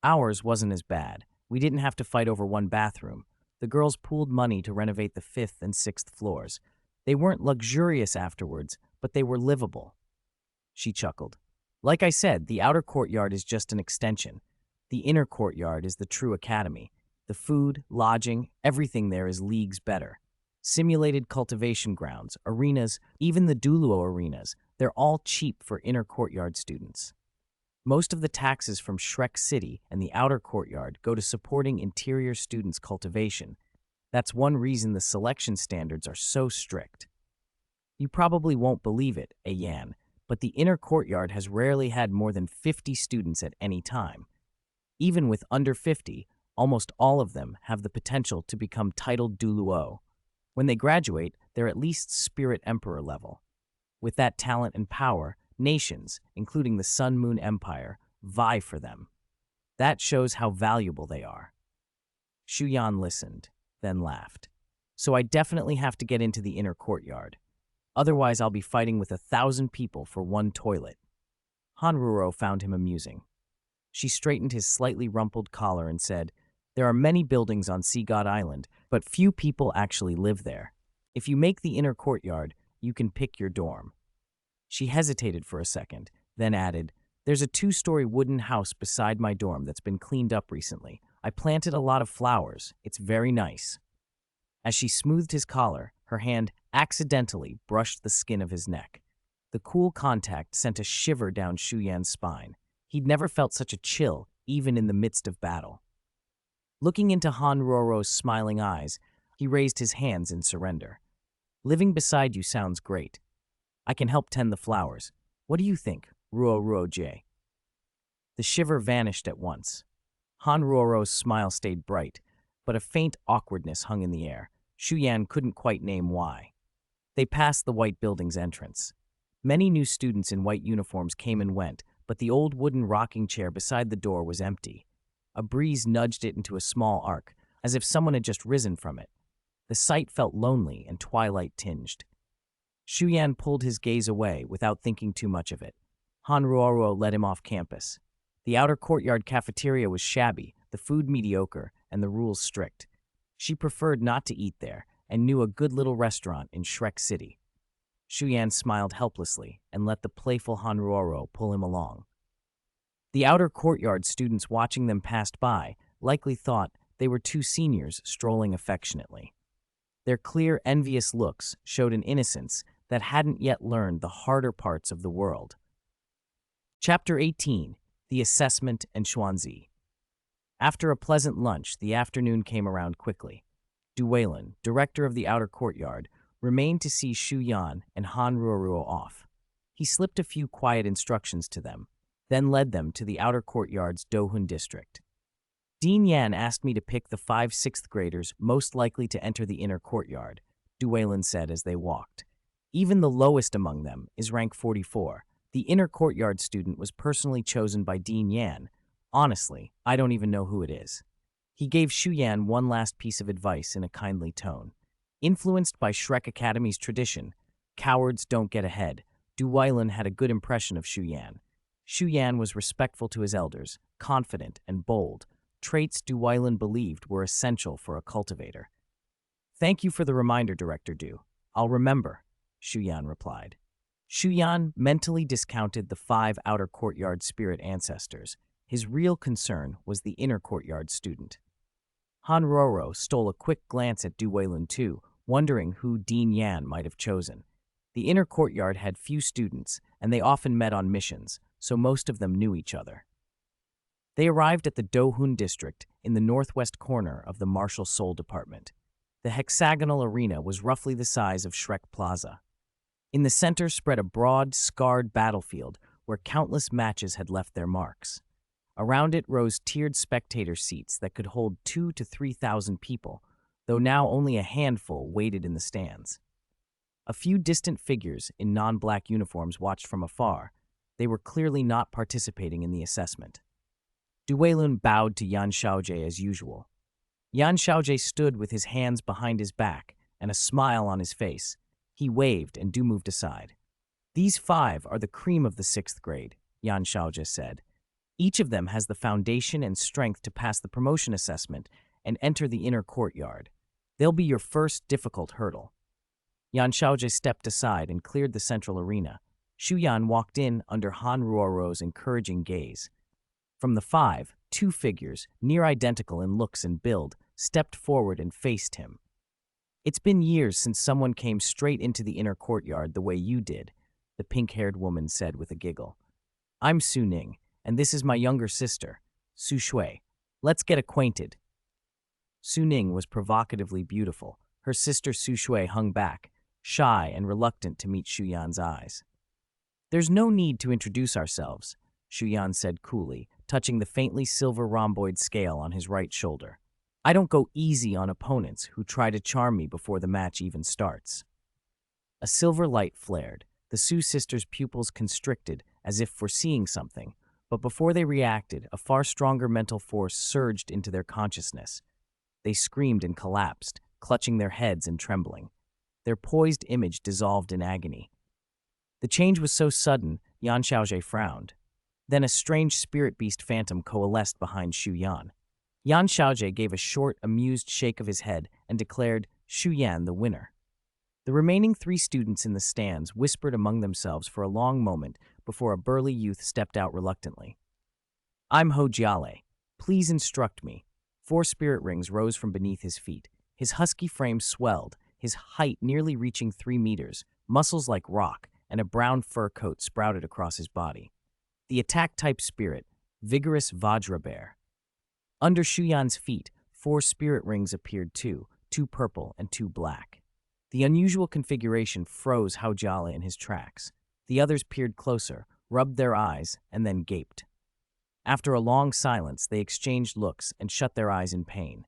Ours wasn't as bad. We didn't have to fight over one bathroom. The girls pooled money to renovate the 5th and 6th floors. They weren't luxurious afterwards, but they were livable. She chuckled. Like I said, the outer courtyard is just an extension. The inner courtyard is the true academy. The food, lodging, everything there is leagues better. Simulated cultivation grounds, arenas, even the Douluo arenas, they're all cheap for inner courtyard students. Most of the taxes from Shrek City and the outer courtyard go to supporting interior students' cultivation. That's one reason the selection standards are so strict. You probably won't believe it, Yan, but the inner courtyard has rarely had more than 50 students at any time. Even with under 50, almost all of them have the potential to become titled Douluo. When they graduate, they're at least Spirit Emperor level. With that talent and power, nations, including the Sun Moon Empire, vie for them. That shows how valuable they are. Shu Yan listened, then laughed. So I definitely have to get into the inner courtyard. Otherwise, I'll be fighting with 1,000 people for one toilet. Hanruro found him amusing. She straightened his slightly rumpled collar and said, "There are many buildings on Sea God Island, but few people actually live there. If you make the inner courtyard, you can pick your dorm." She hesitated for a second, then added, "There's a 2-story wooden house beside my dorm that's been cleaned up recently. I planted a lot of flowers. It's very nice." As she smoothed his collar, her hand accidentally brushed the skin of his neck. The cool contact sent a shiver down Shu Yan's spine. He'd never felt such a chill, even in the midst of battle. Looking into Han Roro's smiling eyes, he raised his hands in surrender. "Living beside you sounds great. I can help tend the flowers. What do you think, Ruo-J?" The shiver vanished at once. Han Roro's smile stayed bright, but a faint awkwardness hung in the air. Shu Yan couldn't quite name why. They passed the white building's entrance. Many new students in white uniforms came and went, but the old wooden rocking chair beside the door was empty. A breeze nudged it into a small arc, as if someone had just risen from it. The sight felt lonely and twilight-tinged. Shu Yan pulled his gaze away without thinking too much of it. Han Ruoro led him off campus. The outer courtyard cafeteria was shabby, the food mediocre, and the rules strict. She preferred not to eat there and knew a good little restaurant in Shrek City. Shu Yan smiled helplessly and let the playful Han Ruoro pull him along. The outer courtyard students watching them pass by likely thought they were 2 seniors strolling affectionately. Their clear, envious looks showed an innocence that hadn't yet learned the harder parts of the world. Chapter 18, The Assessment and Xuanzi. After a pleasant lunch, the afternoon came around quickly. Duwailin, director of the outer courtyard, remained to see Shu Yan and Han Ruoruo off. He slipped a few quiet instructions to them, then led them to the outer courtyard's Dohun district. "Dean Yan asked me to pick the 5 6th graders most likely to enter the inner courtyard," Duwailin said as they walked. "Even the lowest among them is rank 44. The inner courtyard student was personally chosen by Dean Yan. Honestly, I don't even know who it is." He gave Shu Yan one last piece of advice in a kindly tone. Influenced by Shrek Academy's tradition, cowards don't get ahead, Duwailin had a good impression of Shu Yan. Shu Yan was respectful to his elders, confident and bold, traits Duwailin believed were essential for a cultivator. "Thank you for the reminder, Director Du. I'll remember," Shu Yan replied. Shu Yan mentally discounted the 5 outer courtyard spirit ancestors. His real concern was the inner courtyard student. Han Roro stole a quick glance at Duwailin too, wondering who Dean Yan might have chosen. The inner courtyard had few students, and they often met on missions, so most of them knew each other. They arrived at the Dohun district in the northwest corner of the Martial Soul Department. The hexagonal arena was roughly the size of Shrek Plaza. In the center spread a broad, scarred battlefield where countless matches had left their marks. Around it rose tiered spectator seats that could hold 2,000 to 3,000 people, though now only a handful waited in the stands. A few distant figures in non-black uniforms watched from afar. They were clearly not participating in the assessment. Duwailun bowed to Yan Xiaojie as usual. Yan Xiaojie stood with his hands behind his back and a smile on his face. He waved and Du moved aside. These 5 are the cream of the 6th grade, Yan Xiaojie said. Each of them has the foundation and strength to pass the promotion assessment and enter the inner courtyard. They'll be your first difficult hurdle. Yan Xiaojie stepped aside and cleared the central arena. Shu Yan walked in under Han Ruoro's encouraging gaze. From the 5, 2 figures, near identical in looks and build, stepped forward and faced him. It's been years since someone came straight into the inner courtyard the way you did, the pink-haired woman said with a giggle. I'm Su Ning, and this is my younger sister, Su Shui. Let's get acquainted. Su Ning was provocatively beautiful. Her sister Su Shui hung back, shy and reluctant to meet Shu Yan's eyes. There's no need to introduce ourselves, Shu Yan said coolly, touching the faintly silver rhomboid scale on his right shoulder. I don't go easy on opponents who try to charm me before the match even starts. A silver light flared. The Su sisters' pupils constricted as if foreseeing something, but before they reacted, a far stronger mental force surged into their consciousness. They screamed and collapsed, clutching their heads and trembling. Their poised image dissolved in agony. The change was so sudden, Yan Xiaojie frowned. Then a strange spirit beast phantom coalesced behind Shu Yan. Yan Xiaojie gave a short, amused shake of his head and declared Shu Yan the winner. The remaining 3 students in the stands whispered among themselves for a long moment before a burly youth stepped out reluctantly. I'm Ho Jiale. Please instruct me. 4 spirit rings rose from beneath his feet. His husky frame swelled, his height nearly reaching 3 meters, muscles like rock, and a brown fur coat sprouted across his body. The attack-type spirit, vigorous Vajra Bear. Under Shu Yan's feet, 4 spirit rings appeared too, 2 purple and 2 black. The unusual configuration froze Hao Jiale in his tracks. The others peered closer, rubbed their eyes, and then gaped. After a long silence, they exchanged looks and shut their eyes in pain.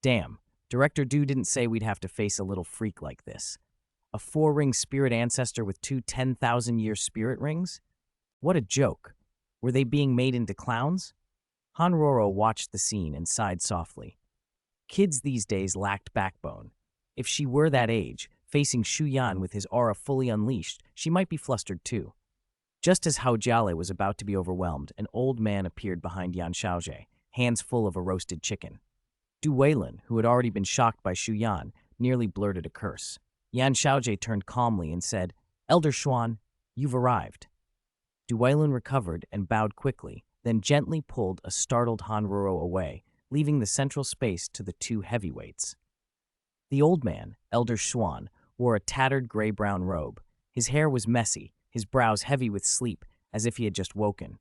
Damn, Director Du didn't say we'd have to face a little freak like this. A 4-ring spirit ancestor with 2 10,000-year spirit rings? What a joke. Were they being made into clowns? Han Ruoro watched the scene and sighed softly. Kids these days lacked backbone. If she were that age, facing Shu Yan with his aura fully unleashed, she might be flustered too. Just as Hao Jiale was about to be overwhelmed, an old man appeared behind Yan Xiaojie, hands full of a roasted chicken. Du Weilun, who had already been shocked by Shu Yan, nearly blurted a curse. Yan Xiaojie turned calmly and said, Elder Xuan, you've arrived. Du Weilun recovered and bowed quickly, then gently pulled a startled Han Ruoro away, leaving the central space to the 2 heavyweights. The old man, Elder Xuan, wore a tattered gray-brown robe. His hair was messy, his brows heavy with sleep, as if he had just woken.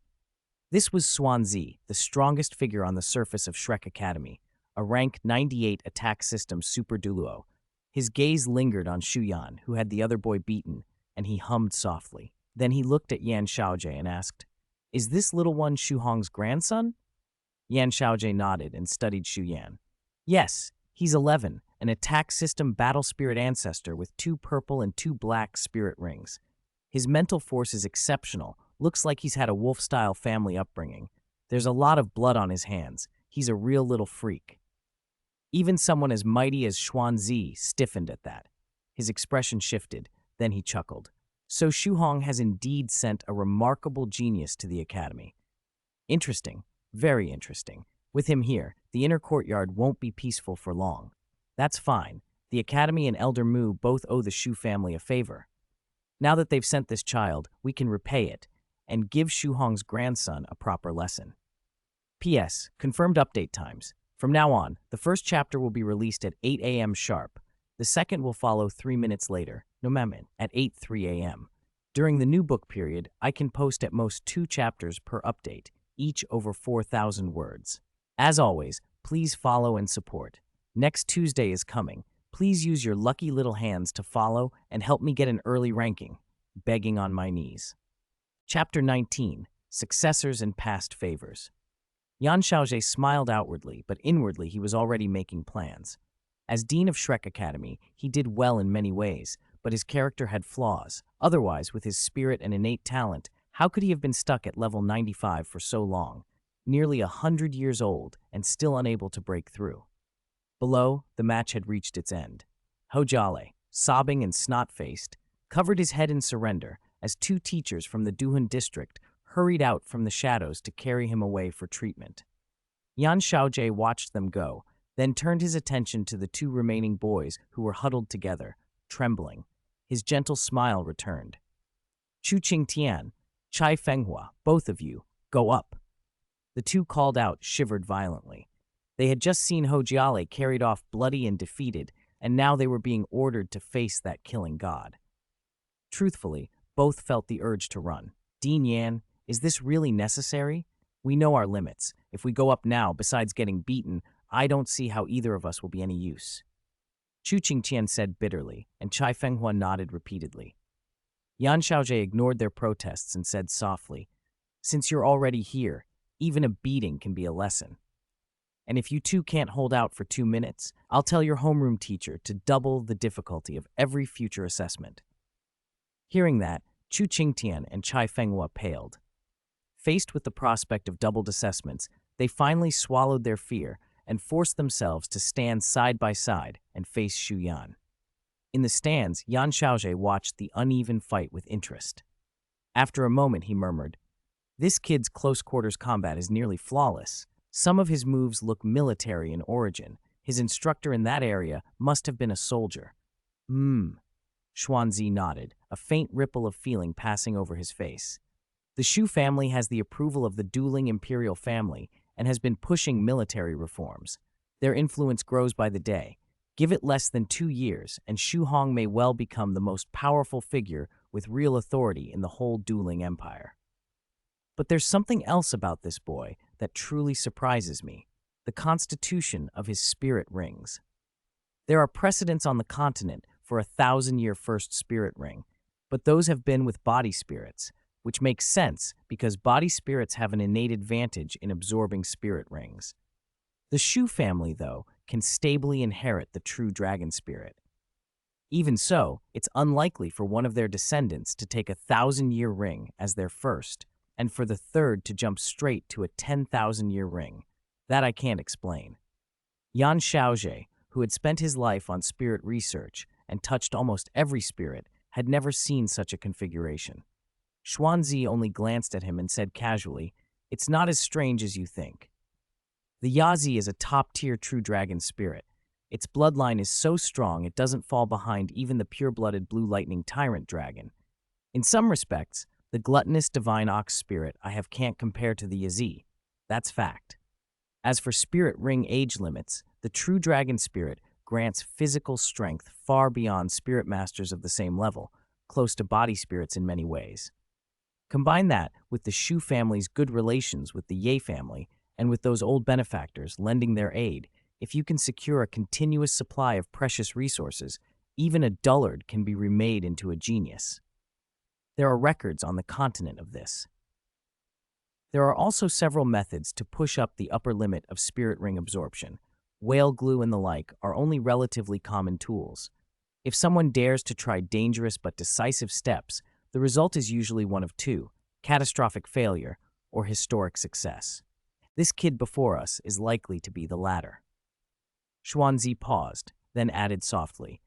This was Xuanzi, the strongest figure on the surface of Shrek Academy, a rank 98 attack system super Douluo. His gaze lingered on Shu Yan, who had the other boy beaten, and he hummed softly. Then he looked at Yan Xiaojie and asked, Is this little one Shu Hong's grandson? Yan Xiaojie nodded and studied Shu Yan. Yes, he's 11, an attack system battle spirit ancestor with 2 purple and 2 black spirit rings. His mental force is exceptional, looks like he's had a wolf-style family upbringing. There's a lot of blood on his hands. He's a real little freak. Even someone as mighty as Xuanzi stiffened at that. His expression shifted, then he chuckled. So Shu Hong has indeed sent a remarkable genius to the academy. Interesting, very interesting. With him here, the inner courtyard won't be peaceful for long. That's fine. The academy and Elder Mu both owe the Shu family a favor. Now that they've sent this child, we can repay it and give Shu Hong's grandson a proper lesson. P.S. Confirmed update times. From now on, the first chapter will be released at 8 a.m. sharp. The second will follow 3 minutes later, at 8:03 a.m. During the new book period, I can post at most 2 chapters per update, each over 4,000 words. As always, please follow and support. Next Tuesday is coming. Please use your lucky little hands to follow and help me get an early ranking. Begging on my knees. Chapter 19. Successors and Past Favors. Yan Xiaojie smiled outwardly, but inwardly he was already making plans. As Dean of Shrek Academy, he did well in many ways, but his character had flaws. Otherwise, with his spirit and innate talent, how could he have been stuck at level 95 for so long, nearly 100 years old, and still unable to break through? Below, the match had reached its end. Hao Jiale, sobbing and snot-faced, covered his head in surrender as two teachers from the Duhun district hurried out from the shadows to carry him away for treatment. Yan Xiaojie watched them go, then turned his attention to the two remaining boys who were huddled together, trembling. His gentle smile returned. Chu Qingtian, Chai Fenghua, both of you, go up. The two called out, shivered violently. They had just seen Ho Jiale carried off bloody and defeated, and now they were being ordered to face that killing god. Truthfully, both felt the urge to run. Dean Yan, is this really necessary? We know our limits. If we go up now, besides getting beaten, I don't see how either of us will be any use. Chu Qingtian said bitterly, and Chai Fenghua nodded repeatedly. Yan Xiaojie ignored their protests and said softly, since you're already here, even a beating can be a lesson. And if you two can't hold out for 2 minutes, I'll tell your homeroom teacher to double the difficulty of every future assessment. Hearing that, Chu Qingtian and Chai Fenghua paled. Faced with the prospect of doubled assessments, they finally swallowed their fear and forced themselves to stand side by side and face Shu Yan. In the stands, Yan Xiaojie watched the uneven fight with interest. After a moment, he murmured, "This kid's close-quarters combat is nearly flawless. Some of his moves look military in origin. His instructor in that area must have been a soldier." Xuanzi nodded, a faint ripple of feeling passing over his face. The Shu family has the approval of the dueling imperial family and has been pushing military reforms. Their influence grows by the day. Give it less than 2 years, and Shu Hong may well become the most powerful figure with real authority in the whole dueling empire. But there's something else about this boy that truly surprises me, the constitution of his spirit rings. There are precedents on the continent for a 1,000-year first spirit ring, but those have been with body spirits, which makes sense because body spirits have an innate advantage in absorbing spirit rings. The Shu family, though, can stably inherit the true dragon spirit. Even so, it's unlikely for one of their descendants to take a 1,000-year ring as their first, and for the third to jump straight to a 10,000-year ring. That I can't explain. Yan Xiaojie, who had spent his life on spirit research and touched almost every spirit, had never seen such a configuration. Xuanzi only glanced at him and said casually, "It's not as strange as you think. The Yazi is a top-tier true dragon spirit. Its bloodline is so strong it doesn't fall behind even the pure-blooded blue lightning tyrant dragon. In some respects, the gluttonous divine ox spirit I have can't compare to the Yazi. That's fact. As for spirit ring age limits, the true dragon spirit grants physical strength far beyond spirit masters of the same level, close to body spirits in many ways. Combine that with the Shu family's good relations with the Ye family, and with those old benefactors lending their aid, if you can secure a continuous supply of precious resources, even a dullard can be remade into a genius. There are records on the continent of this. There are also several methods to push up the upper limit of spirit ring absorption. Whale glue and the like are only relatively common tools. If someone dares to try dangerous but decisive steps, the result is usually one of two: catastrophic failure or historic success. This kid before us is likely to be the latter. Xuanzi paused, then added softly,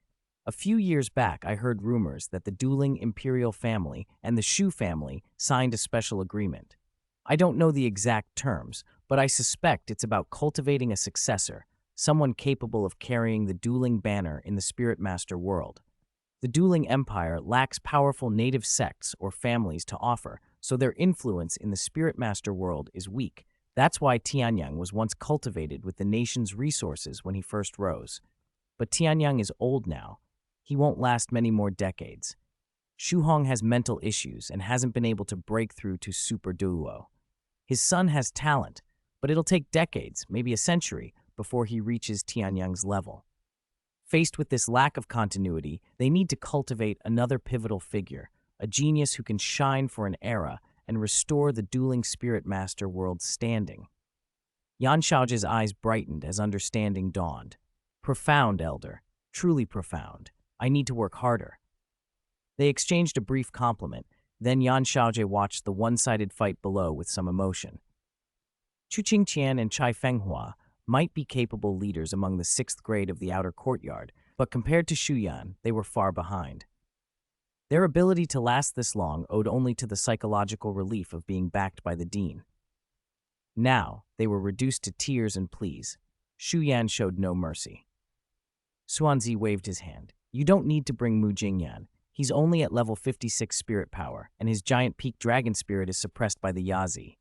"A few years back I heard rumors that the dueling imperial family and the Shu family signed a special agreement. I don't know the exact terms, but I suspect it's about cultivating a successor, someone capable of carrying the dueling banner in the Spirit Master world. The dueling empire lacks powerful native sects or families to offer, so their influence in the Spirit Master world is weak. That's why Tianyang was once cultivated with the nation's resources when he first rose. But Tianyang is old now. He won't last many more decades. Shu Hong has mental issues and hasn't been able to break through to Super Douluo. His son has talent, but it'll take decades, maybe a century, before he reaches Tianyang's level. Faced with this lack of continuity, they need to cultivate another pivotal figure, a genius who can shine for an era and restore the dueling Spirit Master world's standing." Yan Xiaojie's eyes brightened as understanding dawned. "Profound, Elder. Truly profound. I need to work harder." They exchanged a brief compliment, then Yan Xiaojie watched the one-sided fight below with some emotion. Chu Qingtian and Chai Fenghua might be capable leaders among the 6th grade of the outer courtyard, but compared to Shu Yan, they were far behind. Their ability to last this long owed only to the psychological relief of being backed by the dean. Now, they were reduced to tears and pleas. Shu Yan showed no mercy. Xuanzi waved his hand. You don't need to bring Mu Jingyan. He's only at level 56 spirit power, and his giant peak dragon spirit is suppressed by the Yazi.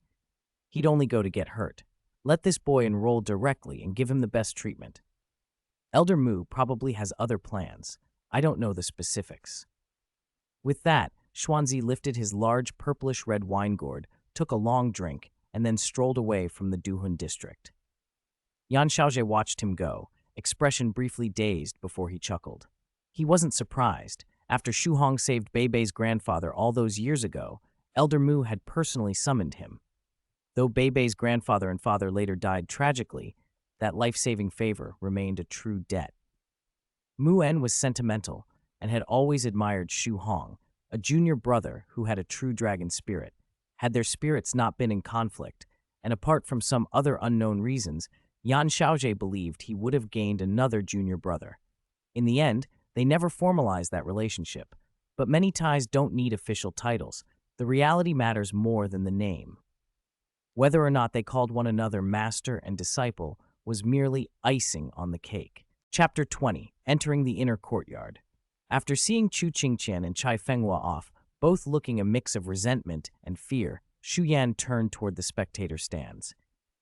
He'd only go to get hurt. Let this boy enroll directly and give him the best treatment. Elder Mu probably has other plans. I don't know the specifics. With that, Xuanzi lifted his large purplish-red wine gourd, took a long drink, and then strolled away from the Duhun district. Yan Xiaozhe watched him go, expression briefly dazed before he chuckled. He wasn't surprised. After Shu Hong saved Beibei's grandfather all those years ago, Elder Mu had personally summoned him. Though Beibei's grandfather and father later died tragically, that life-saving favor remained a true debt. Mu En was sentimental and had always admired Shu Hong, a junior brother who had a true dragon spirit. Had their spirits not been in conflict, and apart from some other unknown reasons, Yan Xiaozhe believed he would have gained another junior brother. In the end, they never formalized that relationship, but many ties don't need official titles. The reality matters more than the name. Whether or not they called one another master and disciple was merely icing on the cake. Chapter 20. Entering the Inner Courtyard. After seeing Chu Qingqian and Chai Fenghua off, both looking a mix of resentment and fear, Shu Yan turned toward the spectator stands.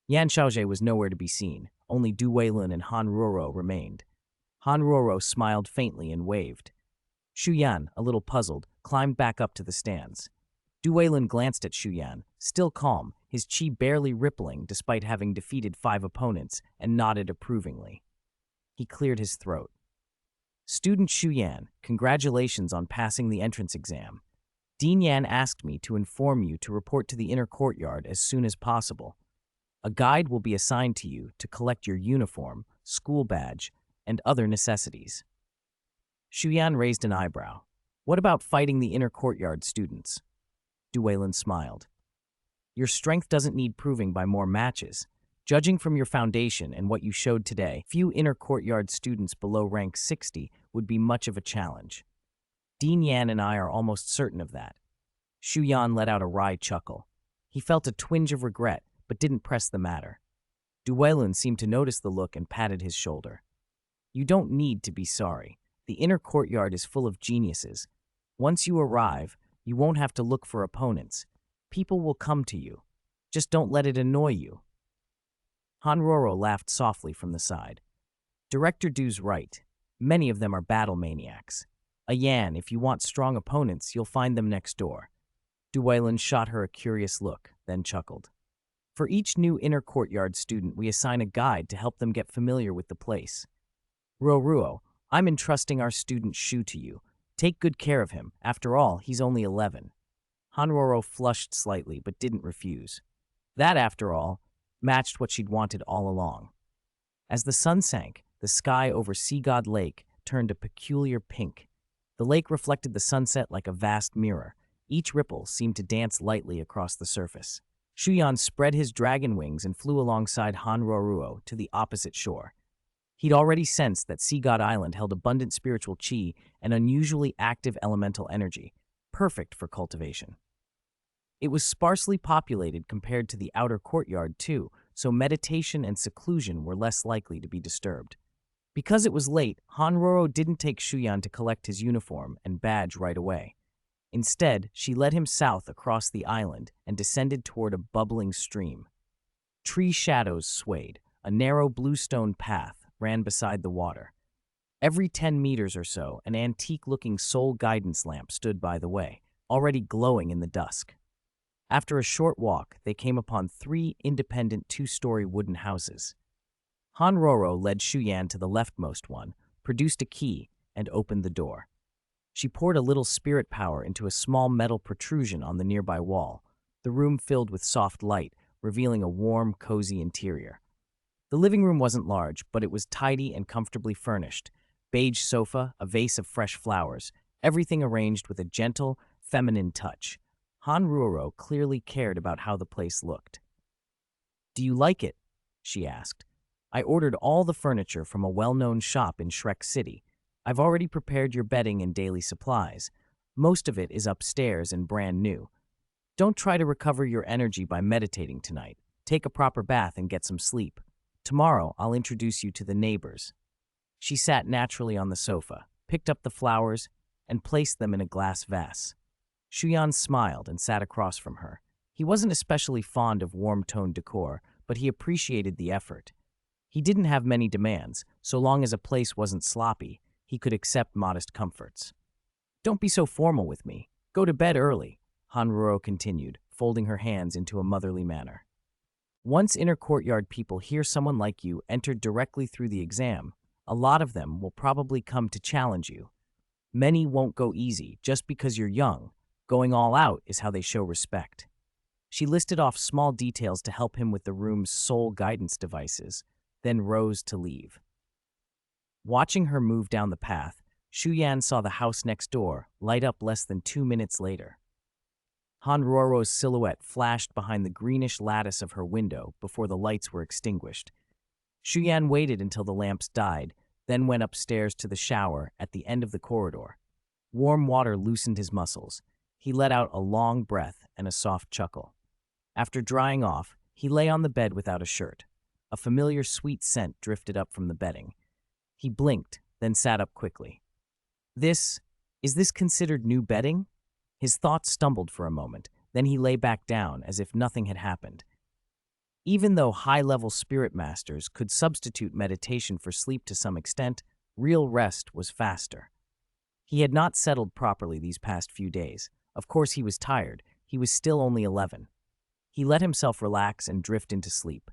Yan Xiaozhe was nowhere to be seen. Only Du Weilun and Han Ruoro remained. Han Ruoro smiled faintly and waved. Shu Yan, a little puzzled, climbed back up to the stands. Du Weilun glanced at Shu Yan, still calm, his qi barely rippling despite having defeated 5 opponents, and nodded approvingly. He cleared his throat. Student Shu Yan, congratulations on passing the entrance exam. Dean Yan asked me to inform you to report to the inner courtyard as soon as possible. A guide will be assigned to you to collect your uniform, school badge, and other necessities. Shu Yan raised an eyebrow. What about fighting the inner courtyard students? Du Weilun smiled. Your strength doesn't need proving by more matches. Judging from your foundation and what you showed today, few inner courtyard students below rank 60 would be much of a challenge. Dean Yan and I are almost certain of that. Shu Yan let out a wry chuckle. He felt a twinge of regret, but didn't press the matter. Du Weilun seemed to notice the look and patted his shoulder. You don't need to be sorry. The inner courtyard is full of geniuses. Once you arrive, you won't have to look for opponents. People will come to you. Just don't let it annoy you. Han Ruoro laughed softly from the side. Director Du's right. Many of them are battle maniacs. A Yan, if you want strong opponents, you'll find them next door. Du Weilun shot her a curious look, then chuckled. For each new inner courtyard student, we assign a guide to help them get familiar with the place. Ruo, I'm entrusting our student Shu to you. Take good care of him. After all, he's only 11. Han Ruoro flushed slightly, but didn't refuse. That, after all, matched what she'd wanted all along. As the sun sank, the sky over Sea God Lake turned a peculiar pink. The lake reflected the sunset like a vast mirror. Each ripple seemed to dance lightly across the surface. Shu Yan spread his dragon wings and flew alongside Han Ruo to the opposite shore. He'd already sensed that Sea God Island held abundant spiritual qi and unusually active elemental energy, perfect for cultivation. It was sparsely populated compared to the outer courtyard too, so meditation and seclusion were less likely to be disturbed. Because it was late, Han Ruoro didn't take Shu Yan to collect his uniform and badge right away. Instead, she led him south across the island and descended toward a bubbling stream. Tree shadows swayed. A narrow bluestone path ran beside the water. Every 10 meters or so, an antique-looking soul guidance lamp stood by the way, already glowing in the dusk. After a short walk, they came upon 3 independent 2-story wooden houses. Han Ruoro led Shu Yan to the leftmost one, produced a key, and opened the door. She poured a little spirit power into a small metal protrusion on the nearby wall. The room filled with soft light, revealing a warm, cozy interior. The living room wasn't large, but it was tidy and comfortably furnished. Beige sofa, a vase of fresh flowers, everything arranged with a gentle, feminine touch. Han Ruoro clearly cared about how the place looked. "Do you like it?" she asked. "I ordered all the furniture from a well-known shop in Shrek City. I've already prepared your bedding and daily supplies. Most of it is upstairs and brand new. Don't try to recover your energy by meditating tonight. Take a proper bath and get some sleep. Tomorrow, I'll introduce you to the neighbors." She sat naturally on the sofa, picked up the flowers, and placed them in a glass vase. Shu Yan smiled and sat across from her. He wasn't especially fond of warm-toned decor, but he appreciated the effort. He didn't have many demands. So long as a place wasn't sloppy, he could accept modest comforts. "Don't be so formal with me. Go to bed early," Hanruo continued, folding her hands into a motherly manner. "Once inner courtyard people hear someone like you entered directly through the exam, a lot of them will probably come to challenge you. Many won't go easy just because you're young. Going all out is how they show respect." She listed off small details to help him with the room's sole guidance devices, then rose to leave. Watching her move down the path, Shu Yan saw the house next door light up less than 2 minutes later. Hanruo's silhouette flashed behind the greenish lattice of her window before the lights were extinguished. Shu Yan waited until the lamps died, then went upstairs to the shower at the end of the corridor. Warm water loosened his muscles. He let out a long breath and a soft chuckle. After drying off, he lay on the bed without a shirt. A familiar sweet scent drifted up from the bedding. He blinked, then sat up quickly. Is this considered new bedding? His thoughts stumbled for a moment, then he lay back down as if nothing had happened. Even though high-level spirit masters could substitute meditation for sleep to some extent, real rest was faster. He had not settled properly these past few days. Of course he was tired. He was still only 11. He let himself relax and drift into sleep.